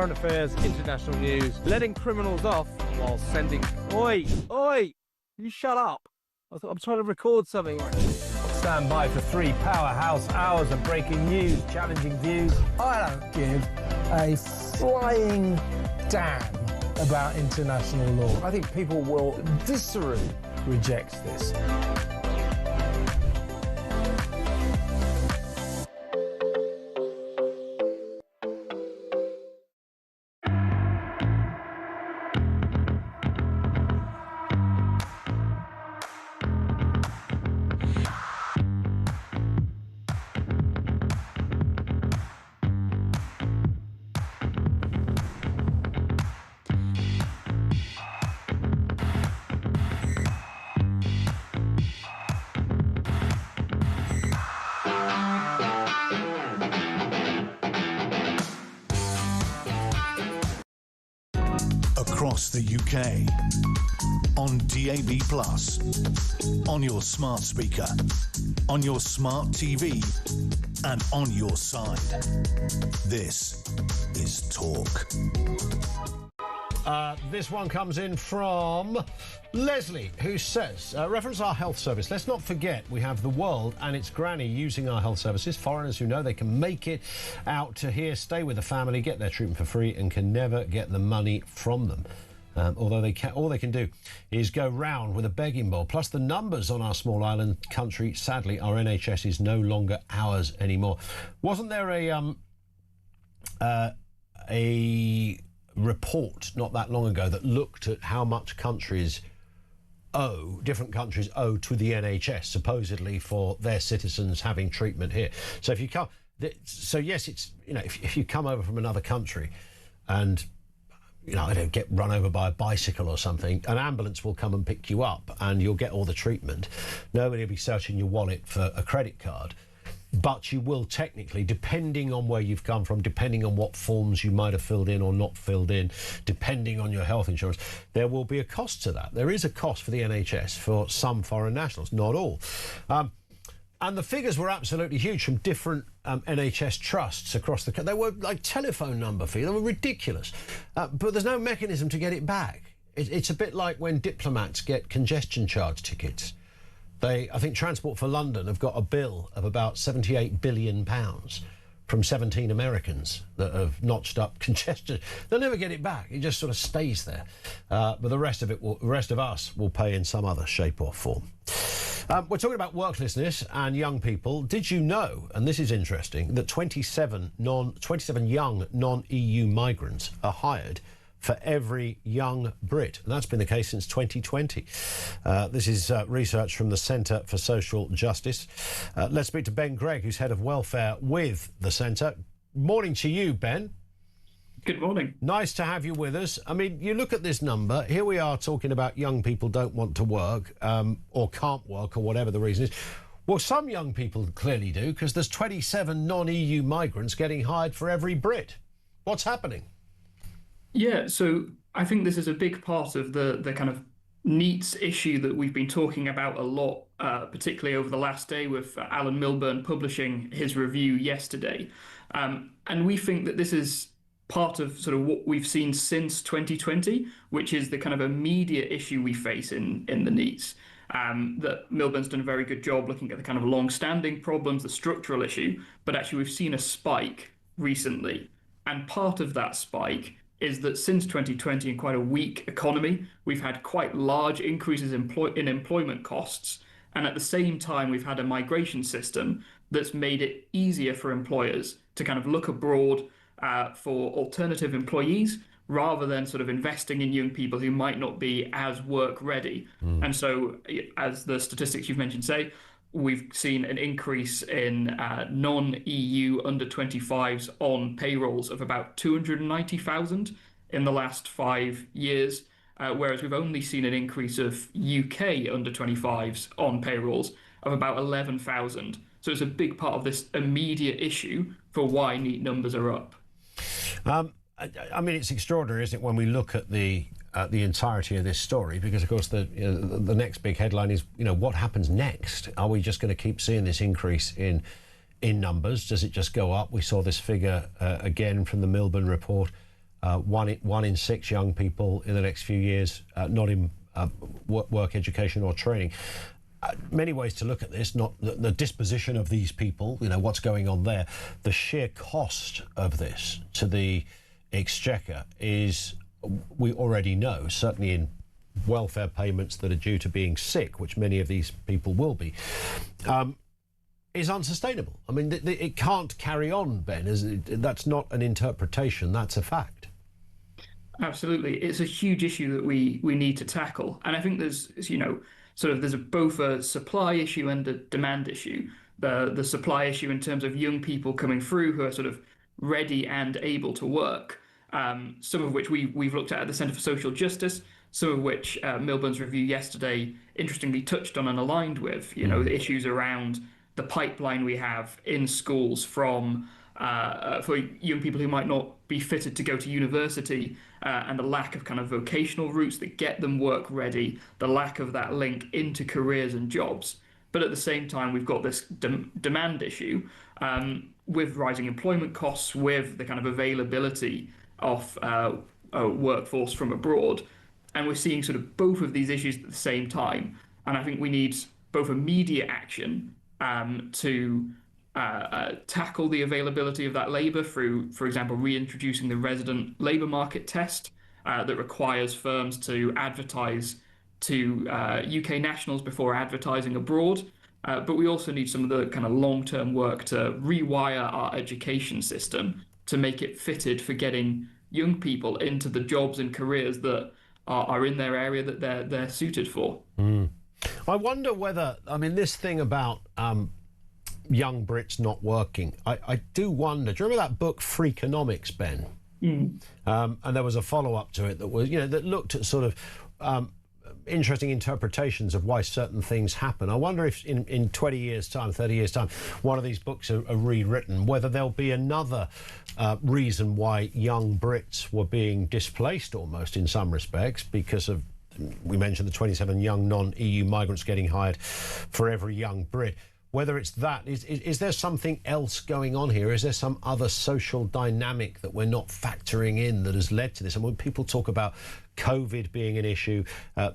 current affairs, international news, letting criminals off while sending... Oi! Oi! You shut up. I'm trying to record something. Stand by for 3 powerhouse hours of breaking news, challenging views. I don't give a flying damn about international law. I think people will viscerally reject this. Across the UK, on DAB+, on your smart speaker, on your smart TV, and on your side. This is Talk. This one comes in from Leslie, who says, reference our health service. Let's not forget we have the world and its granny using our health services. Foreigners who know they can make it out to here, stay with the family, get their treatment for free, and can never get the money from them. Although all they can do is go round with a begging bowl. Plus, the numbers on our small island country, sadly, our NHS is no longer ours anymore. Wasn't there a report not that long ago that looked at how much different countries owe to the NHS, supposedly for their citizens having treatment here? So if you come, yes, it's, if you come over from another country and I don't get run over by a bicycle or something, an ambulance will come and pick you up and you'll get all the treatment. Nobody will be searching your wallet for a credit card. But you will technically, depending on where you've come from, depending on what forms you might have filled in or not filled in, depending on your health insurance, there will be a cost to that. There is a cost for the NHS for some foreign nationals, not all. And the figures were absolutely huge from different NHS trusts across the country. They were like telephone number fees. They were ridiculous. But there's no mechanism to get it back. It's a bit like when diplomats get congestion charge tickets. I think Transport for London have got a bill of about £78 billion from 17 Americans that have notched up congestion. They'll never get it back. It just sort of stays there. But the rest of us will pay in some other shape or form. We're talking about worklessness and young people. Did you know, and this is interesting, that 27 young non-EU migrants are hired for every young Brit, and that's been the case since 2020. This is research from the Centre for Social Justice. Let's speak to Ben Gregg, who's head of welfare with the Centre. Morning to you, Ben. Good morning. Nice to have you with us. I mean, you look at this number, here we are talking about young people don't want to work or can't work or whatever the reason is. Well, some young people clearly do, because there's 27 non-EU migrants getting hired for every Brit. What's happening? Yeah, so I think this is a big part of the kind of NEETs issue that we've been talking about a lot, particularly over the last day with Alan Milburn publishing his review yesterday. And we think that this is part of sort of what we've seen since 2020, which is the kind of immediate issue we face in the NEETs. That Milburn's done a very good job looking at the kind of long-standing problems, the structural issue, but actually we've seen a spike recently. And part of that spike is that since 2020, in quite a weak economy, we've had quite large increases in employment costs. And at the same time, we've had a migration system that's made it easier for employers to kind of look abroad for alternative employees rather than sort of investing in young people who might not be as work ready. And so, as the statistics you've mentioned say, we've seen an increase in non-EU under 25s on payrolls of about 290,000 in the last 5 years, whereas we've only seen an increase of UK under 25s on payrolls of about 11,000. So it's a big part of this immediate issue for why NEET numbers are up. I mean, it's extraordinary, isn't it, when we look at the entirety of this story, because of course the next big headline is, what happens next? Are we just going to keep seeing this increase in numbers? Does it just go up? We saw this figure again from the Milburn report one in 6 young people in the next few years not in work, education or training. Many ways to look at this, not the disposition of these people, what's going on there. The sheer cost of this to the exchequer is, we already know, certainly in welfare payments that are due to being sick, which many of these people will be, is unsustainable. I mean, it can't carry on, Ben. That's not an interpretation, that's a fact. Absolutely. It's a huge issue that we need to tackle. And I think there's, there's both a supply issue and a demand issue. The supply issue in terms of young people coming through who are sort of ready and able to work, some of which we've looked at the Centre for Social Justice, some of which Milburn's review yesterday interestingly touched on and aligned with, the issues around the pipeline we have in schools from for young people who might not be fitted to go to university, and the lack of kind of vocational routes that get them work ready, the lack of that link into careers and jobs. But at the same time, we've got this demand issue with rising employment costs, with the kind of availability of workforce from abroad. And we're seeing sort of both of these issues at the same time. And I think we need both immediate action to tackle the availability of that labour through, for example, reintroducing the resident labour market test that requires firms to advertise to UK nationals before advertising abroad. But we also need some of the kind of long-term work to rewire our education system to make it fitted for getting young people into the jobs and careers that are in their area that they're suited for. I wonder whether, this thing about young Brits not working, I do wonder. Do you remember that book Freakonomics, Ben? And there was a follow-up to it that was, that looked at sort of interesting interpretations of why certain things happen. I wonder if in 20 years' time, 30 years' time, one of these books are rewritten, whether there'll be another reason why young Brits were being displaced almost in some respects because of, we mentioned the 27 young non-EU migrants getting hired for every young Brit. Whether it's that, is there something else going on here? Is there some other social dynamic that we're not factoring in that has led to this? And when people talk about COVID being an issue,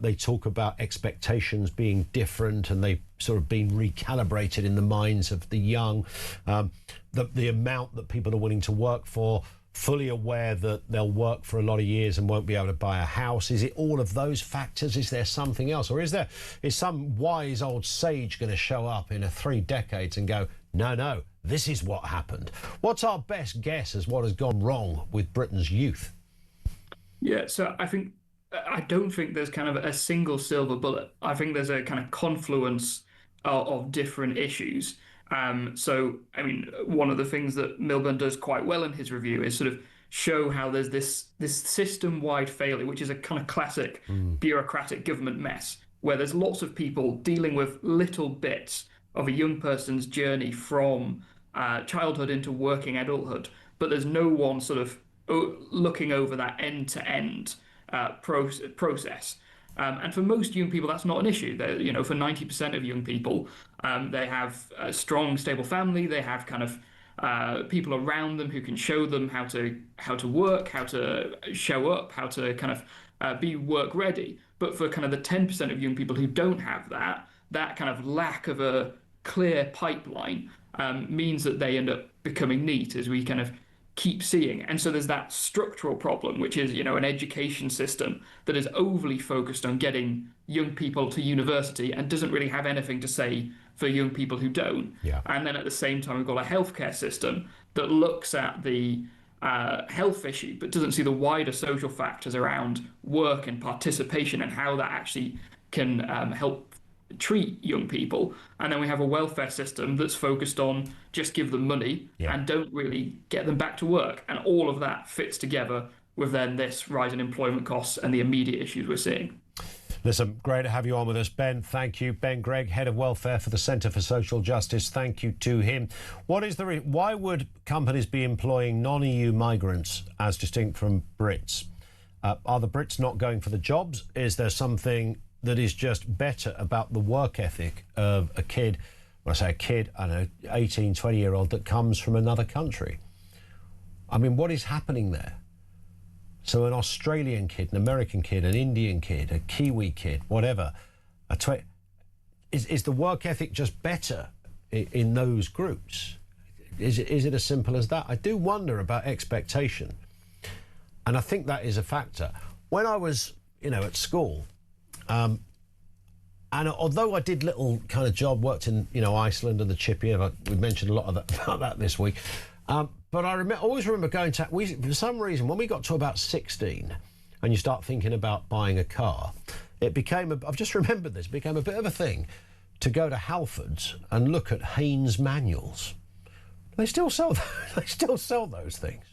they talk about expectations being different and they've sort of been recalibrated in the minds of the young. The amount that people are willing to work for, fully aware that they'll work for a lot of years and won't be able to buy a house. Is it all of those factors? Is there something else? Or is some wise old sage going to show up in 3 decades and go, no, this is what happened? What's our best guess as what has gone wrong with Britain's youth? Yeah, so I don't think there's kind of a single silver bullet. I think there's a kind of confluence of different issues. One of the things that Milburn does quite well in his review is sort of show how there's this system-wide failure, which is a kind of classic bureaucratic government mess, where there's lots of people dealing with little bits of a young person's journey from childhood into working adulthood, but there's no one sort of looking over that end-to-end process. And for most young people, that's not an issue. For 90% of young people, they have a strong, stable family. They have kind of people around them who can show them how to work, how to show up, how to kind of be work ready. But for kind of the 10% of young people who don't have that kind of lack of a clear pipeline means that they end up becoming neat, as we kind of keep seeing. And so there's that structural problem, which is, an education system that is overly focused on getting young people to university and doesn't really have anything to say for young people who don't. Yeah. And then at the same time, we've got a healthcare system that looks at the health issue, but doesn't see the wider social factors around work and participation and how that actually can help treat young people. And then we have a welfare system that's focused on just give them money and don't really get them back to work. And all of that fits together with then this rise in employment costs and the immediate issues we're seeing. Listen, great to have you on with us, Ben. Thank you. Ben Gregg, Head of Welfare for the Centre for Social Justice. Thank you to him. Why would companies be employing non-EU migrants as distinct from Brits? Are the Brits not going for the jobs? Is there something that is just better about the work ethic of a kid, when I say a kid, I don't know, 18, 20-year-old that comes from another country? What is happening there? So an Australian kid, an American kid, an Indian kid, a Kiwi kid, whatever, is the work ethic just better in those groups? Is it as simple as that? I do wonder about expectation. And I think that is a factor. When I was, at school, and although I did little kind of job, worked in, Iceland and the Chippy, we mentioned a lot of that, about that this week. But I always remember going to, for some reason, when we got to about 16 and you start thinking about buying a car, it became, I've just remembered this, became a bit of a thing to go to Halfords and look at Haynes manuals. They still sell those things.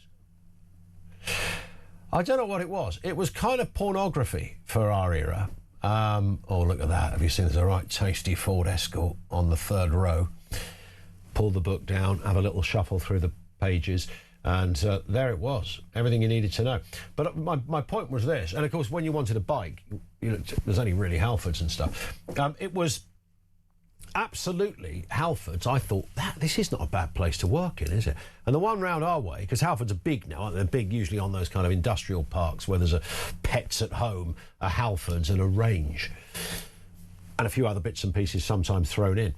I don't know what it was. It was kind of pornography for our era. Oh, look at that. Have you seen there's a right tasty Ford Escort on the third row? Pull the book down, have a little shuffle through the pages, and there it was. Everything you needed to know. But my point was this, and of course when you wanted a bike, there's only really Halfords and stuff. It was absolutely Halfords. I thought, this is not a bad place to work in, is it? And the one round our way, because Halfords are big now, aren't they? They're big usually on those kind of industrial parks where there's a Pets at Home, a Halfords and a Range, and a few other bits and pieces sometimes thrown in.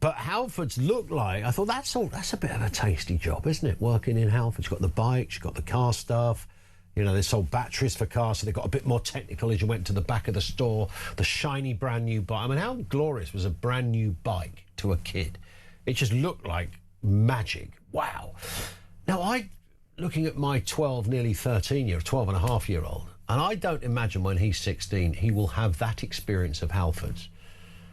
But Halfords looked like, I thought, that's a bit of a tasty job, isn't it? Working in Halfords. You've got the bikes, you've got the car stuff. They sold batteries for cars, so they got a bit more technical as you went to the back of the store. The shiny brand new bike. I mean, how glorious was a brand new bike to a kid? It just looked like magic. Wow. Now, looking at my 12 and a half year old, and I don't imagine when he's 16, he will have that experience of Halfords.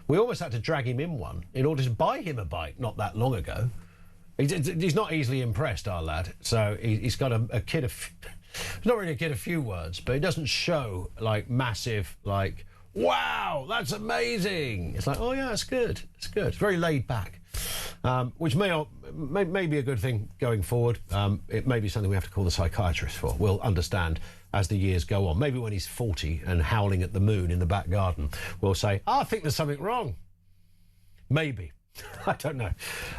We almost had to drag him in one in order to buy him a bike not that long ago. He's not easily impressed, our lad. So he's got a kid of... not really a kid of few words, but it doesn't show like massive, like, wow, that's amazing. It's like, oh yeah, it's good. It's good. It's very laid back, which may be a good thing going forward. It may be something we have to call the psychiatrist for. We'll understand as the years go on. Maybe when he's 40 and howling at the moon in the back garden, we'll say, I think there's something wrong. Maybe. I don't know.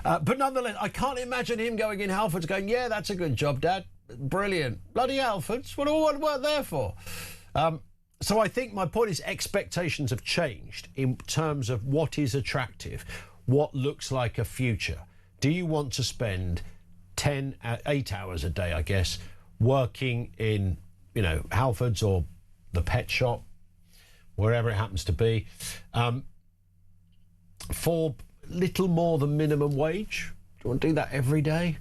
But nonetheless, I can't imagine him going in Halfords going, yeah, that's a good job, Dad. Brilliant. Bloody Halfords. What do I work there for? So I think my point is expectations have changed in terms of what is attractive, what looks like a future. Do you want to spend 8 hours a day, I guess, working in, Halfords or the pet shop, wherever it happens to be, for little more than minimum wage? Do you want to do that every day?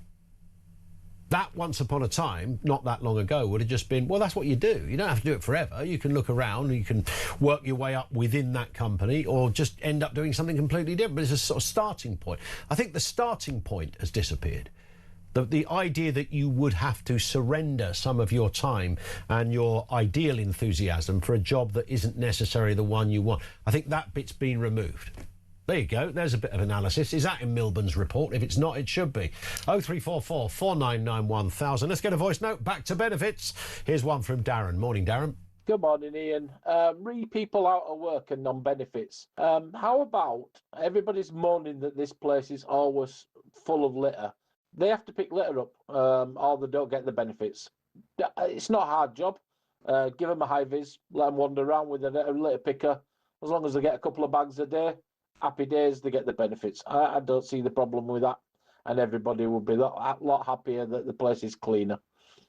That once upon a time, not that long ago, would have just been, well, that's what you do. You don't have to do it forever. You can look around and you can work your way up within that company or just end up doing something completely different. But it's a sort of starting point. I think the starting point has disappeared. The idea that you would have to surrender some of your time and your ideal enthusiasm for a job that isn't necessarily the one you want. I think that bit's been removed. There you go. There's a bit of analysis. Is that in Milburn's report? If it's not, it should be. 0344 499 1000. Let's get a voice note. Back to benefits. Here's one from Darren. Morning, Darren. Good morning, Ian. People out of work and non-benefits. How about everybody's moaning that this place is always full of litter? They have to pick litter up or they don't get the benefits. It's not a hard job. Give them a high-vis, let them wander around with a litter picker. As long as they get a couple of bags a day, happy days, they get the benefits. I don't see the problem with that. And everybody will be a lot happier that the place is cleaner.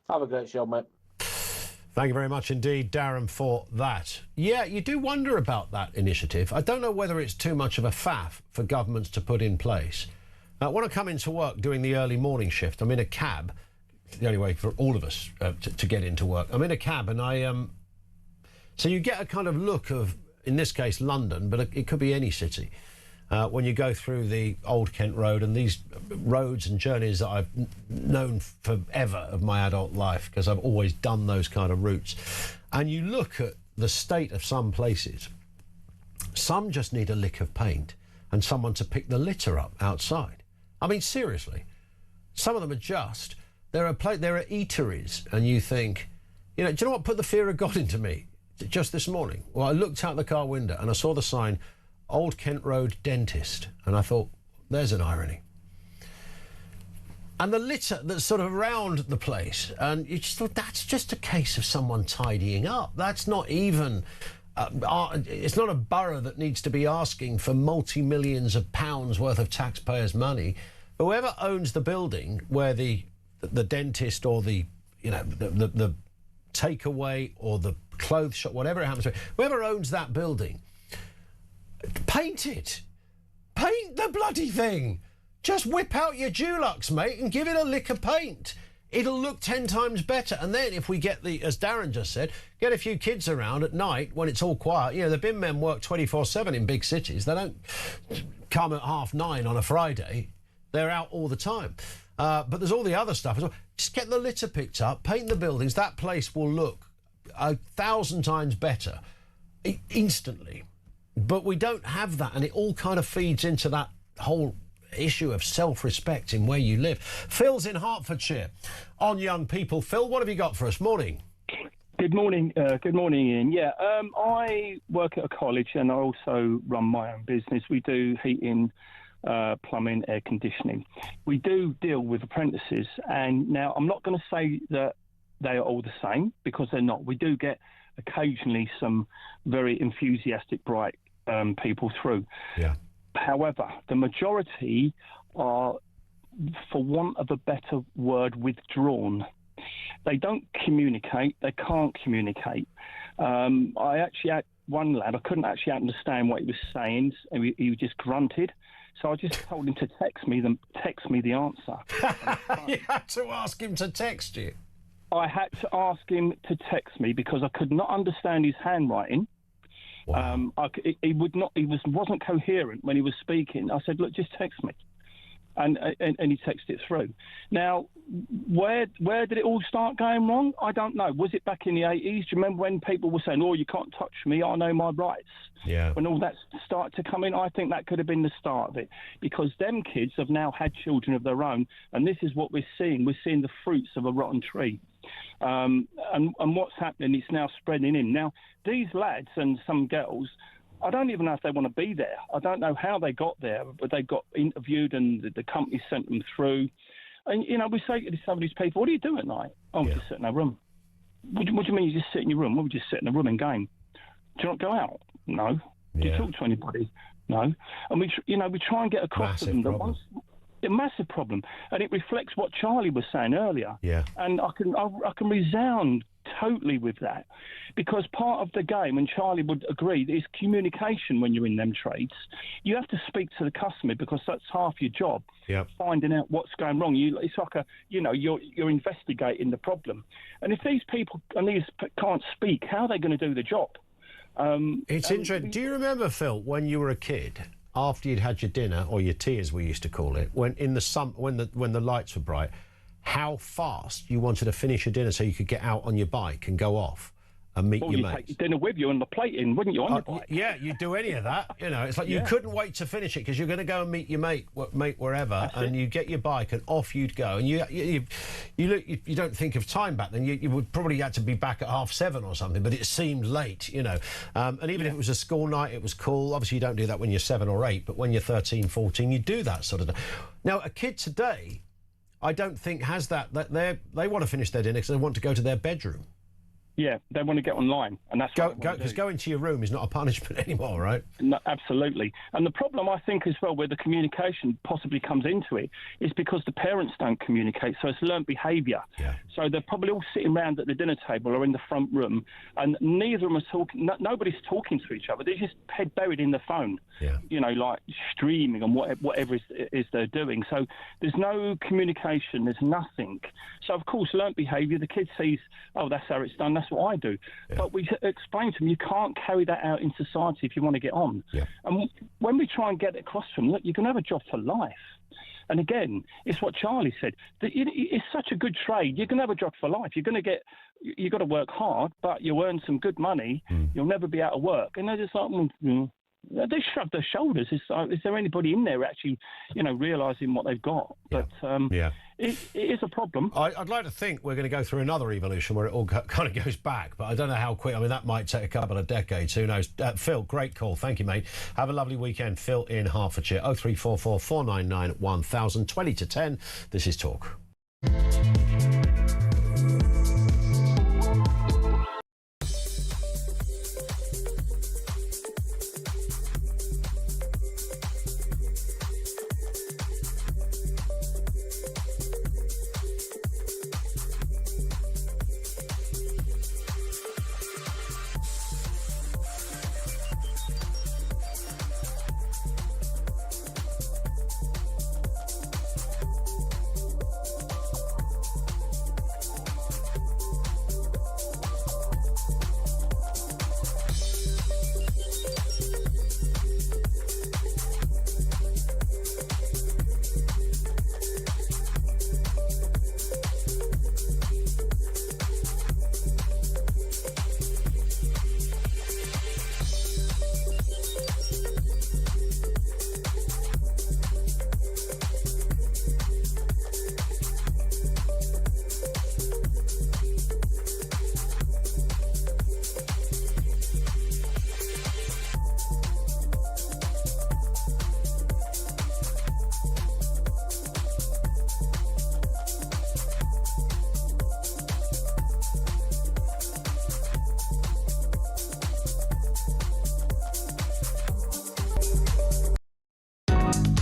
Have a great show, mate. Thank you very much indeed, Darren, for that. Yeah, you do wonder about that initiative. I don't know whether it's too much of a faff for governments to put in place. When I come into work doing the early morning shift, I'm in a cab. It's the only way for all of us to get into work. I'm in a cab and so you get a kind of look of, in this case, London, but it could be any city. When you go through the Old Kent Road and these roads and journeys that I've known forever of my adult life, because I've always done those kind of routes, and you look at the state of some places, some just need a lick of paint and someone to pick the litter up outside. I mean, seriously, some of them are just, there are eateries, and you think, do you know what put the fear of God into me just this morning? Well, I looked out the car window and I saw the sign, Old Kent Road Dentist, and I thought, there's an irony. And the litter that's sort of around the place, and you just thought that's just a case of someone tidying up. That's not even... it's not a borough that needs to be asking for multi-millions of pounds worth of taxpayers' money. Whoever owns the building where the dentist or the takeaway or the clothes shop, whatever it happens to be, whoever owns that building, paint it. Paint the bloody thing. Just whip out your Dulux, mate, and give it a lick of paint. It'll look 10 times better. And then if we get as Darren just said, get a few kids around at night when it's all quiet. You know, the bin men work 24/7 in big cities. They don't come at 9:30 on a Friday. They're out all the time. But there's all the other stuff as well. Just get the litter picked up, paint the buildings. That place will look 1,000 times better instantly. But we don't have that, and it all kind of feeds into that whole issue of self-respect in where you live. Phil's in Hertfordshire on young people. Phil, what have you got for us? Morning. Good morning. Good morning, Ian. Yeah, I work at a college and I also run my own business. We do heating, plumbing, air conditioning. We do deal with apprentices, and now I'm not going to say that they are all the same, because they're not. We do get occasionally some very enthusiastic, bright people through. Yeah. However, the majority are, for want of a better word, withdrawn. They don't communicate. They can't communicate. I actually had one lad, I couldn't actually understand what he was saying. He just grunted. So I just told him to text me the answer. You had to ask him to text you? I had to ask him to text me because I could not understand his handwriting. Wow. He wasn't coherent when he was speaking. I said, look, just text me. And he texted it through. Now, where did it all start going wrong? I don't know. Was it back in the 80s? Do you remember when people were saying, oh, you can't touch me, I know my rights? Yeah. When all that started to come in, I think that could have been the start of it. Because them kids have now had children of their own, and this is what we're seeing. We're seeing the fruits of a rotten tree. And what's happening, it's now spreading in. Now, these lads and some girls, I don't even know if they want to be there. I don't know how they got there, but they got interviewed and the company sent them through. And, you know, we say to some of these people, what do you do at night? Oh, we just sit in our room. What do you mean you just sit in your room? Well, we just sit in a room and game. Do you not go out? No. Do you talk to anybody? No. And we try and get across to them that once... A massive problem, and it reflects what Charlie was saying earlier. Yeah. And I can resound totally with that, because part of the game, and Charlie would agree, is communication when you're in them trades. You have to speak to the customer because that's half your job. Yeah. Finding out what's going wrong. It's like you're investigating the problem. And if these people can't speak, how are they going to do the job? It's interesting. Do you remember, Phil, when you were a kid, after you'd had your dinner, or your tea as we used to call it, when the lights were bright, how fast you wanted to finish your dinner so you could get out on your bike and go off and meet your mates? Take your dinner with you and the plate in, wouldn't you, on your bike? Yeah, you'd do any of that. You know, it's like you couldn't wait to finish it because you're going to go and meet your mate wherever, and you get your bike and off you'd go. And you don't think of time back then. You would probably have to be back at 7:30 or something, but it seemed late, you know. And even if it was a school night, it was cool. Obviously, you don't do that when you're 7 or 8, but when you're 13, 14, you do that sort of thing. Now, a kid today, I don't think has that they want to finish their dinner because they want to go to their bedroom. Yeah, they want to get online, and that's because going to your room is not a punishment anymore, right? No, absolutely. And the problem, I think, as well, where the communication possibly comes into it, is because the parents don't communicate, so it's learnt behaviour. Yeah. So they're probably all sitting around at the dinner table or in the front room, and neither of them are talking. Nobody's talking to each other. They're just head buried in the phone. Yeah. You know, like streaming and whatever it is they're doing. So there's no communication. There's nothing. So of course, learnt behaviour. The kid sees, oh, that's how it's done. That's what I do. Yeah. But we explain to them, you can't carry that out in society if you want to get on. Yeah. And when we try and get it across to them, look, you can have a job for life. And again, it's what Charlie said. It's such a good trade. You can have a job for life. You've got to work hard, but you'll earn some good money. You'll never be out of work. And they're just like, they shrug their shoulders. Is there anybody in there actually, realising what they've got? But it is a problem. I'd like to think we're going to go through another evolution where it all kind of goes back, but I don't know how quick. I mean, that might take a couple of decades. Who knows? Phil, great call. Thank you, mate. Have a lovely weekend. Phil in Hertfordshire. 0344 499 1000. 20 to 10. This is Talk.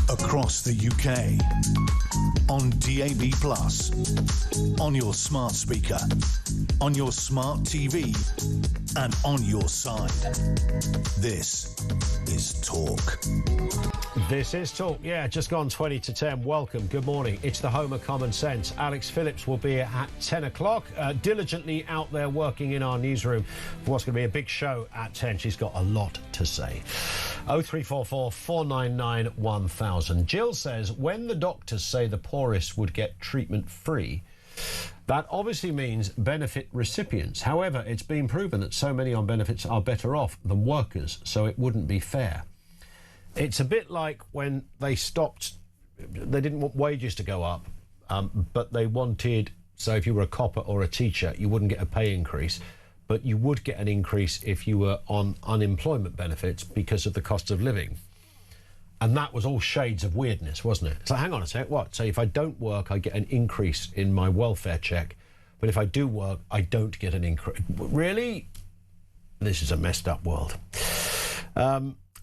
Across the UK, on DAB+, on your smart speaker, on your smart TV, and on your side. This is Talk. This is Talk. Yeah, just gone 20 to 10. Welcome. Good morning. It's the home of common sense. Alex Phillips will be at 10 o'clock, diligently out there working in our newsroom for what's going to be a big show at 10. She's got a lot to say. 0344 499 1000. Jill says, when the doctors say the poorest would get treatment free, that obviously means benefit recipients. However, it's been proven that so many on benefits are better off than workers, so it wouldn't be fair. It's a bit like when they didn't want wages to go up, but they wanted, so if you were a copper or a teacher, you wouldn't get a pay increase, but you would get an increase if you were on unemployment benefits because of the cost of living. And that was all shades of weirdness, wasn't it? So hang on a sec, what? So if I don't work, I get an increase in my welfare check, but if I do work, I don't get an increase. Really? This is a messed up world.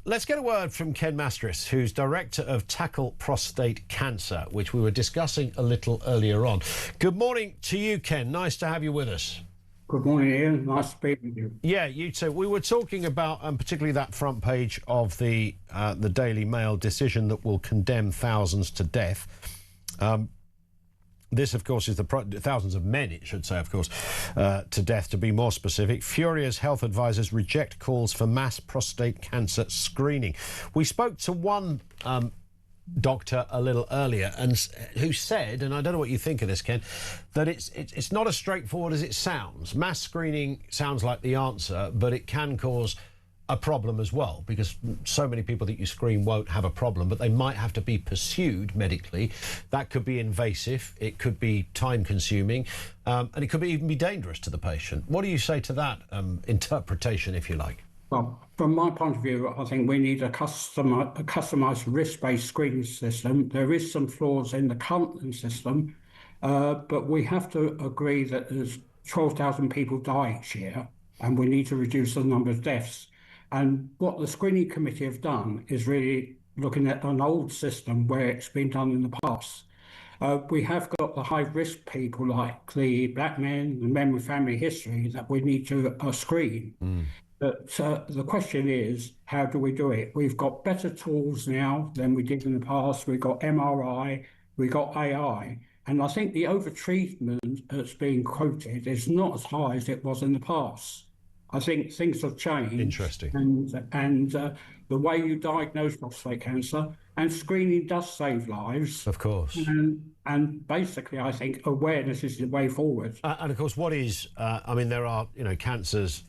Let's get a word from Ken Mastris, who's Director of Tackle Prostate Cancer, which we were discussing a little earlier on. Good morning to you, Ken. Nice to have you with us. Good morning, Ian. Nice speaking to you. Yeah, you too. We were talking about, particularly that front page of the Daily Mail decision that will condemn thousands to death. This, of course, is thousands of men, it should say, of course, to death, to be more specific. Furious health advisors reject calls for mass prostate cancer screening. We spoke to one doctor a little earlier, and who said, and I don't know what you think of this, Ken, that it's not as straightforward as it sounds. Mass screening sounds like the answer, but it can cause a problem as well, because so many people that you screen won't have a problem, but they might have to be pursued medically. That could be invasive, it could be time consuming, and it could even be dangerous to the patient. What do you say to that interpretation, if you like? Well, from my point of view, I think we need a customised risk-based screening system. There is some flaws in the current system, but we have to agree that there's 12,000 people die each year, and we need to reduce the number of deaths. And what the screening committee have done is really looking at an old system where it's been done in the past. We have got the high-risk people like the black men, the men with family history that we need to screen. But the question is, how do we do it? We've got better tools now than we did in the past. We've got MRI, we've got AI. And I think the over-treatment that's being quoted is not as high as it was in the past. I think things have changed. Interesting. And the way you diagnose prostate cancer, and screening does save lives. Of course. And basically, I think awareness is the way forward. And of course, what is, I mean, there are, cancers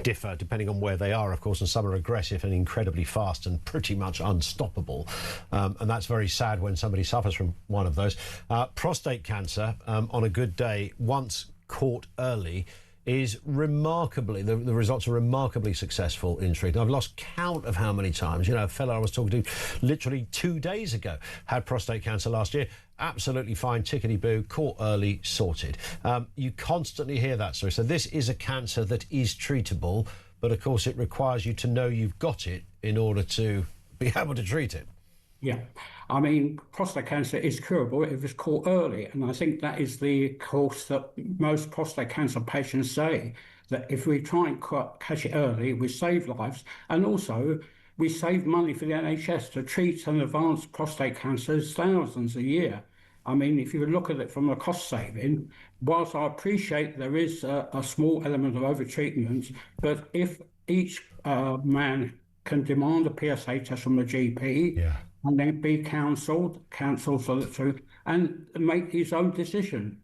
differ depending on where they are, of course, and some are aggressive and incredibly fast and pretty much unstoppable. And that's very sad when somebody suffers from one of those. Prostate cancer, on a good day, once caught early, is remarkably, the results are remarkably successful in treatment. I've lost count of how many times. A fellow I was talking to literally 2 days ago had prostate cancer last year. Absolutely fine, tickety-boo, caught early, sorted. You constantly hear that story. So this is a cancer that is treatable, but of course it requires you to know you've got it in order to be able to treat it. Yeah, I mean, prostate cancer is curable if it's caught early. And I think that is the course that most prostate cancer patients say, that if we try and catch it early, we save lives. And also, we save money for the NHS. To treat and advance prostate cancer is thousands a year. I mean, if you look at it from a cost saving, whilst I appreciate there is a small element of overtreatment, but if each man can demand a PSA test from the GP, and then be counselled for the truth, and make his own decision.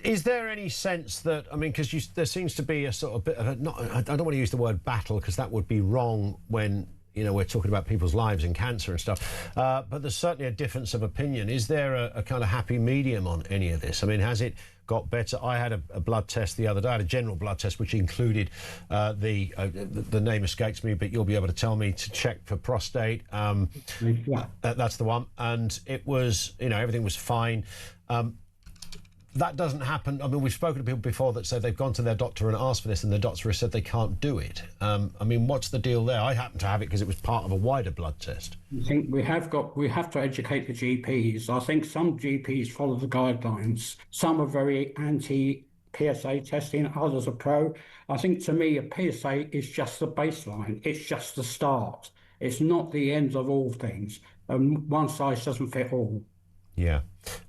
Is there any sense that, I mean, because there seems to be a sort of bit of a, I don't want to use the word battle, because that would be wrong when, we're talking about people's lives and cancer and stuff, but there's certainly a difference of opinion. Is there a kind of happy medium on any of this? I mean, has it got better? I had a blood test the other day. I had a general blood test, which included the name escapes me, but you'll be able to tell me, to check for prostate. That's the one. And it was, everything was fine. That doesn't happen. I mean, we've spoken to people before that say they've gone to their doctor and asked for this, and the doctor has said they can't do it. I mean, what's the deal there? I happen to have it because it was part of a wider blood test. I think we have to educate the GPs. I think some GPs follow the guidelines. Some are very anti-PSA testing, others are pro. I think, to me, a PSA is just the baseline. It's just the start. It's not the end of all things. One size doesn't fit all. Yeah.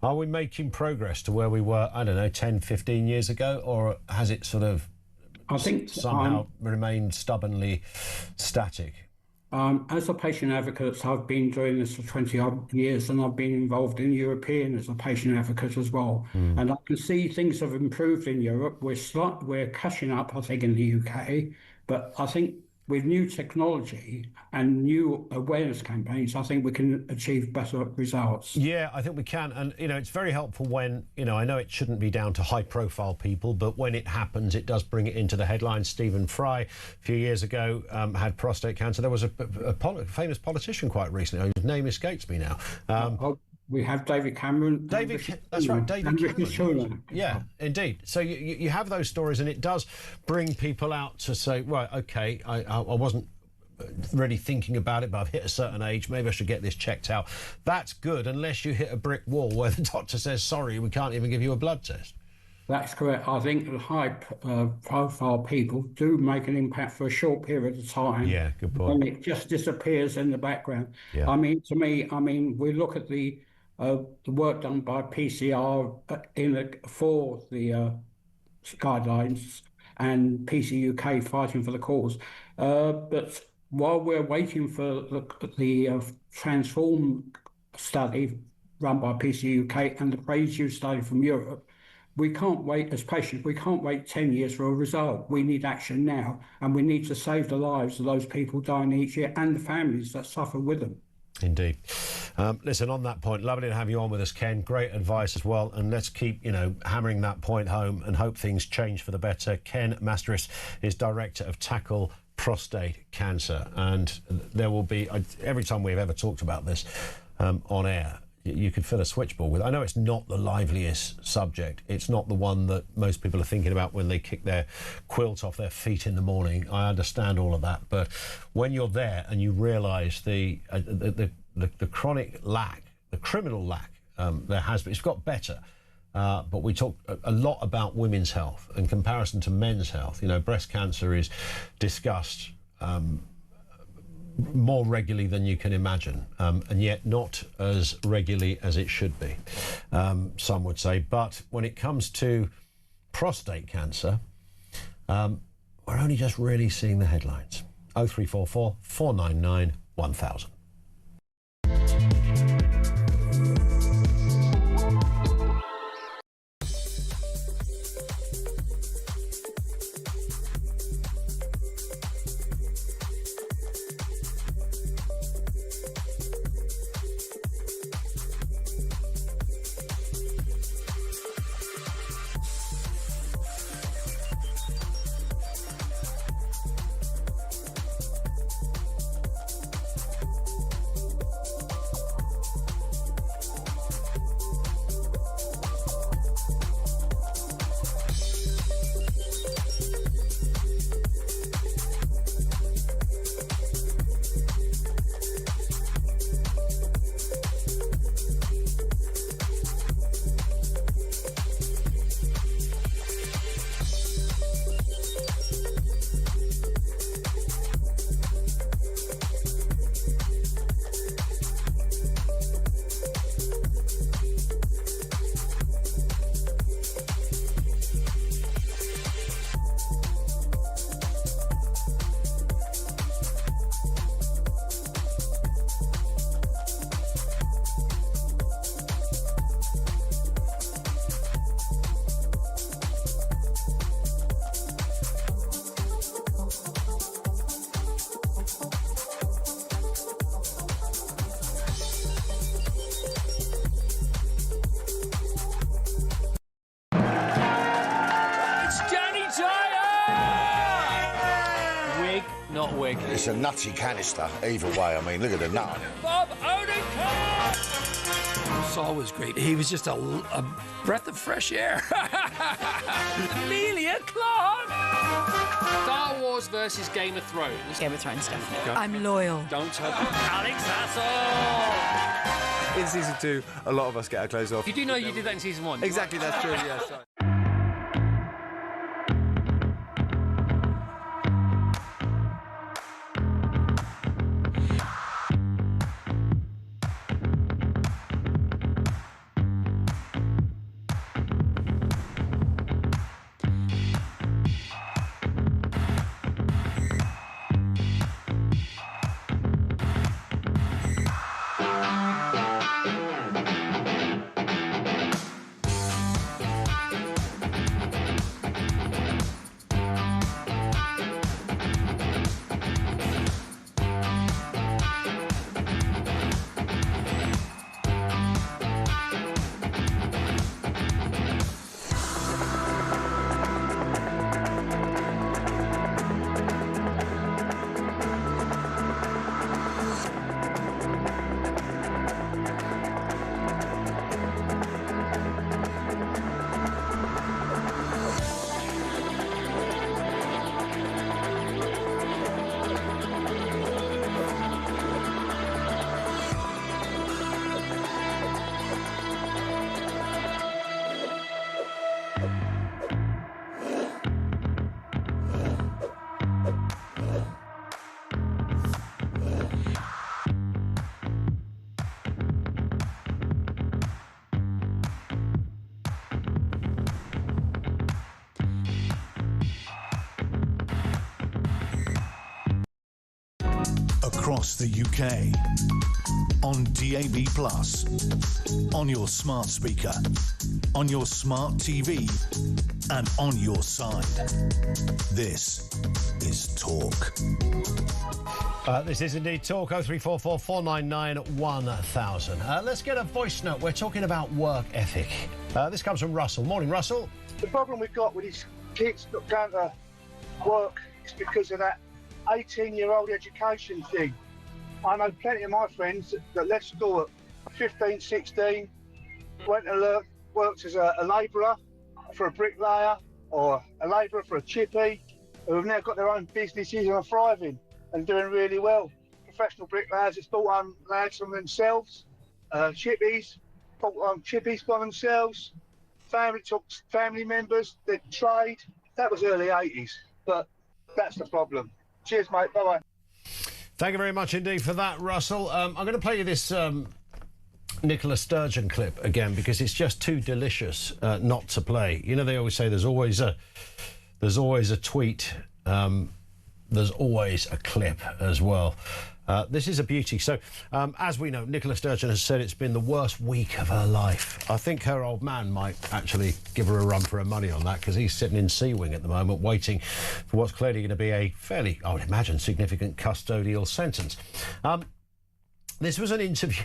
Are we making progress to where we were, I don't know, 10, 15 years ago, or has it sort of somehow remained stubbornly static? As a patient advocate, I've been doing this for 20-odd years, and I've been involved in European as a patient advocate as well. And I can see things have improved in Europe. We're catching up, I think, in the UK, but I think with new technology and new awareness campaigns, I think we can achieve better results. Yeah, I think we can. And, it's very helpful when, I know it shouldn't be down to high-profile people, but when it happens, it does bring it into the headlines. Stephen Fry, a few years ago, had prostate cancer. There was a famous politician quite recently, whose name escapes me now. We have David Cameron. That's right, David Cameron. Yeah, indeed. So you have those stories, and it does bring people out to say, right, OK, I wasn't really thinking about it, but I've hit a certain age, maybe I should get this checked out. That's good, unless you hit a brick wall where the doctor says, sorry, we can't even give you a blood test. That's correct. I think the high-profile people do make an impact for a short period of time. Yeah, good point. And it just disappears in the background. Yeah. I mean, to me, we look at the work done by PCR for the guidelines, and PC UK fighting for the cause. But while we're waiting for the Transform study run by PC UK and the Praise You study from Europe, we can't wait as patients. We can't wait 10 years for a result. We need action now, and we need to save the lives of those people dying each year and the families that suffer with them. Indeed. Listen, on that point, lovely to have you on with us, Ken. Great advice as well. And let's keep, hammering that point home and hope things change for the better. Ken Masteris is Director of Tackle Prostate Cancer. And there will be, every time we've ever talked about this on air, you could fill a switchboard with. I know it's not the liveliest subject. It's not the one that most people are thinking about when they kick their quilt off their feet in the morning. I understand all of that. But when you're there and you realise the chronic lack, the criminal lack there has been, it's got better. But we talk a lot about women's health in comparison to men's health. Breast cancer is discussed more regularly than you can imagine, and yet not as regularly as it should be, some would say. But when it comes to prostate cancer, We're only just really seeing the headlines. 0344 499 1000. Not wig. It's a nutty canister, either way. I mean, look at the nut. Bob Odenkirk! Saul was great. He was just a breath of fresh air. Amelia Clark! Star Wars versus Game of Thrones. Game of Thrones, definitely. I'm loyal. Don't tell Alex Hassel! In season 2, a lot of us get our clothes off. You do know you did that in season 1. Exactly, that's true, yes. Across the UK, on DAB+, on your smart speaker, on your smart TV, and on your side. This is Talk. This is indeed Talk. 0344 499 1000. Let's get a voice note. We're talking about work ethic. This comes from Russell. Morning, Russell. The problem we've got with these kids not going to work is because of that 18-year-old education thing. I know plenty of my friends that left school at 15, 16, went to worked as a labourer for a bricklayer or a labourer for a chippy, who have now got their own businesses and are thriving and doing really well. Professional bricklayers that's bought on lads on themselves, chippies, bought on chippies by themselves, family members, their trade. That was early 80s, but that's the problem. Cheers, mate. Bye-bye. Thank you very much indeed for that, Russell. I'm going to play you this Nicola Sturgeon clip again because it's just too delicious not to play. You know, they always say there's always There's always a tweet. There's always a clip as well. This is a beauty. So, as we know, Nicola Sturgeon has said it's been the worst week of her life. I think her old man might actually give her a run for her money on that, because he's sitting in Sea Wing at the moment waiting for what's clearly going to be a fairly, I would imagine, significant custodial sentence. This was an interview.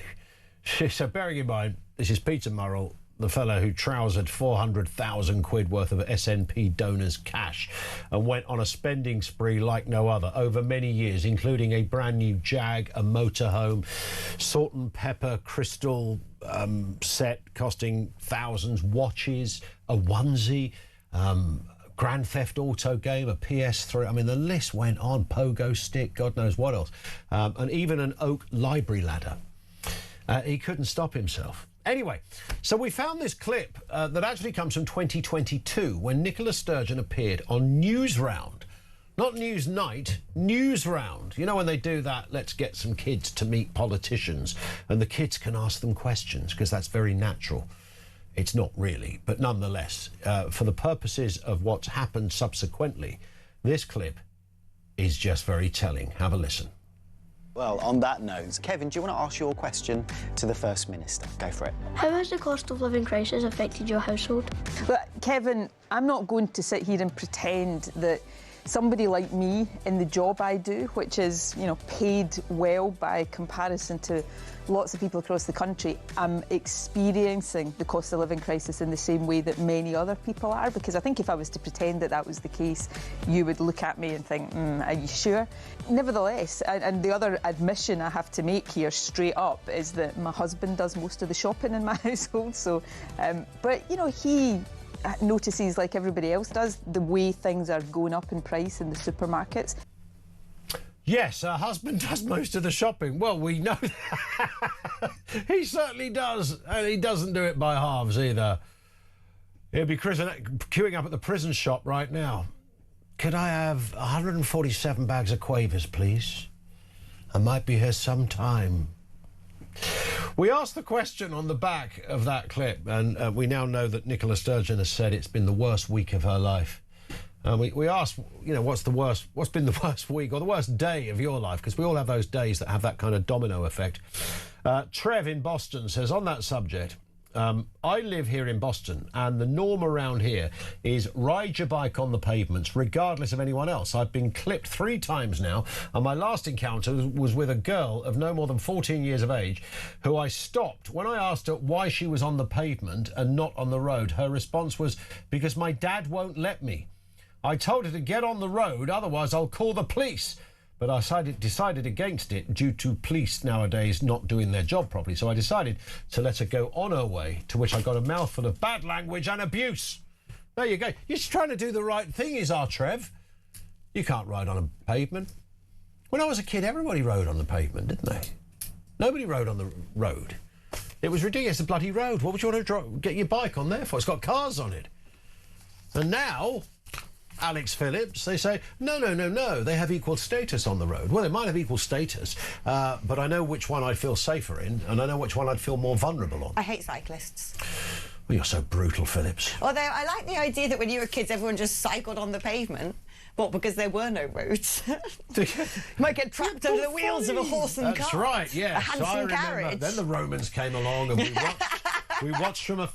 So bearing in mind, this is Peter Murrell, the fellow who trousered 400,000 quid worth of SNP donors' cash and went on a spending spree like no other over many years, including a brand new Jag, a motorhome, salt and pepper crystal set costing thousands, watches, a onesie, Grand Theft Auto game, a PS3. I mean, the list went on. Pogo stick, God knows what else. And even an oak library ladder. He couldn't stop himself. Anyway, so we found this clip that actually comes from 2022 when Nicola Sturgeon appeared on Newsround. Not Newsnight, Newsround. You know when they do that, let's get some kids to meet politicians and the kids can ask them questions, because that's very natural. It's not really, but nonetheless, for the purposes of what's happened subsequently, this clip is just very telling. Have a listen. Well, on that note, Kevin, do you want to ask your question to the First Minister? Go for it. How has the cost of living crisis affected your household? Well, Kevin, I'm not going to sit here and pretend that somebody like me in the job I do, which is, you know, paid well by comparison to lots of people across the country, I'm experiencing the cost of living crisis in the same way that many other people are, because I think if I was to pretend that that was the case, you would look at me and think, are you sure? Nevertheless, and the other admission I have to make here straight up is that my husband does most of the shopping in my household, so, but, you know, he notices, like everybody else does, the way things are going up in price in the supermarkets. Yes, her husband does most of the shopping. Well, we know that. He certainly does, and he doesn't do it by halves either. He'll be queuing up at the prison shop right now. Could I have 147 bags of Quavers, please? I might be here sometime. We asked the question on the back of that clip, and we now know that Nicola Sturgeon has said it's been the worst week of her life. We asked, you know, what's been the worst week or the worst day of your life? Because we all have those days that have that kind of domino effect. Trev in Boston says, on that subject, I live here in Boston, and the norm around here is ride your bike on the pavements, regardless of anyone else. I've been clipped 3 times now, and my last encounter was with a girl of no more than 14 years of age, who I stopped. When I asked her why she was on the pavement and not on the road, her response was, because my dad won't let me. I told her to get on the road, otherwise I'll call the police. But I decided against it due to police nowadays not doing their job properly. So I decided to let her go on her way, to which I got a mouthful of bad language and abuse. There you go. You're just trying to do the right thing, is our Trev. You can't ride on a pavement. When I was a kid, everybody rode on the pavement, didn't they? Nobody rode on the road. It was ridiculous, the bloody road. What would you want to get your bike on there for? It's got cars on it. And now, Alex Phillips, they say, no, they have equal status on the road. Well, they might have equal status, but I know which one I'd feel safer in, and I know which one I'd feel more vulnerable on. I hate cyclists. Well, you're so brutal, Phillips. Although I like the idea that when you were kids, everyone just cycled on the pavement. Well, because there were no roads. You might get trapped under the wheels of a horse and cart. That's right, yeah. A handsome carriage. Then the Romans came along and we watched from afar.